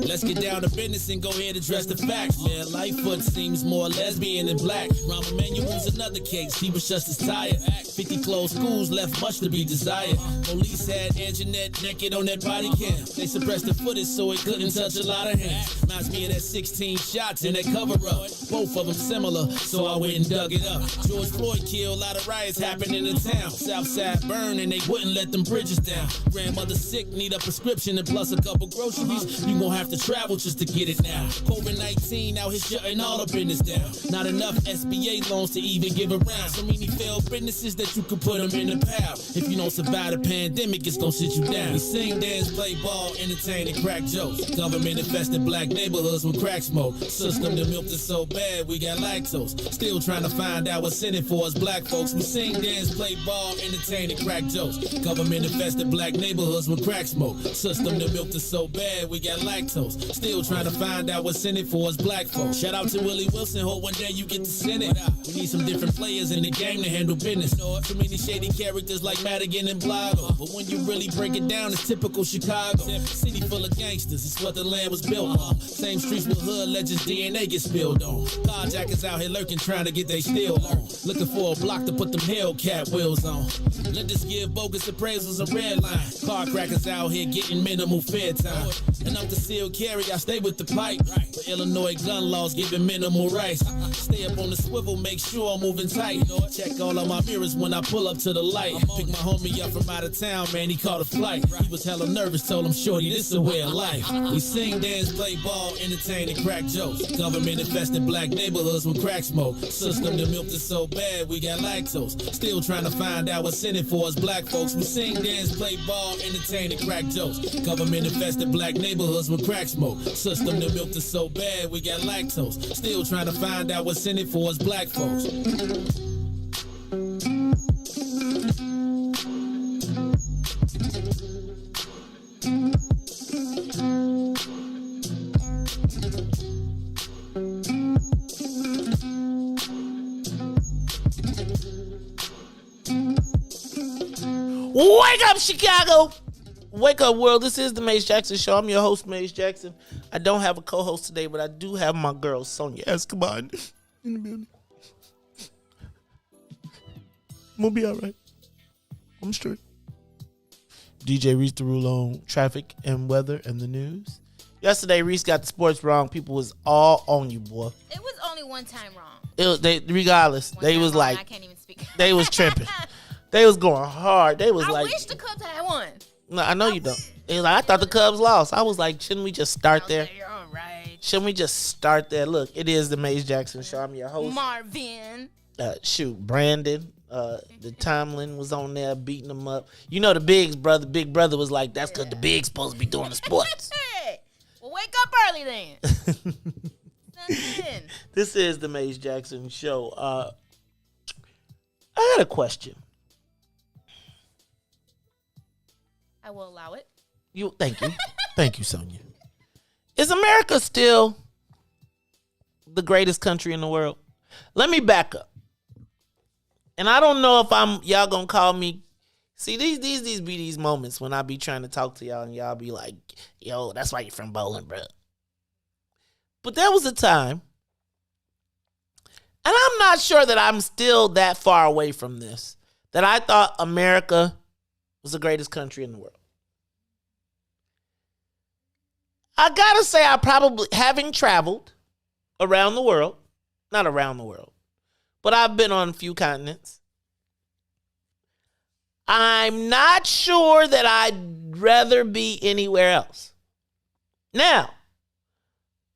Let's get down to business and go ahead and address the facts. Man, Lightfoot seems more lesbian than black. Rahm Emanuel's another case. He was just as tired. 50 closed schools left much to be desired. Police had Anjanette naked on that body cam. They suppressed the footage so it couldn't touch a lot of hands. Reminds me of that 16 shots in that cover-up. Both of them similar, so I went and dug it up. George Floyd killed, a lot of riots happening in town. Southside burned and they wouldn't let them bridges down. Grandmother sick, need a prescription and plus a couple groceries. You gon' have to travel just to get it now. COVID-19 out here shutting all the business down. Not enough SBA loans to even give around. So many failed businesses that you could put them in the pile. If you don't survive the pandemic, it's gonna sit you down. We sing, dance, play ball, entertain, and crack jokes. Government infested black neighborhoods with crack smoke. System that milked us so bad we got lactose. Still trying to find out what's in it for us black folks. We sing, dance, play ball, entertain, and crack jokes. Government infested black neighborhoods with crack smoke. System that milked us so bad we got lactose. Still trying to find out what's in it for us black folks. Shout out to Willie Wilson, hope one day you get to send it. We need some different players in the game to handle business. Too many shady characters like Madigan and Blago. But when you really break it down, it's typical Chicago. City full of gangsters, it's what the land was built on. Same streets with hood legends, DNA get spilled on. Carjackers out here lurking, trying to get they steal on. Looking for a block to put them Hellcat wheels on. Lenders give bogus appraisals a red line. Car crackers out here getting minimal fair time. And I'm the seal carry, I stay with the pipe. But Illinois gun laws giving minimal rights. Stay up on the swivel, make sure I'm moving tight. Check all of my mirrors when I pull up to the light. Pick my homie up from out of town, man, he caught a flight. He was hella nervous, told him, shorty, this is a way of life. We sing, dance, play ball, entertain, and crack jokes. Government infested black neighborhoods with crack smoke. System that milked us so bad we got lactose. Still trying to find out what's in it for us black folks. We sing, dance, play ball, entertain, and crack jokes. Government infested black neighborhoods with crack smoke. System that milked us so bad we got lactose. Still trying to find out what's in it for us black folks. Wake up, Chicago! Wake up, world. This is the Maze Jackson Show. I'm your host, Maze Jackson. I don't have a co-host today, but I do have my girl, Sonia Escobar, in the building. I'm going to be all right. I'm straight. DJ Reese the rule on traffic and weather and the news. Yesterday, Reese got the sports wrong. People was all on you, boy. It was only one time wrong. Regardless, one they was wrong, like, I can't even speak. They was tripping. They was going hard. They was I like, wish the Cubs had won. No, I know you don't. They like, I thought the Cubs lost. I was like, shouldn't we just start there? You're all right. Should we just start there? Look, it is the Maze Jackson Show. I'm your host. Marvin. Brandon. The Tomlin was on there beating him up. You know the Big brother was like, that's because the Big's supposed to be doing the sports. Hey, well, wake up early then. This is the Maze Jackson Show. I got a question. I will allow it. Thank you. Thank you, Sonia. Is America still the greatest country in the world? Let me back up. And I don't know if y'all gonna call me. See, these be these moments when I be trying to talk to y'all and y'all be like, yo, that's why you're from Bowling, bro. But there was a time, and I'm not sure that I'm still that far away from this, that I thought America was the greatest country in the world. I gotta say, I probably, having traveled around the world, not around the world, but I've been on a few continents. I'm not sure that I'd rather be anywhere else. Now,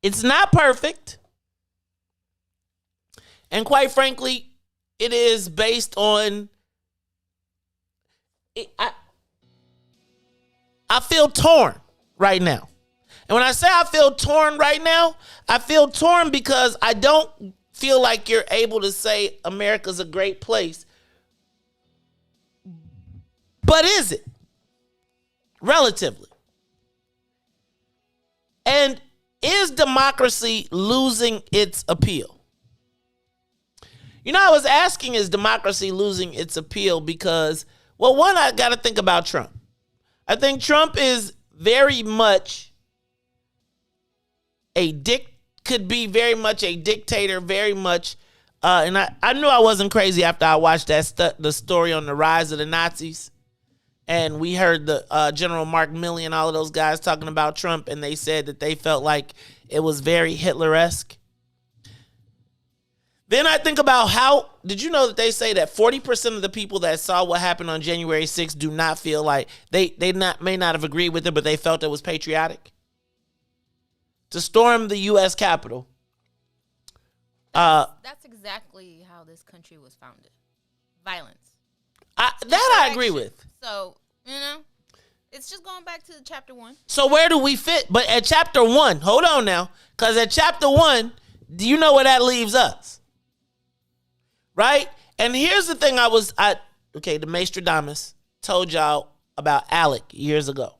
it's not perfect. And quite frankly, it is based on, I feel torn right now. And when I say I feel torn right now, I feel torn because I don't feel like you're able to say America's a great place. But is it? Relatively. And is democracy losing its appeal? You know, I was asking, is democracy losing its appeal? Because, well, one, I got to think about Trump. I think Trump is very much could be very much a dictator, very much, and I knew I wasn't crazy after I watched the story on the rise of the Nazis, and we heard the General Mark Milley and all of those guys talking about Trump, and they said that they felt like it was very Hitler-esque. Then I think about did you know that they say that 40% of the people that saw what happened on January 6th do not feel like, they may not have agreed with it, but they felt it was patriotic? To storm the U.S. Capitol. That's exactly how this country was founded. Violence. I agree with. So, it's just going back to chapter 1. So where do we fit? But at chapter 1, hold on now. Because at chapter 1, do you know where that leaves us? Right? And here's the thing the Maestradamus told y'all about Alec years ago.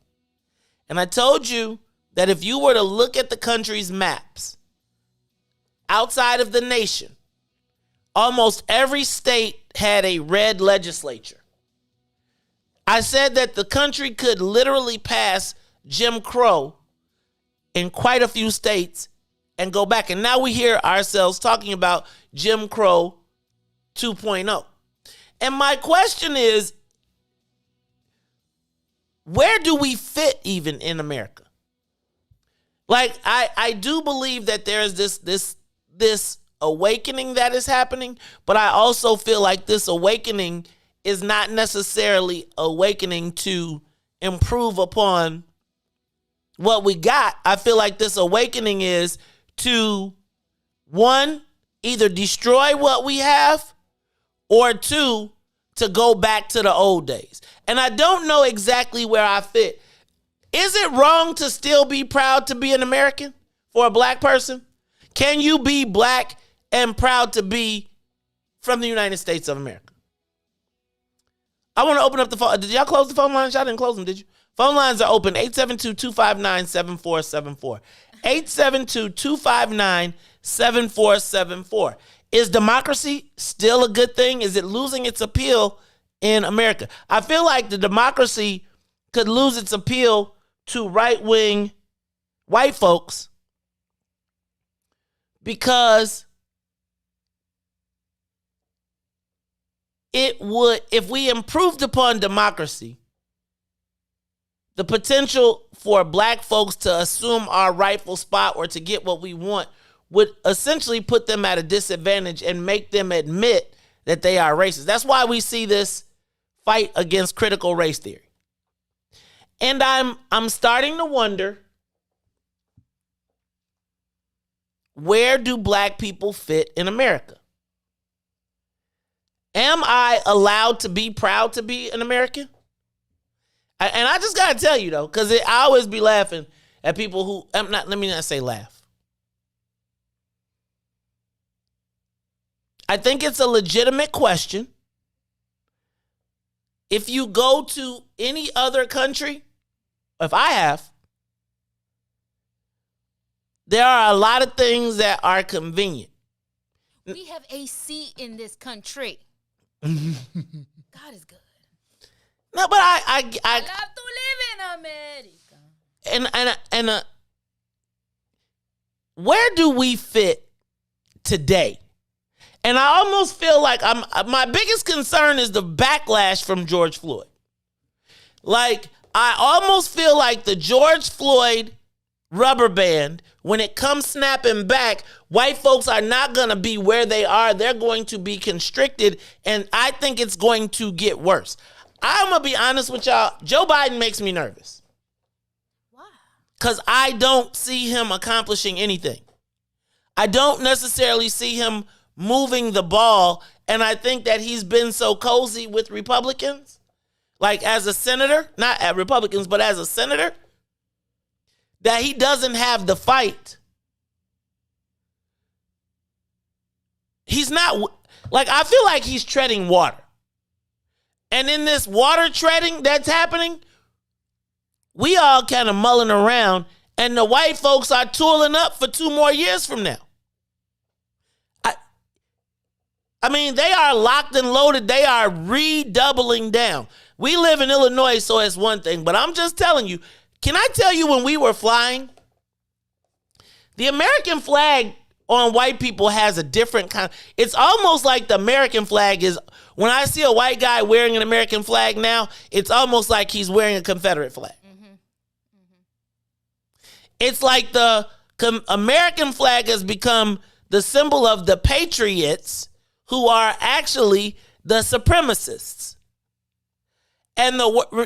And I told you that if you were to look at the country's maps outside of the nation, almost every state had a red legislature. I said that the country could literally pass Jim Crow in quite a few states and go back. And now we hear ourselves talking about Jim Crow 2.0. And my question is, where do we fit even in America? Like, I do believe that there is this awakening that is happening, but I also feel like this awakening is not necessarily awakening to improve upon what we got. I feel like this awakening is to, one, either destroy what we have, or two, to go back to the old days. And I don't know exactly where I fit. Is it wrong to still be proud to be an American for a black person? Can you be black and proud to be from the United States of America? I want to open up the phone. Did y'all close the phone lines? Y'all didn't close them, did you? Phone lines are open, 872-259-7474. 872-259-7474. Is democracy still a good thing? Is it losing its appeal in America? I feel like the democracy could lose its appeal to right-wing white folks because it would, if we improved upon democracy, the potential for black folks to assume our rightful spot or to get what we want would essentially put them at a disadvantage and make them admit that they are racist. That's why we see this fight against critical race theory. And I'm starting to wonder where do black people fit in America? Am I allowed to be proud to be an American? And I just got to tell you, though, because I always be laughing at people who, let me not say laugh. I think it's a legitimate question. If you go to any other country, if I have, there are a lot of things that are convenient. We have AC in this country. God is good. No, but I love to live in America. And where do we fit today? And I almost feel like my biggest concern is the backlash from George Floyd. Like, I almost feel like the George Floyd rubber band, when it comes snapping back, white folks are not going to be where they are. They're going to be constricted, and I think it's going to get worse. I'm going to be honest with y'all. Joe Biden makes me nervous. Why? Because I don't see him accomplishing anything. I don't necessarily see him moving the ball, and I think that he's been so cozy with Republicans, like as a senator, not at Republicans, but as a senator, that he doesn't have the fight. He's not, like, I feel like he's treading water. And in this water treading that's happening, we all kind of mulling around, and the white folks are tooling up for 2 more years from now. I mean, they are locked and loaded. They are redoubling down. We live in Illinois, so it's one thing. But I'm just telling you, can I tell you when we were flying, the American flag on white people has a different kind. It's almost like the American flag is, when I see a white guy wearing an American flag now, it's almost like he's wearing a Confederate flag. Mm-hmm. Mm-hmm. It's like the American flag has become the symbol of the patriots, who are actually the supremacists. And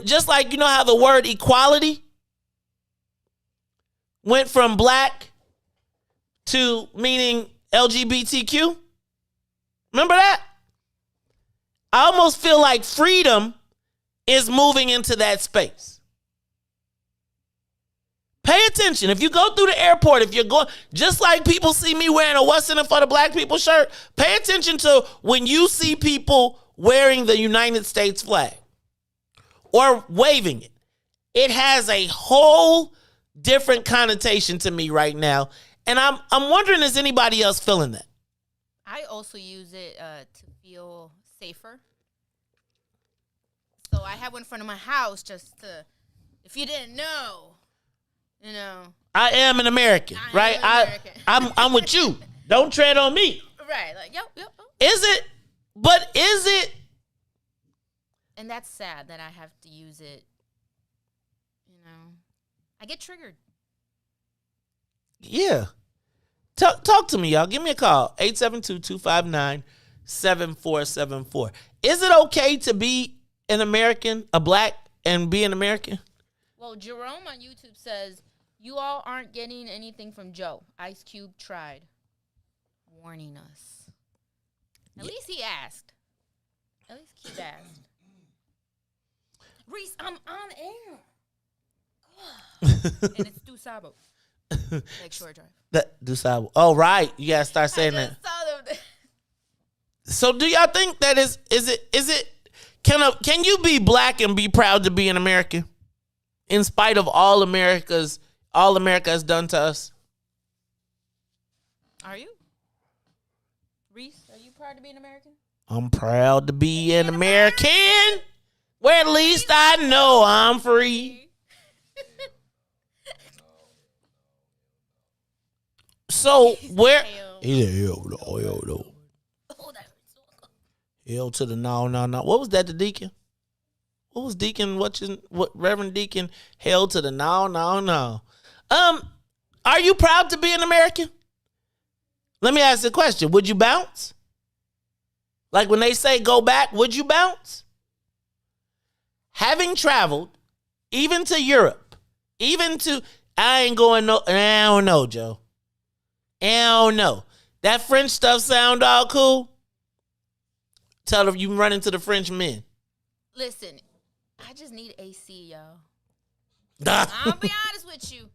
just like, you know how the word equality went from black to meaning LGBTQ? Remember that? I almost feel like freedom is moving into that space. Pay attention. If you go through the airport, if you're going, just like people see me wearing a What's in it for the Black People shirt, pay attention to when you see people wearing the United States flag or waving it. It has a whole different connotation to me right now. And I'm wondering, is anybody else feeling that? I also use it to feel safer. So I have one in front of my house just to, if you didn't know, you know. I am an American, right? I'm with you. Don't tread on me. Right. Like, yep. Is it? And that's sad that I have to use it. You know, I get triggered. Yeah. Talk to me, y'all. Give me a call. 872-259-7474. Is it okay to be an American, a black, and be an American? Well, Jerome on YouTube says, you all aren't getting anything from Joe. Ice Cube tried. Warning us. At least he asked. At least Cube asked. Reese, I'm on air. And it's Du Sabo. Like short drive. Du Sabo. Oh, right. You got to start saying that. So do y'all think that is it, can you be black and be proud to be an American? In spite of all America has done to us? Are you? Reese, are you proud to be an American? I'm proud to be an American. Where at least I know I'm free. So where? Hell no. Hell to the no. What was that, the deacon? What was Deacon? What Reverend Deacon? Hell to the no. Are you proud to be an American? Let me ask you a question. Would you bounce? Like when they say go back, would you bounce? Having traveled, even to Europe, I don't know, Joe. Hell no. That French stuff sound all cool. Tell them you run into the French men. Listen, I just need AC, y'all. I'll be honest with you.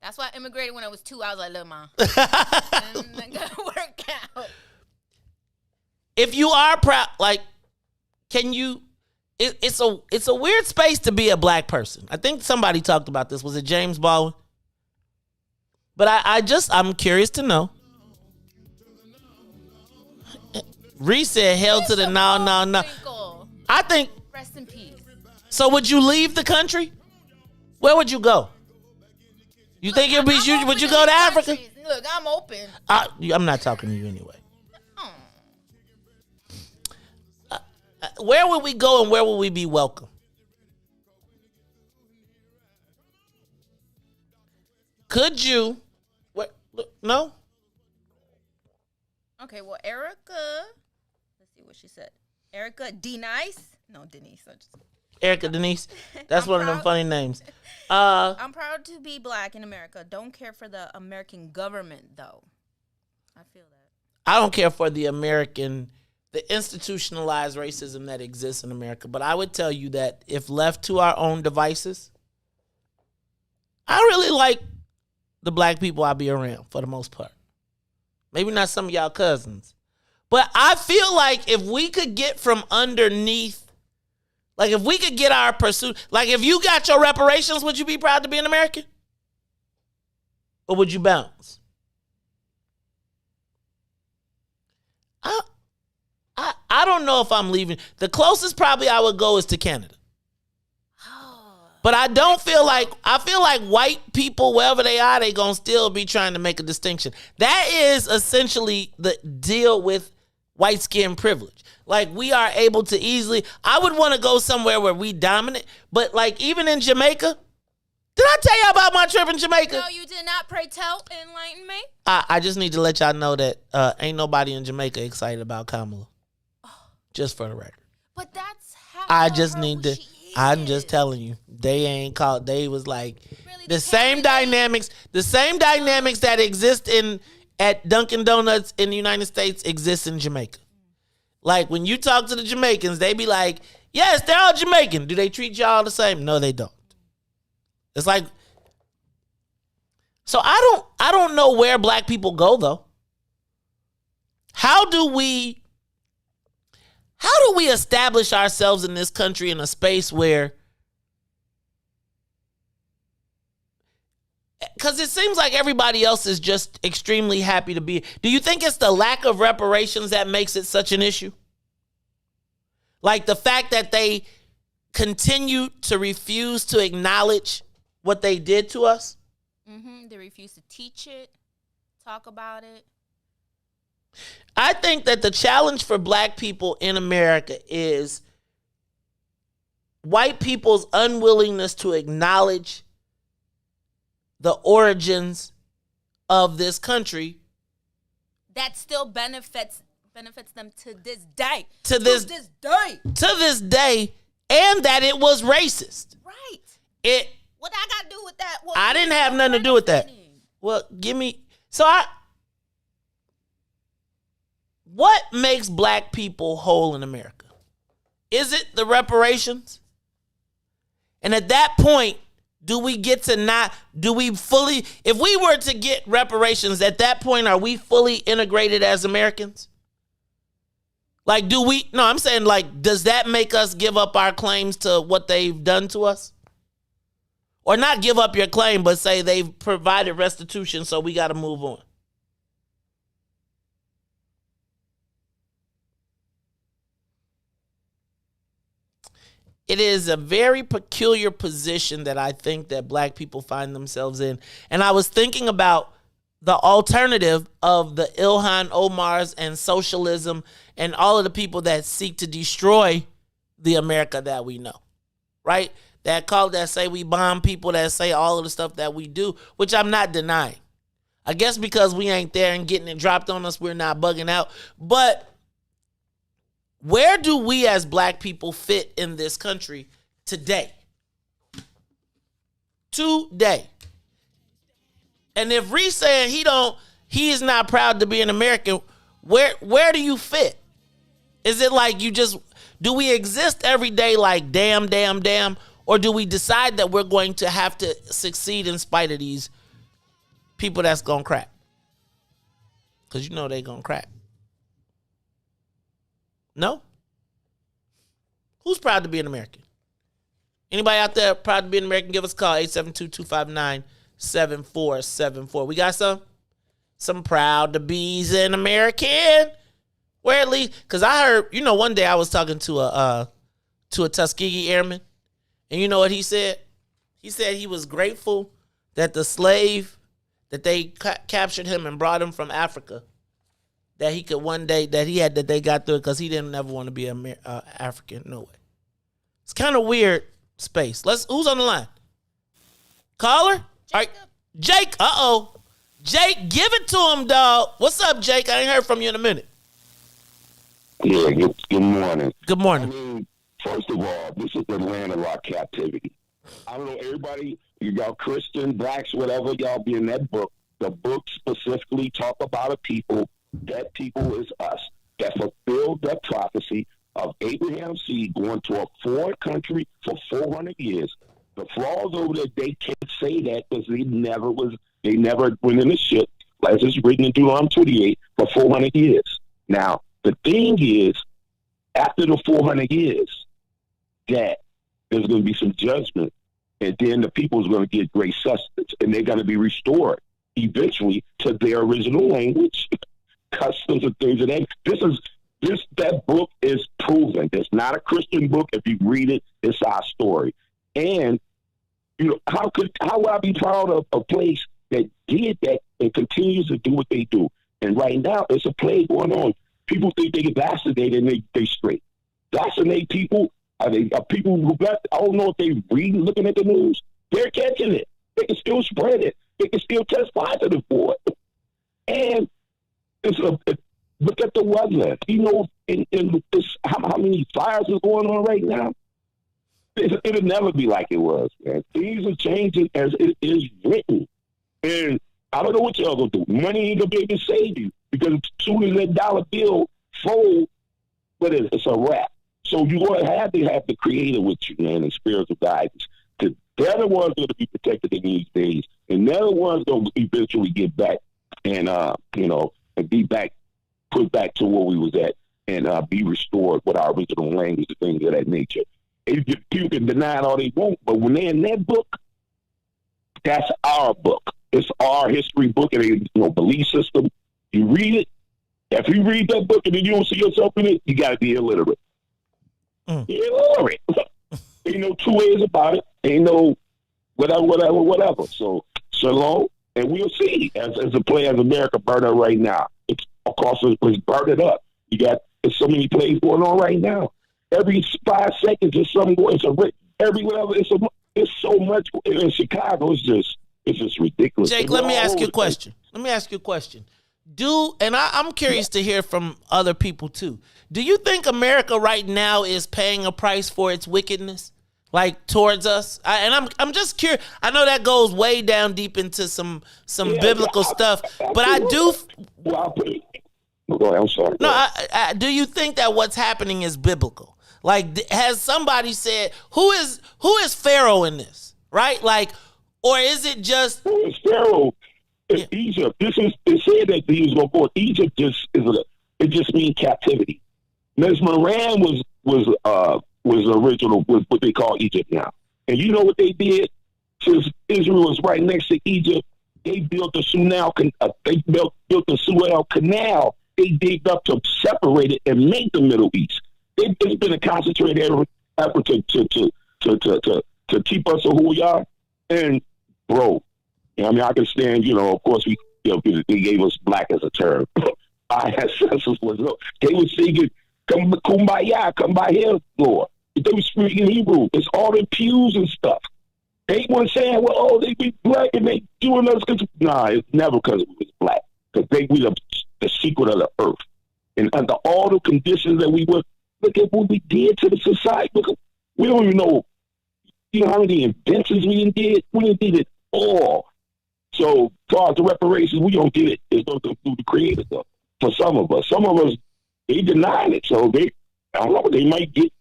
That's why I immigrated when I was 2. I was like, look, Mom. It gonna work out. If you are proud, like, can you... It's a weird space to be a black person. I think somebody talked about this. Was it James Baldwin? But I'm curious to know. Reese said, hell to the no. I think... Rest in peace. So would you leave the country? Where would you go? You think it'd be you? Would you go to Africa? Look, I'm open. I'm not talking to you anyway. Where would we go and where would we be welcome? Could you? What? No. Okay. Well, Erica. Let's see what she said. Erica Denise. No, Denise. Erica Denise. That's one of them funny names. I'm proud to be black in America. Don't care for the American government, though. I feel that. I don't care for the institutionalized racism that exists in America. But I would tell you that if left to our own devices, I really like the black people I be around for the most part. Maybe not some of y'all cousins. But I feel like if we could get from underneath, like if we could get our pursuit, like if you got your reparations, would you be proud to be an American? Or would you bounce? I don't know if I'm leaving. The closest probably I would go is to Canada. But I don't feel like, I feel like white people, wherever they are, they gonna still be trying to make a distinction. That is essentially the deal with white skin privilege. Like we are able to easily, I would want to go somewhere where we dominate, but like even in Jamaica, did I tell y'all about my trip in Jamaica? No, you did not. Pray tell, enlighten me. I just need to let y'all know that ain't nobody in Jamaica excited about Kamala. Just for the record. But that's how I just need to, I'm just telling you, they ain't called, they was like, really, the same dynamics that exist at Dunkin' Donuts in the United States exists in Jamaica. Like when you talk to the Jamaicans, they be like, yes, they're all Jamaican. Do they treat y'all the same? No, they don't. It's like, so I don't know where black people go though. How do we establish ourselves in this country in a space where, because it seems like everybody else is just extremely happy to be. Do you think it's the lack of reparations that makes it such an issue? Like the fact that they continue to refuse to acknowledge what they did to us? Mm-hmm. They refuse to teach it, talk about it. I think that the challenge for black people in America is white people's unwillingness to acknowledge the origins of this country. That still benefits them to this day. To this day, and that it was racist. Right. What I got to do with that? I didn't have nothing to do with that. Well, what makes black people whole in America? Is it the reparations? And at that point, if we were to get reparations, at that point, are we fully integrated as Americans? Like, I'm saying, like, does that make us give up our claims to what they've done to us? Or not give up your claim, but say they've provided restitution, so we got to move on. It is a very peculiar position that I think that black people find themselves in. And I was thinking about the alternative of the Ilhan Omars and socialism and all of the people that seek to destroy the America that we know, right? That say we bomb people, that say all of the stuff that we do, which I'm not denying. I guess because we ain't there and getting it dropped on us, we're not bugging out. But where do we as black people fit in this country today? Today. And if Reese saying he don't, he is not proud to be an American, where do you fit? Is it like do we exist every day like damn, or do we decide that we're going to have to succeed in spite of these people that's gonna crack? Because they gonna crack. No? Who's proud to be an American? Anybody out there proud to be an American? Give us a call, 872-259-7474. We got some proud to be's an American. Where at least, because I heard, one day I was talking to a Tuskegee airman, and you know what he said? He said he was grateful that the slave, that they captured him and brought him from Africa, that he could one day, that they got through it because he didn't ever want to be African. No way. It's kind of weird space. Who's on the line? Caller? All right. Jake. Uh-oh. Jake, give it to him, dog. What's up, Jake? I ain't heard from you in a minute. Yeah, good morning. Good morning. I mean, first of all, this is the land of our captivity. I don't know, everybody, y'all Christian, blacks, whatever, y'all be in that book. The book specifically talk about a people. That people is us. That fulfilled that prophecy of Abraham's seed going to a foreign country for 400 years. The flaws over there, they can't say that because they never went in the ship, as it's written in Deuteronomy 28, for 400 years. Now, the thing is, after the 400 years, that there's going to be some judgment, and then the people is going to get great sustenance, and they're going to be restored eventually to their original language, customs, and things of that. That book is proven. It's not a Christian book. If you read it, it's our story. And how would I be proud of a place that did that and continues to do what they do? And right now, it's a plague going on. People think they get vaccinated and they straight. Vaccinate people. Are people who got? I don't know if they reading, looking at the news. They're catching it. They can still spread it. They can still test positive for it. And look at the weather. How many fires are going on right now? It'll never be like it was, man. Things are changing as it is written. And I don't know what y'all gonna do. Money ain't gonna be able to save you, because as soon as that dollar bill folds, it's a wrap. So you're going to have the creator with you, man, and spiritual guidance. Because they're the ones going to be protected in these days. And they're the ones going to eventually get back and, and be back, put back to where we was at and be restored with our original language and things of that nature. People can deny it all they want, but when they're in that book, that's our book. It's our history book and belief system. You read it. If you read that book and then you don't see yourself in it, you got to be illiterate. Illiterate. Ain't no two ways about it. Ain't no whatever. So shalom, and we'll see as America burn up right now. It's of course it's burning up. There's so many plays going on right now. Every 5 seconds there's something going. It's so much in Chicago. It's just ridiculous. Jake, let me ask you a question. I'm curious to hear from other people too. Do you think America right now is paying a price for its wickedness, like towards us? I'm just curious. I know that goes way down deep into some biblical stuff, but I do. I'm sorry. No, do you think that what's happening is biblical? Like, has somebody said who is Pharaoh in this? Right? Like, or is it just who is Pharaoh? Egypt. It said that he was going to go. Egypt it just means captivity. Mesmeran was original, was what they call Egypt now. And you know what they did? Since Israel was right next to Egypt, they built the Suez Canal. They digged up to separate it and make the Middle East. It's been a concentrated effort to keep us who we are. And bro, I can stand. Of course they gave us black as a term. Our ancestors they were singing "Kumbaya, come by here, Lord." They were speaking Hebrew. It's all the pews and stuff. They weren't saying, "Well, they be black and they doing us." Nah, it's never because we was black. Because we the secret of the earth, and under all the conditions that we were. Look at what we did to the society. We don't even know. How many inventions we did? We did it all. So, as far as the reparations, we don't get it. It's going to go through the creator, though. For some of us, they denying it. So I don't know, they might get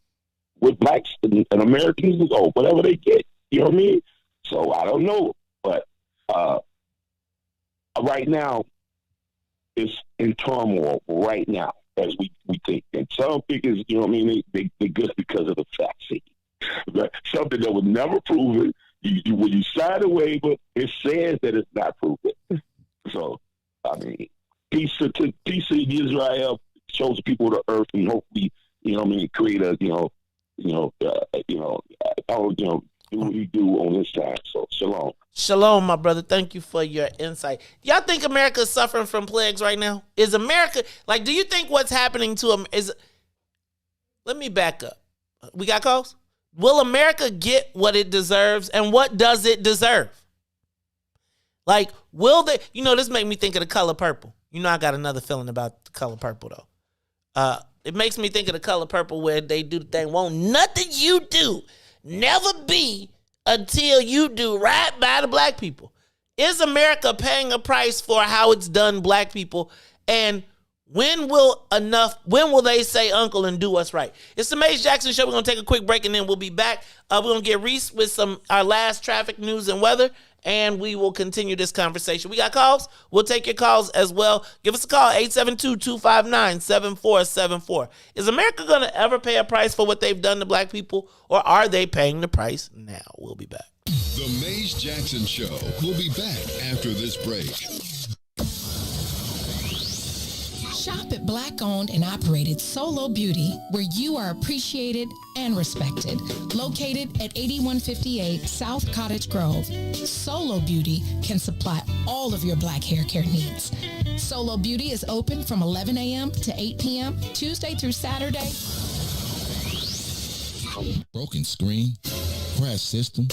with blacks and Americans or whatever they get. You know what I mean? So I don't know. But right now, it's in turmoil right now, as we think. And some figures, you know what I mean, they good because of the facts. Something that was never proven. When you sign a waiver, it says that it's not proven. So, I mean, peace to Israel, shows the people of the earth, and hopefully, you know what I mean, create a, do what we do on this time. So, shalom. Shalom, my brother. Thank you for your insight. Y'all think America is suffering from plagues right now? Is America, like, do you think what's happening to them is, let me back up. We got calls? Will America get what it deserves, and what does it deserve? Like, will they, this make me think of The Color Purple. I got another feeling about The Color Purple, though. It makes me think of The Color Purple, where they do the thing, won't nothing you do never be until you do right by the black people. Is America paying a price for how it's done black people? And when will they say uncle and do what's right? It's the Maze Jackson Show. We're going to take a quick break, and then we'll be back. We're going to get Reese with our last traffic news and weather, and we will continue this conversation. We got calls. We'll take your calls as well. Give us a call, 872-259-7474. Is America going to ever pay a price for what they've done to black people, or are they paying the price now? We'll be back. The Maze Jackson Show. We'll be back after this break. Shop at Black-owned and operated Solo Beauty, where you are appreciated and respected. Located at 8158 South Cottage Grove, Solo Beauty can supply all of your black hair care needs. Solo Beauty is open from 11 a.m. to 8 p.m., Tuesday through Saturday. Broken screen? Crashed system?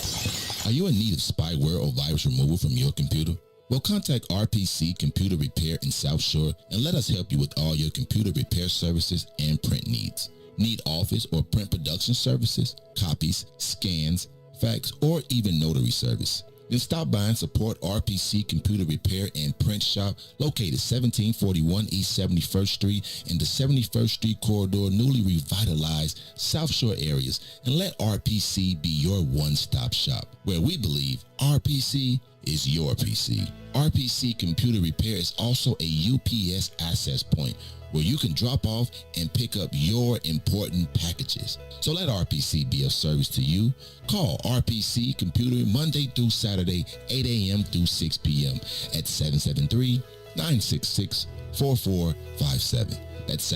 Are you in need of spyware or virus removal from your computer? Well, contact RPC Computer Repair in South Shore and let us help you with all your computer repair services and print needs. Need office or print production services, copies, scans, fax, or even notary service? Then stop by and support RPC Computer Repair and Print Shop, located 1741 East 71st Street in the 71st Street corridor, newly revitalized South Shore areas, and let RPC be your one-stop shop, where we believe RPC is your PC. RPC Computer Repair is also a UPS access point where you can drop off and pick up your important packages. So let RPC be of service to you. Call RPC Computer Monday through Saturday, 8 a.m. through 6 p.m. at 773-966-4457. That's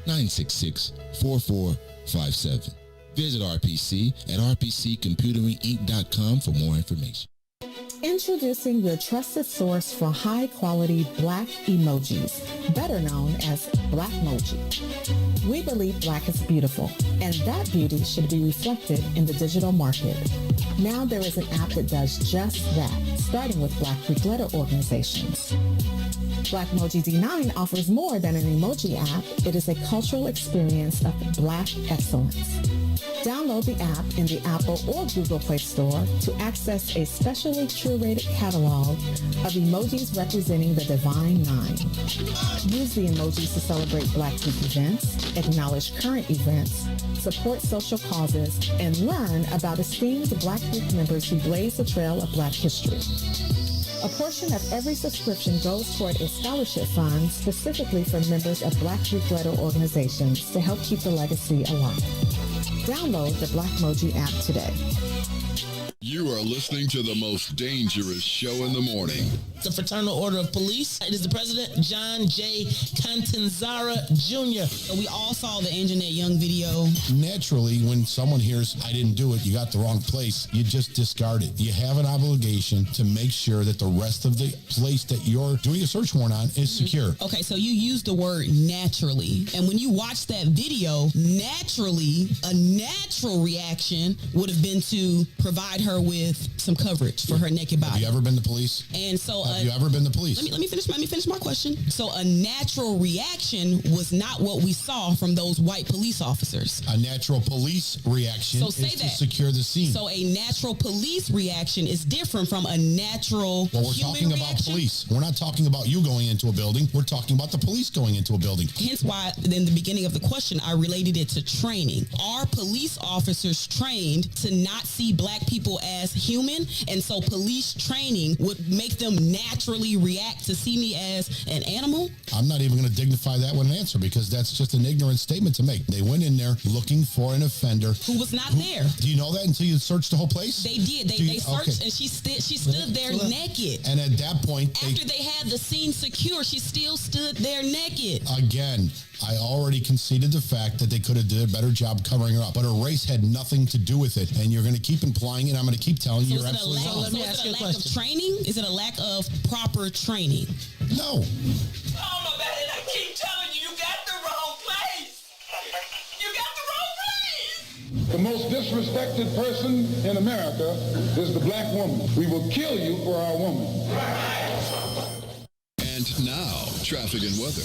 773-966-4457. Visit RPC at rpccomputeringinc.com for more information. Introducing your trusted source for high-quality black emojis, better known as Blackmoji. We believe black is beautiful, and that beauty should be reflected in the digital market. Now there is an app that does just that, starting with Black Greek letter organizations. Blackmoji D9 offers more than an emoji app. It is a cultural experience of black excellence. Download the app in the Apple or Google Play Store to access a specially curated catalog of emojis representing the Divine Nine. Use the emojis to celebrate Black Week events, acknowledge current events, support social causes, and learn about esteemed Black Week members who blaze the trail of Black history. A portion of every subscription goes toward a scholarship fund specifically for members of Black Greek letter organizations to help keep the legacy alive. Download the Blackmoji app today. You are listening to the most dangerous show in the morning. The Fraternal Order of Police. It is the president, John J. Catanzara Jr. So we all saw the Anjanette Young video. Naturally, when someone hears, I didn't do it, you got the wrong place, you just discard it. You have an obligation to make sure that the rest of the place that you're doing a search warrant on is secure. Okay, so you used the word naturally. And when you watch that video, naturally, a natural reaction would have been to provide her her with some coverage for her naked body. Have you ever been to police? And so, have you ever been to police? Let me finish my question. So a natural reaction was not what we saw from those white police officers. A natural police reaction is to secure the scene. So a natural police reaction is different from a natural Well, we're talking about police. We're not talking about you going into a building. We're talking about the police going into a building. Hence why, in the beginning of the question, I related it to training. Are police officers trained to not see black people as human? And so police training would make them naturally react to see me as an animal? I'm not even going to dignify that with an answer because that's just an ignorant statement to make. They went in there looking for an offender who was not there. Do you know that until you searched the whole place? They did. They searched, and she stood there naked. And at that point, after they had the scene secure, she still stood there naked. Again, I already conceded the fact that they could have did a better job covering her up, but her race had nothing to do with it, and you're going to keep implying it. I'm going to keep telling you you're absolutely wrong. Let me ask you a question. Of training? Is it a lack of proper training? No. I keep telling you, you got the wrong place. You got the wrong place. The most disrespected person in America is the black woman. We will kill you for our woman. And now, traffic and weather.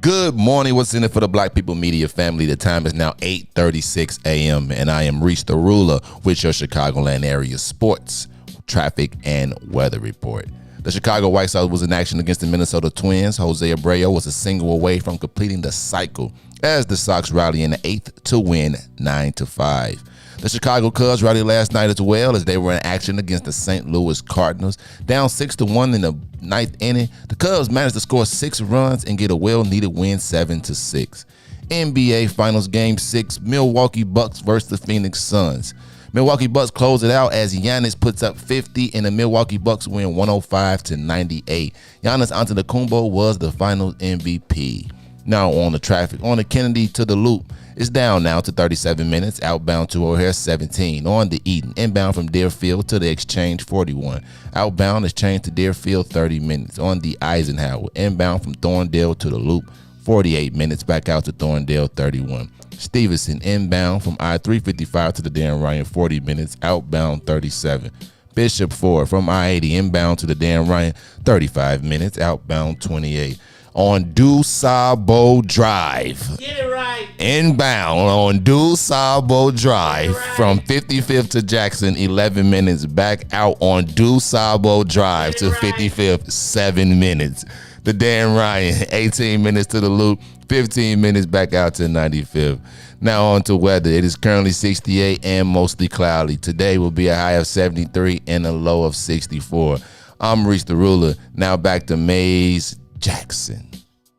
Good morning. What's in it for the Black People Media family? The time is now 8:36 a.m. and I am Reese the Ruler with your Chicagoland area sports, traffic, and weather report. The Chicago White Sox was in action against the Minnesota Twins. Jose Abreu was a single away from completing the cycle as the Sox rally in the eighth to win 9-5. The Chicago Cubs rallied last night as well as they were in action against the St. Louis Cardinals. Down 6-1 in the ninth inning, the Cubs managed to score 6 runs and get a well-needed win 7-6. NBA Finals Game 6, Milwaukee Bucks versus the Phoenix Suns. Milwaukee Bucks close it out as Giannis puts up 50 and the Milwaukee Bucks win 105-98. Giannis Antetokounmpo was the Finals MVP. Now on the traffic, on the Kennedy to the Loop, it's down now to 37 minutes, outbound to O'Hare 17. On the Eden, inbound from Deerfield to the Exchange 41. Outbound is changed to Deerfield 30 minutes. On the Eisenhower, inbound from Thorndale to the Loop 48 minutes, back out to Thorndale 31. Stevenson, inbound from I-355 to the Dan Ryan 40 minutes, outbound 37. Bishop Ford from I-80 inbound to the Dan Ryan 35 minutes, outbound 28. On DuSable Drive. Get it right. Inbound on DuSable Drive from 55th to Jackson, 11 minutes. Back out on DuSable Drive to 55th, 7 minutes. The Dan Ryan, 18 minutes to the Loop, 15 minutes back out to 95th. Now on to weather. It is currently 68 and mostly cloudy. Today will be a high of 73 and a low of 64. I'm Reese the Ruler. Now back to Mays Jackson.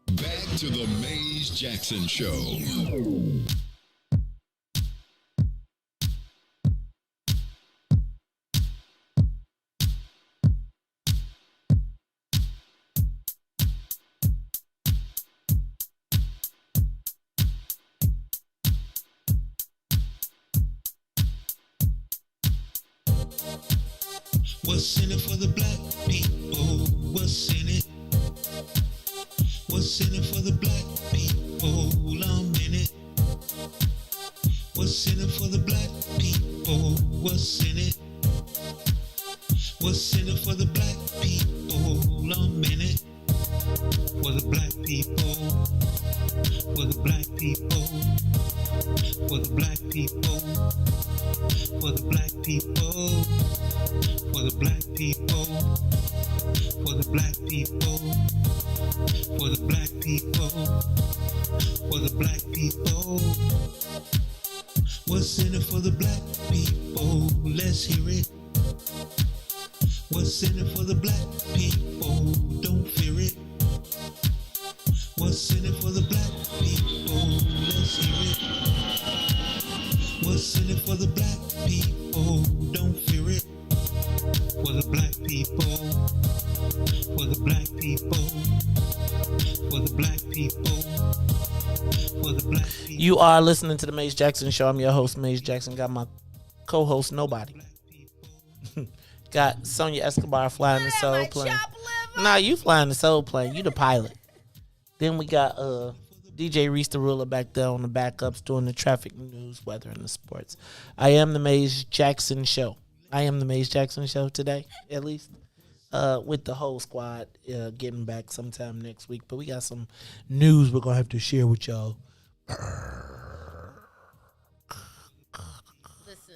Back to the Mays Jackson Show. What's in it for the black people? What's in it? What's in it for the black people? I'm in it. What's in it for the black people? What's in it? What's in it for the black people? I'm in it. For the black people. For the black people. For the black people. For the black people. For the black people. For the black people. For the black people. For the black people. What's in it for the black people? Let's hear it. What's in it for the black people? Don't fear it. What's in it for the black people? Let's hear it. What's in it for the black people? Don't fear it. For the black people. For the black people. For the black people. For the black people. You are listening to the Mays Jackson Show. I'm your host, Mays Jackson. Got my co-host, Nobody. Got Sonia Escobar flying the soul plane. Nah, you flying the soul plane. You the pilot. Then we got DJ Reese the Ruler back there on the backups doing the traffic, news, weather, and the sports. I am the Maze Jackson Show. I am the Maze Jackson Show today, at least, with the whole squad getting back sometime next week. But we got some news we're going to have to share with y'all. Listen,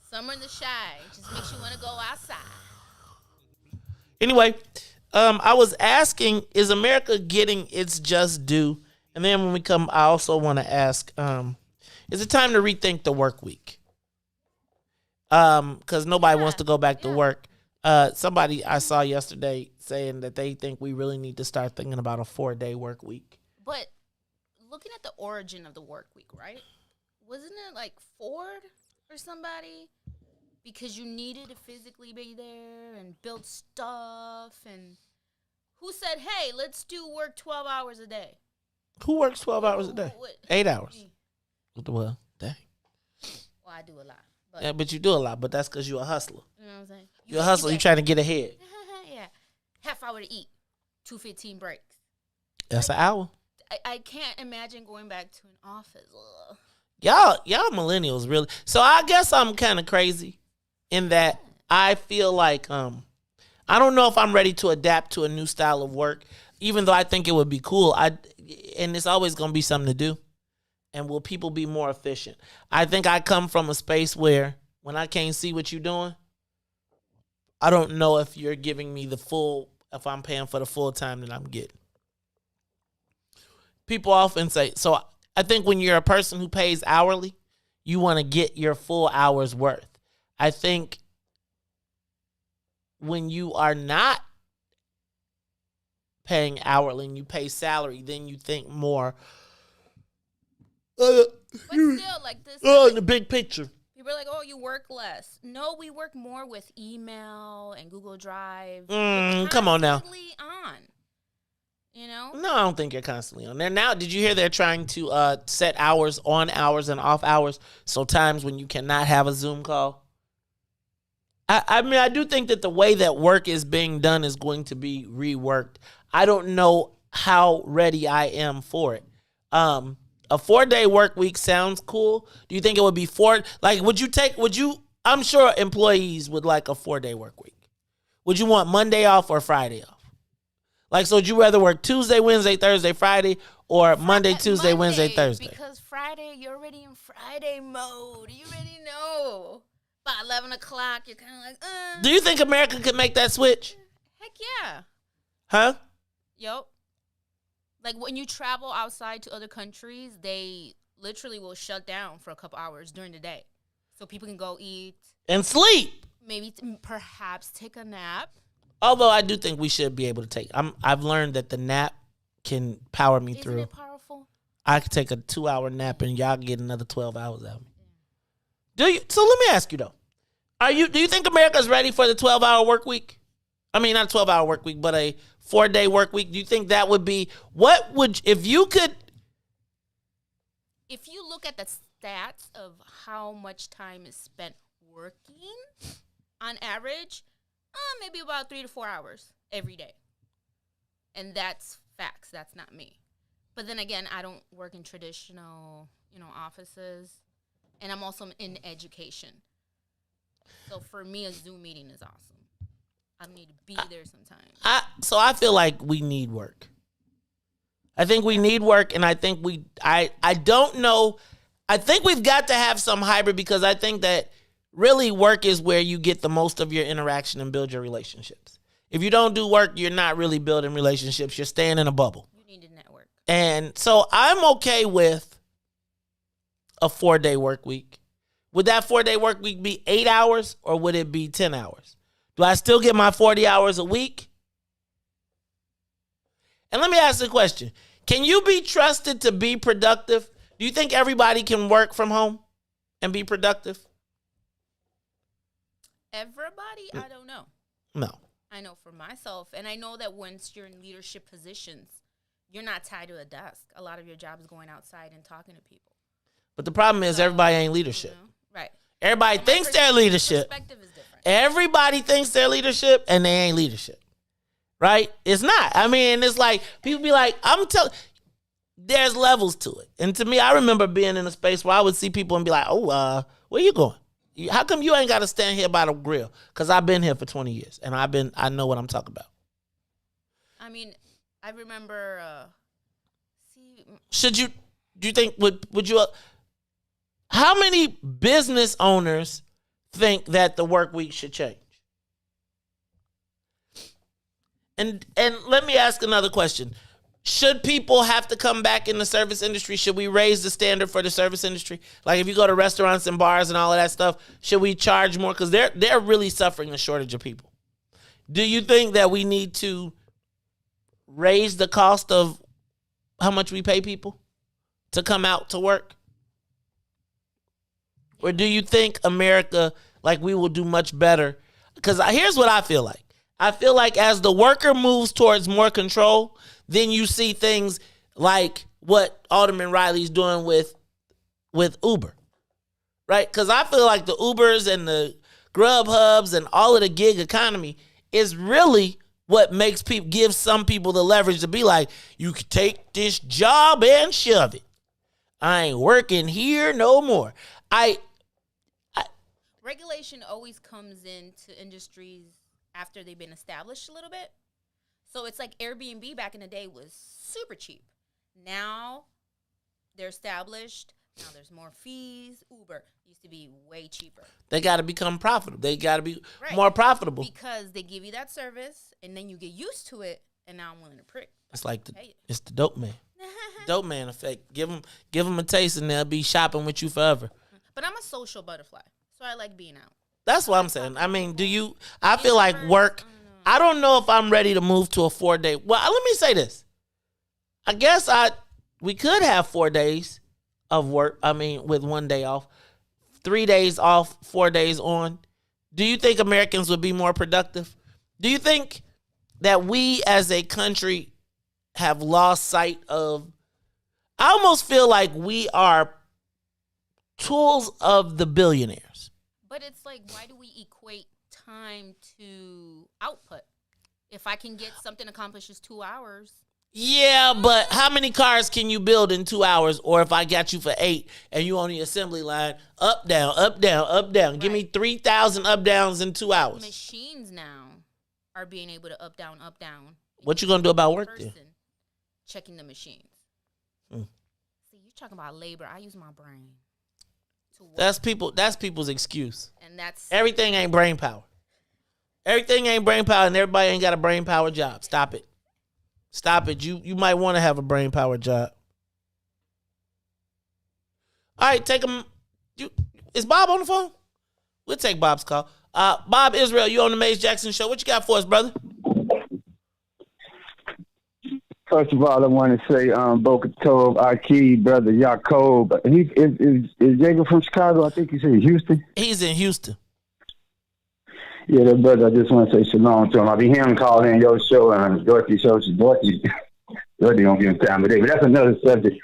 summer in the Shy just makes you want to go outside. Anyway, I was asking, is America getting its just due? And then when we come, I also want to ask, is it time to rethink the work week? Because nobody wants to go back to work. Somebody I saw yesterday saying that they think we really need to start thinking about a 4-day work week. But looking at the origin of the work week, right? Wasn't it like Ford or somebody? Because you needed to physically be there and build stuff. And who said, hey, let's do work 12 hours a day? Who works 12 hours a day? 8 hours. Well, dang. Well, I do a lot. But you do a lot, but that's because you're a hustler. You know what I'm saying? You're a hustler. You're trying to get ahead. Yeah. Half hour to eat. 2:15 breaks. That's an hour. I can't imagine going back to an office. Ugh. Y'all millennials really. So I guess I'm kind of crazy in that I feel like I don't know if I'm ready to adapt to a new style of work, even though I think it would be cool. And it's always going to be something to do. And will people be more efficient? I think I come from a space where when I can't see what you're doing, I don't know if you're giving me if I'm paying for the full time that I'm getting. People often say, so I think when you're a person who pays hourly, you want to get your full hour's worth. I think when you are not paying hourly and you pay salary, then you think more. But still, like this. In the big picture. People are like, oh, you work less. No, we work more with email and Google Drive. Come on now. On. You know? No, I don't think you're constantly on there. Now, did you hear they're trying to set hours on hours and off hours? So times when you cannot have a Zoom call. I mean, I do think that the way that work is being done is going to be reworked. I don't know how ready I am for it. A 4-day work week sounds cool. Do you think it would be 4? Like, I'm sure employees would like a 4-day work week. Would you want Monday off or Friday off? Like, so would you rather work Tuesday, Wednesday, Thursday, Friday, or Monday, Tuesday, Wednesday, Thursday? Because Friday, you're already in Friday mode. You already know. By 11 o'clock, you're kind of like, Do you think America could make that switch? Heck yeah. Huh? Yup. Like, when you travel outside to other countries, they literally will shut down for a couple hours during the day. So people can go eat. And sleep. Maybe perhaps take a nap. Although I do think we should be able to take. I've learned that the nap can power me through. Isn't it powerful? I could take a 2-hour nap and y'all get another 12 hours out of me. Do you? So let me ask you though. Do you think America's ready for the 12-hour work week? I mean, not a 12-hour work week, but a 4-day work week. Do you think that would be if you look at the stats of how much time is spent working on average, maybe about 3 to 4 hours every day. And that's facts. That's not me. But then again, I don't work in traditional, offices. And I'm also in education. So for me, a Zoom meeting is awesome. I don't need to be there sometimes. So I feel like we need work. I think we need work, and I think I don't know. I think we've got to have some hybrid because I think that really work is where you get the most of your interaction and build your relationships. If you don't do work, you're not really building relationships. You're staying in a bubble. You need to network. And so I'm okay with a 4-day work week. Would that 4-day work week be 8 hours or would it be 10 hours? Do I still get my 40 hours a week? And let me ask the question. Can you be trusted to be productive? Do you think everybody can work from home and be productive? Everybody? I don't know. No. I know for myself. And I know that once you're in leadership positions, you're not tied to a desk. A lot of your job is going outside and talking to people. But the problem is everybody ain't leadership. Right. Everybody thinks they're leadership. Perspective is different. Everybody thinks they're leadership and they ain't leadership. Right? It's not. I mean, it's like people be like, there's levels to it. And to me, I remember being in a space where I would see people and be like, oh, where you going? How come you ain't got to stand here by the grill? Because I've been here for 20 years, and I know what I'm talking about. I mean, I remember. Do you think would you? How many business owners think that the work week should change? And let me ask another question. Should people have to come back in the service industry? Should we raise the standard for the service industry? Like if you go to restaurants and bars and all of that stuff, should we charge more? Because they're really suffering a shortage of people. Do you think that we need to raise the cost of how much we pay people to come out to work? Or do you think America, like, we will do much better? Because here's what I feel like. I feel like as the worker moves towards more control, then you see things like what Alderman Riley's doing with Uber, right? Because I feel like the Ubers and the Grubhubs and all of the gig economy is really what makes people, give some people the leverage to be like, you can take this job and shove it. I ain't working here no more. Regulation always comes into industries after they've been established a little bit. So it's like Airbnb back in the day was super cheap. Now they're established. Now there's more fees. Uber used to be way cheaper. They got to become profitable. They got to be more profitable. Because they give you that service, and then you get used to it, and now I'm willing to prick. It's like it's the dope man. Dope man effect. Give them a taste, and they'll be shopping with you forever. But I'm a social butterfly, so I like being out. That's what I'm saying. I mean, I feel like work. I don't know if I'm ready to move to a 4-day. Well, let me say this. I guess we could have 4 days of work. I mean, with 1 day off, 3 days off, 4 days on. Do you think Americans would be more productive? Do you think that we as a country have lost sight of? I almost feel like we are tools of the billionaires. But it's like, why do we equate time to output? If I can get something accomplished in 2 hours. Yeah, but how many cars can you build in 2 hours? Or if I got you for 8 and you on the assembly line, up, down, up, down, up, down. Right. Give me 3,000 up, downs in 2 hours. Machines now are being able to up, down, up, down. What you going to do about work then? Checking the machines. See, you're talking about labor. I use my brain. That's people's excuse. And that's everything ain't brain power. Everything ain't brain power, and everybody ain't got a brain power job. Stop it. Stop it. You might want to have a brain power job. All right, take him. Is Bob on the phone? We'll take Bob's call. Bob Israel, you on the Maze Jackson Show. What you got for us, brother? First of all, I want to say, Boca Tov, Aki, brother Jacob. Is Jacob from Chicago? I think he said Houston. He's in Houston. Yeah, that brother, I just want to say shalom to him. I be hearing him call in your show and Dorothy show. Dorothy don't give him time today, but that's another subject.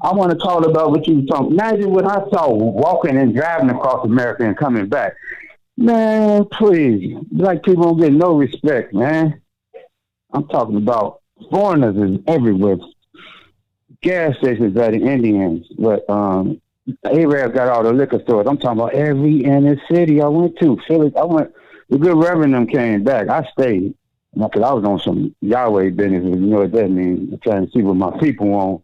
I want to talk about what you were talking. Imagine what I saw walking and driving across America and coming back. Man, please, black people don't get no respect, man. I'm talking about foreigners is everywhere. Gas stations are the Indians, but Arab got all the liquor stores. I'm talking about every inner city I went to. Philly, the good reverend them came back. I stayed because I was on some Yahweh business. You know what that means? I'm trying to see what my people want.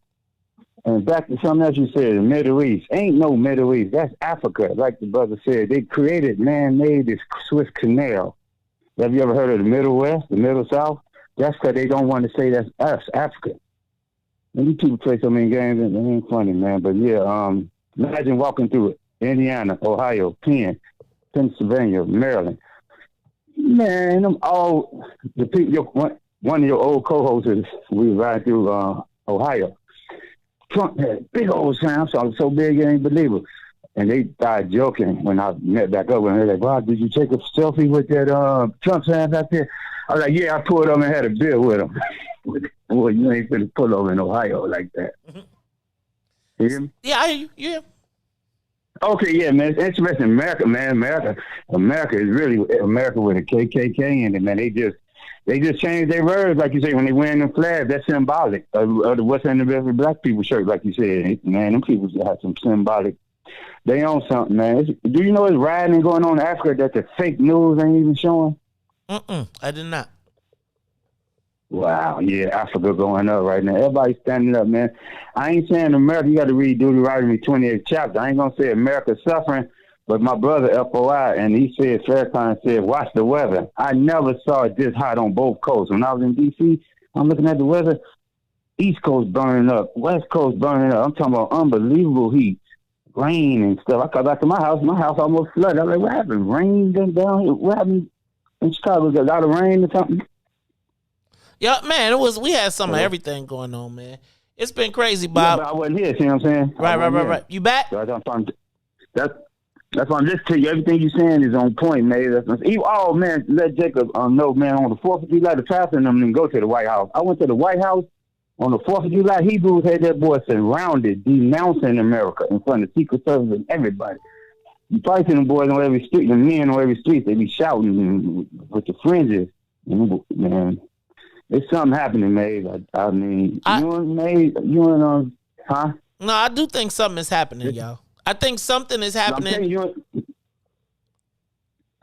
And back to something else you said, the Middle East. Ain't no Middle East. That's Africa, like the brother said. They created, man-made this Swiss canal. Have you ever heard of the Middle West, the Middle South? That's because they don't want to say that's us, Africa. And these people play so many games, and it ain't funny, man. But yeah, imagine walking through it. Indiana, Ohio, Penn, Pennsylvania, Maryland. Man, them all the people. One of your old co-hosts, we ride through Ohio. Trump had big old sound, so big you ain't believe it. And they started joking when I met back up with them. They're like, "Wow, did you take a selfie with that Trump sound out there?" I was like, "Yeah, I pulled up and had a beer with him." Boy, you ain't finna pull over in Ohio like that. You hear me? Yeah, I hear you. Yeah. Okay, yeah, man. It's interesting. America, man. America is really America with a KKK in it, man. They just They just changed their words, like you say, when they wearing them flags. That's symbolic of the what's in the black people shirt, like you said. Man, them people have some symbolic. They own something, man. Do you know it's rioting going on in Africa that the fake news ain't even showing? I did not. Wow, yeah, Africa going up right now. Everybody's standing up, man. I ain't saying America, you got to read Deuteronomy 28th chapter. I ain't going to say America's suffering, but my brother, FOI, and he said, Farrakhan said, watch the weather. I never saw it this hot on both coasts. When I was in D.C., I'm looking at the weather, East Coast burning up, West Coast burning up. I'm talking about unbelievable heat, rain and stuff. I got back to my house almost flooded. I was like, what happened? Rain down here? What happened in Chicago? Was a lot of rain or something? Yeah, man, we had some of everything going on, man. It's been crazy, Bob. Yeah, but I wasn't here, see what I'm saying? Right. You back? So that's why I'm just telling you, everything you're saying is on point, man. Oh, man, let Jacob know, man, on the 4th of July, the pastor and them didn't go to the White House. I went to the White House on the 4th of July. Hebrews had that boy surrounded, denouncing America in front of Secret Service and everybody. You probably see them boys on every street, the men on every street, they be shouting with the fringes. Man, it's something happening, Maeve. I mean, No, I do think something is happening, y'all. I think something is happening.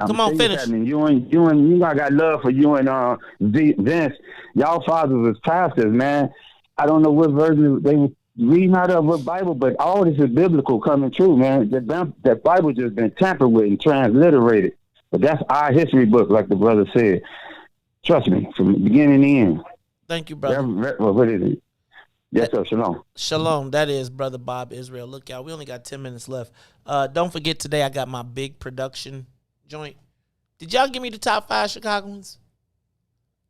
Come on, finish. You got love for you and Vince. Y'all fathers was pastors, man. I don't know what version they were reading out of, what Bible, but all this is biblical coming true, man. That Bible just been tampered with and transliterated. But that's our history book, like the brother said. Trust me, from the beginning to the end. Thank you, brother. What is it? Yes, sir. Shalom. Shalom. That is Brother Bob Israel. Look, y'all, we only got 10 minutes left. Don't forget, today I got my big production joint. Did y'all give me the top 5 Chicagoans?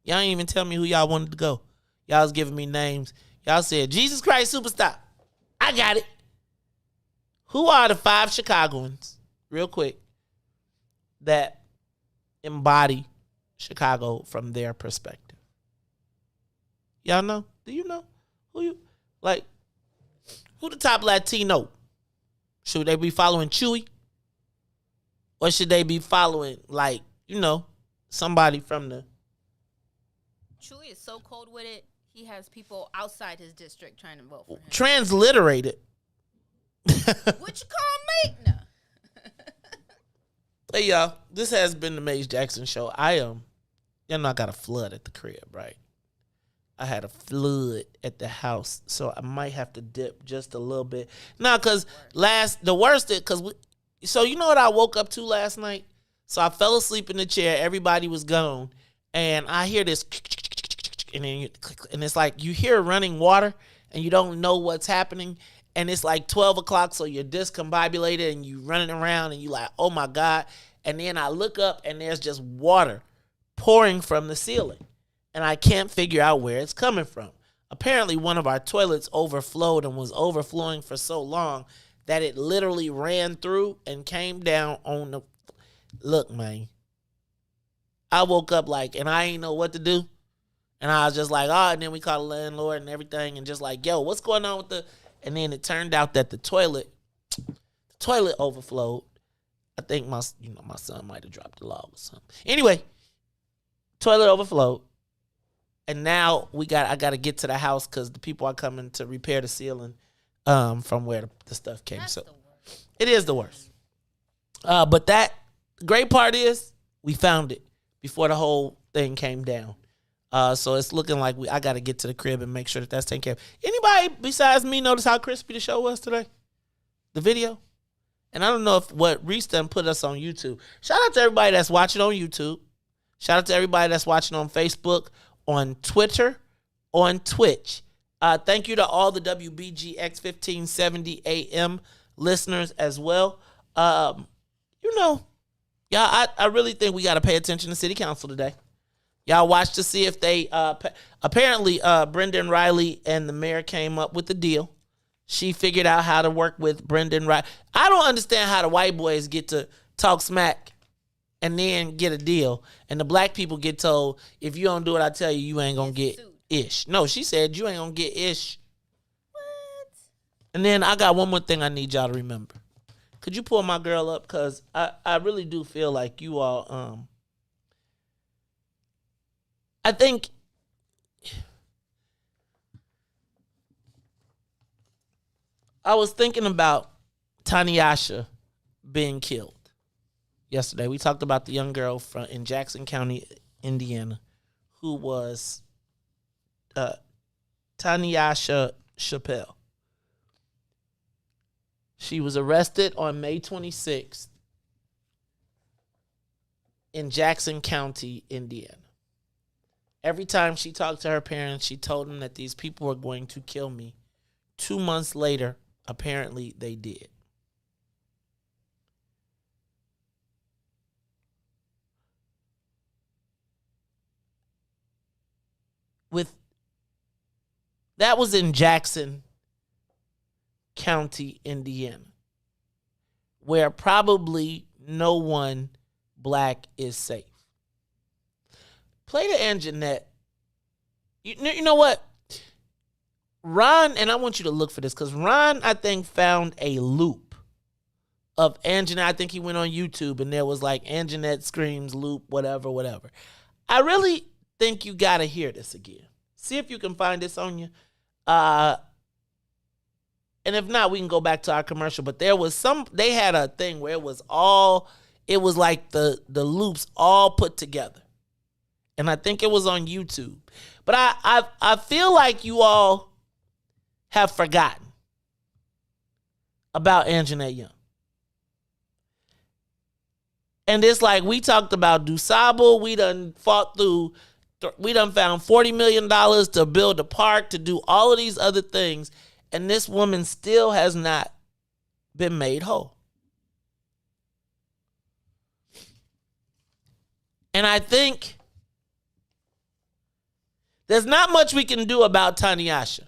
Y'all ain't even tell me who y'all wanted to go. Y'all was giving me names. Y'all said, Jesus Christ Superstar. I got it. Who are the 5 Chicagoans, real quick, that embody Chicago from their perspective? Y'all know? Do you know? Who the top Latino? Should they be following Chewy? Or should they be following, somebody from the... Chewy is so cold with it, he has people outside his district trying to vote for him. Transliterated. What you call me? No. Hey, y'all. This has been the Maze Jackson Show. I got a flood at the crib, right? I had a flood at the house, so I might have to dip just a little bit. Now, because so you know what I woke up to last night? So I fell asleep in the chair. Everybody was gone. And I hear this, and it's like you hear running water, and you don't know what's happening. And it's like 12 o'clock, so you're discombobulated, and you running around, and you like, oh, my God. And then I look up, and there's just water pouring from the ceiling. And I can't figure out where it's coming from. Apparently, one of our toilets overflowed and was overflowing for so long that it literally ran through and came down on the... Look, man. I woke up and I ain't know what to do. And I was just like, and then we called the landlord and everything and just like, yo, what's going on with the... And then it turned out that the toilet overflowed. I think my son might have dropped the log or something. Anyway, toilet overflowed. And now I got to get to the house because the people are coming to repair the ceiling from where the stuff came. So it is the worst. But the great part is we found it before the whole thing came down. So it's looking like I got to get to the crib and make sure that's taken care of. Anybody besides me notice how crispy the show was today? The video? And I don't know if what Reese done put us on YouTube. Shout out to everybody that's watching on YouTube. Shout out to everybody that's watching on Facebook, on Twitter, on Twitch. Thank you to all the WBGX 1570 AM listeners as well. Y'all, I really think we got to pay attention to City Council today. Y'all watch to see if they... apparently, Brendan Riley and the mayor came up with a deal. She figured out how to work with Brendan Riley. I don't understand how the white boys get to talk smack and then get a deal. And the black people get told, if you don't do what I tell you, you ain't going to get ish. No, she said you ain't going to get ish. What? And then I got one more thing I need y'all to remember. Could you pull my girl up? Because I really do feel like you all... I think I was thinking about Tanyasha being killed yesterday. We talked about the young girl in Jackson County, Indiana, who was Tanyasha Chappelle. She was arrested on May 26th in Jackson County, Indiana. Every time she talked to her parents, she told them that these people were going to kill me. 2 months later, apparently they did. That was in Jackson County, Indiana, where probably no one black is safe. Play the Anjanette. You know what? Ron, and I want you to look for this, because Ron, I think, found a loop of Anjanette. I think he went on YouTube, and there was like Anjanette screams, loop, whatever. I really think you got to hear this again. See if you can find this, Sonia. And if not, we can go back to our commercial. But they had a thing where it was like the loops all put together. And I think it was on YouTube. But I feel like you all have forgotten about Anjanette Young. And it's like we talked about DuSable. We done found $40 million to build a park, to do all of these other things. And this woman still has not been made whole. And I think there's not much we can do about Tanyasha.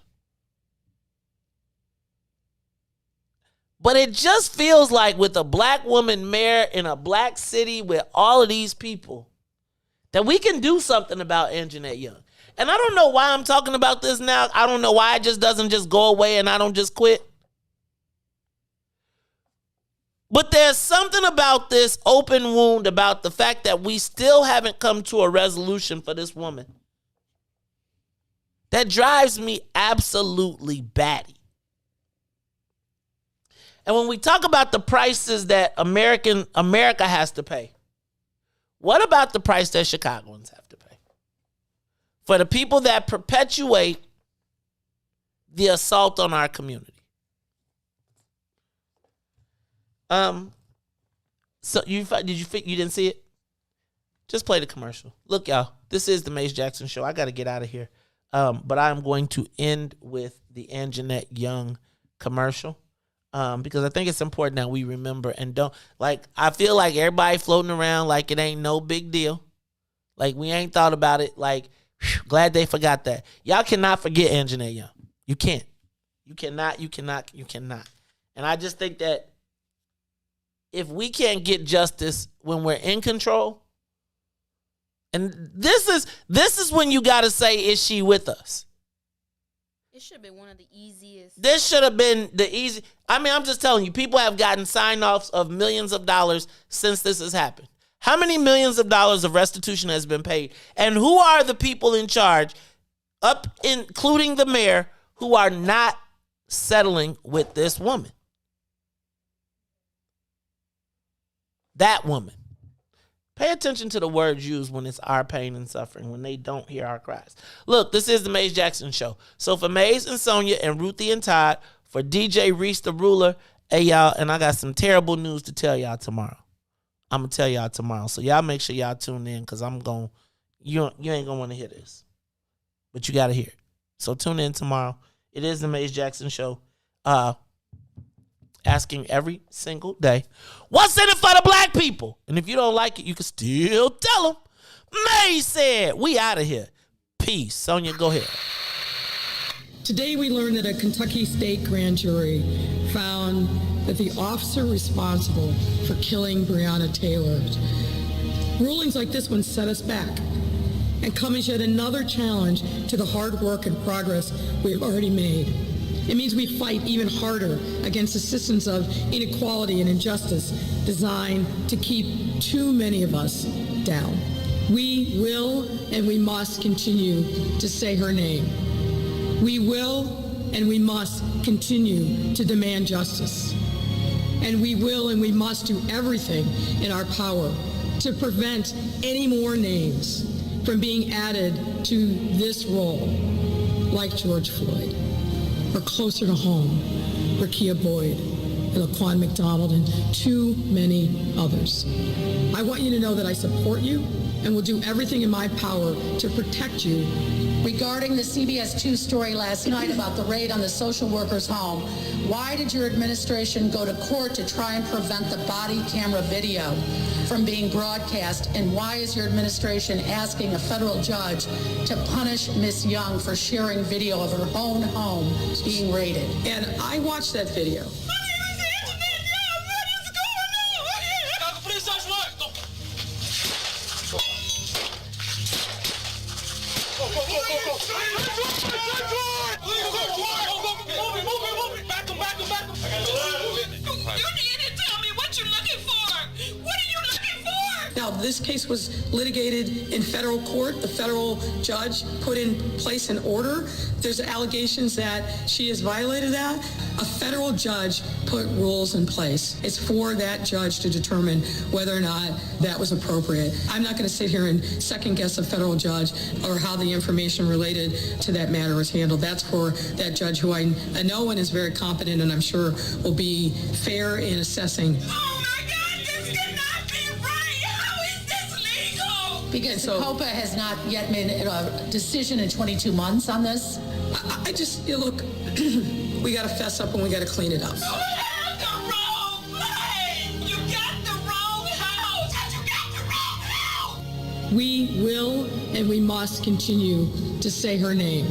But it just feels like with a black woman mayor in a black city with all of these people, that we can do something about Anjanette Young. And I don't know why I'm talking about this now. I don't know why it just doesn't just go away and I don't just quit. But there's something about this open wound, about the fact that we still haven't come to a resolution for this woman, that drives me absolutely batty. And when we talk about the prices that America has to pay, what about the price that Chicagoans have to pay? For the people that perpetuate the assault on our community. So you didn't see it? Just play the commercial. Look, y'all, this is the Mace Jackson Show. I got to get out of here. But I'm going to end with the Anjanette Young commercial. Because I think it's important that we remember and don't, like, I feel like everybody floating around like it ain't no big deal. Like, we ain't thought about it. Like, glad they forgot that. Y'all cannot forget Anjanette Young. You can't. You cannot. And I just think that if we can't get justice when we're in control, and this is when you got to say, is she with us? It should have been one of the easiest. This should have been the easy. I mean, I'm just telling you, people have gotten sign-offs of millions of dollars since this has happened. How many millions of dollars of restitution has been paid? And who are the people in charge, including the mayor, who are not settling with this woman? That woman. Pay attention to the words used when it's our pain and suffering, when they don't hear our cries. Look, this is the Mace Jackson Show. So for Mace and Sonia and Ruthie and Todd, for DJ Reese the Ruler, hey y'all, and I got some terrible news to tell y'all tomorrow. I'm going to tell y'all tomorrow. So y'all make sure y'all tune in, because you ain't going to want to hear this. But you got to hear it. So tune in tomorrow. It is the Mace Jackson Show. Asking every single day, what's in it for the black people? And if you don't like it, you can still tell them. May said, we out of here. Peace. Sonia, go ahead. Today we learned that a Kentucky state grand jury found that the officer responsible for killing Breonna Taylor. Rulings like this one set us back and come as yet another challenge to the hard work and progress we have already made. It means we fight even harder against the systems of inequality and injustice designed to keep too many of us down. We will and we must continue to say her name. We will and we must continue to demand justice. And we will and we must do everything in our power to prevent any more names from being added to this roll, like George Floyd, or closer to home, Rekia Boyd, and Laquan McDonald, and too many others. I want you to know that I support you and will do everything in my power to protect you. Regarding the CBS 2 story last night about the raid on the social worker's home, why did your administration go to court to try and prevent the body camera video from being broadcast? And why is your administration asking a federal judge to punish Miss Young for sharing video of her own home being raided? And I watched that video. Now, this case was litigated in federal court. The federal judge put in place an order. There's allegations that she has violated that. A federal judge put rules in place. It's for that judge to determine whether or not that was appropriate. I'm not going to sit here and second guess a federal judge or how the information related to that matter is handled. That's for that judge who I know and is very competent and I'm sure will be fair in assessing. Because COPA has not yet made a decision in 22 months on this. I just, look, we got to fess up and we got to clean it up. You have the wrong place! You got the wrong house! You got the wrong house! We will and we must continue to say her name.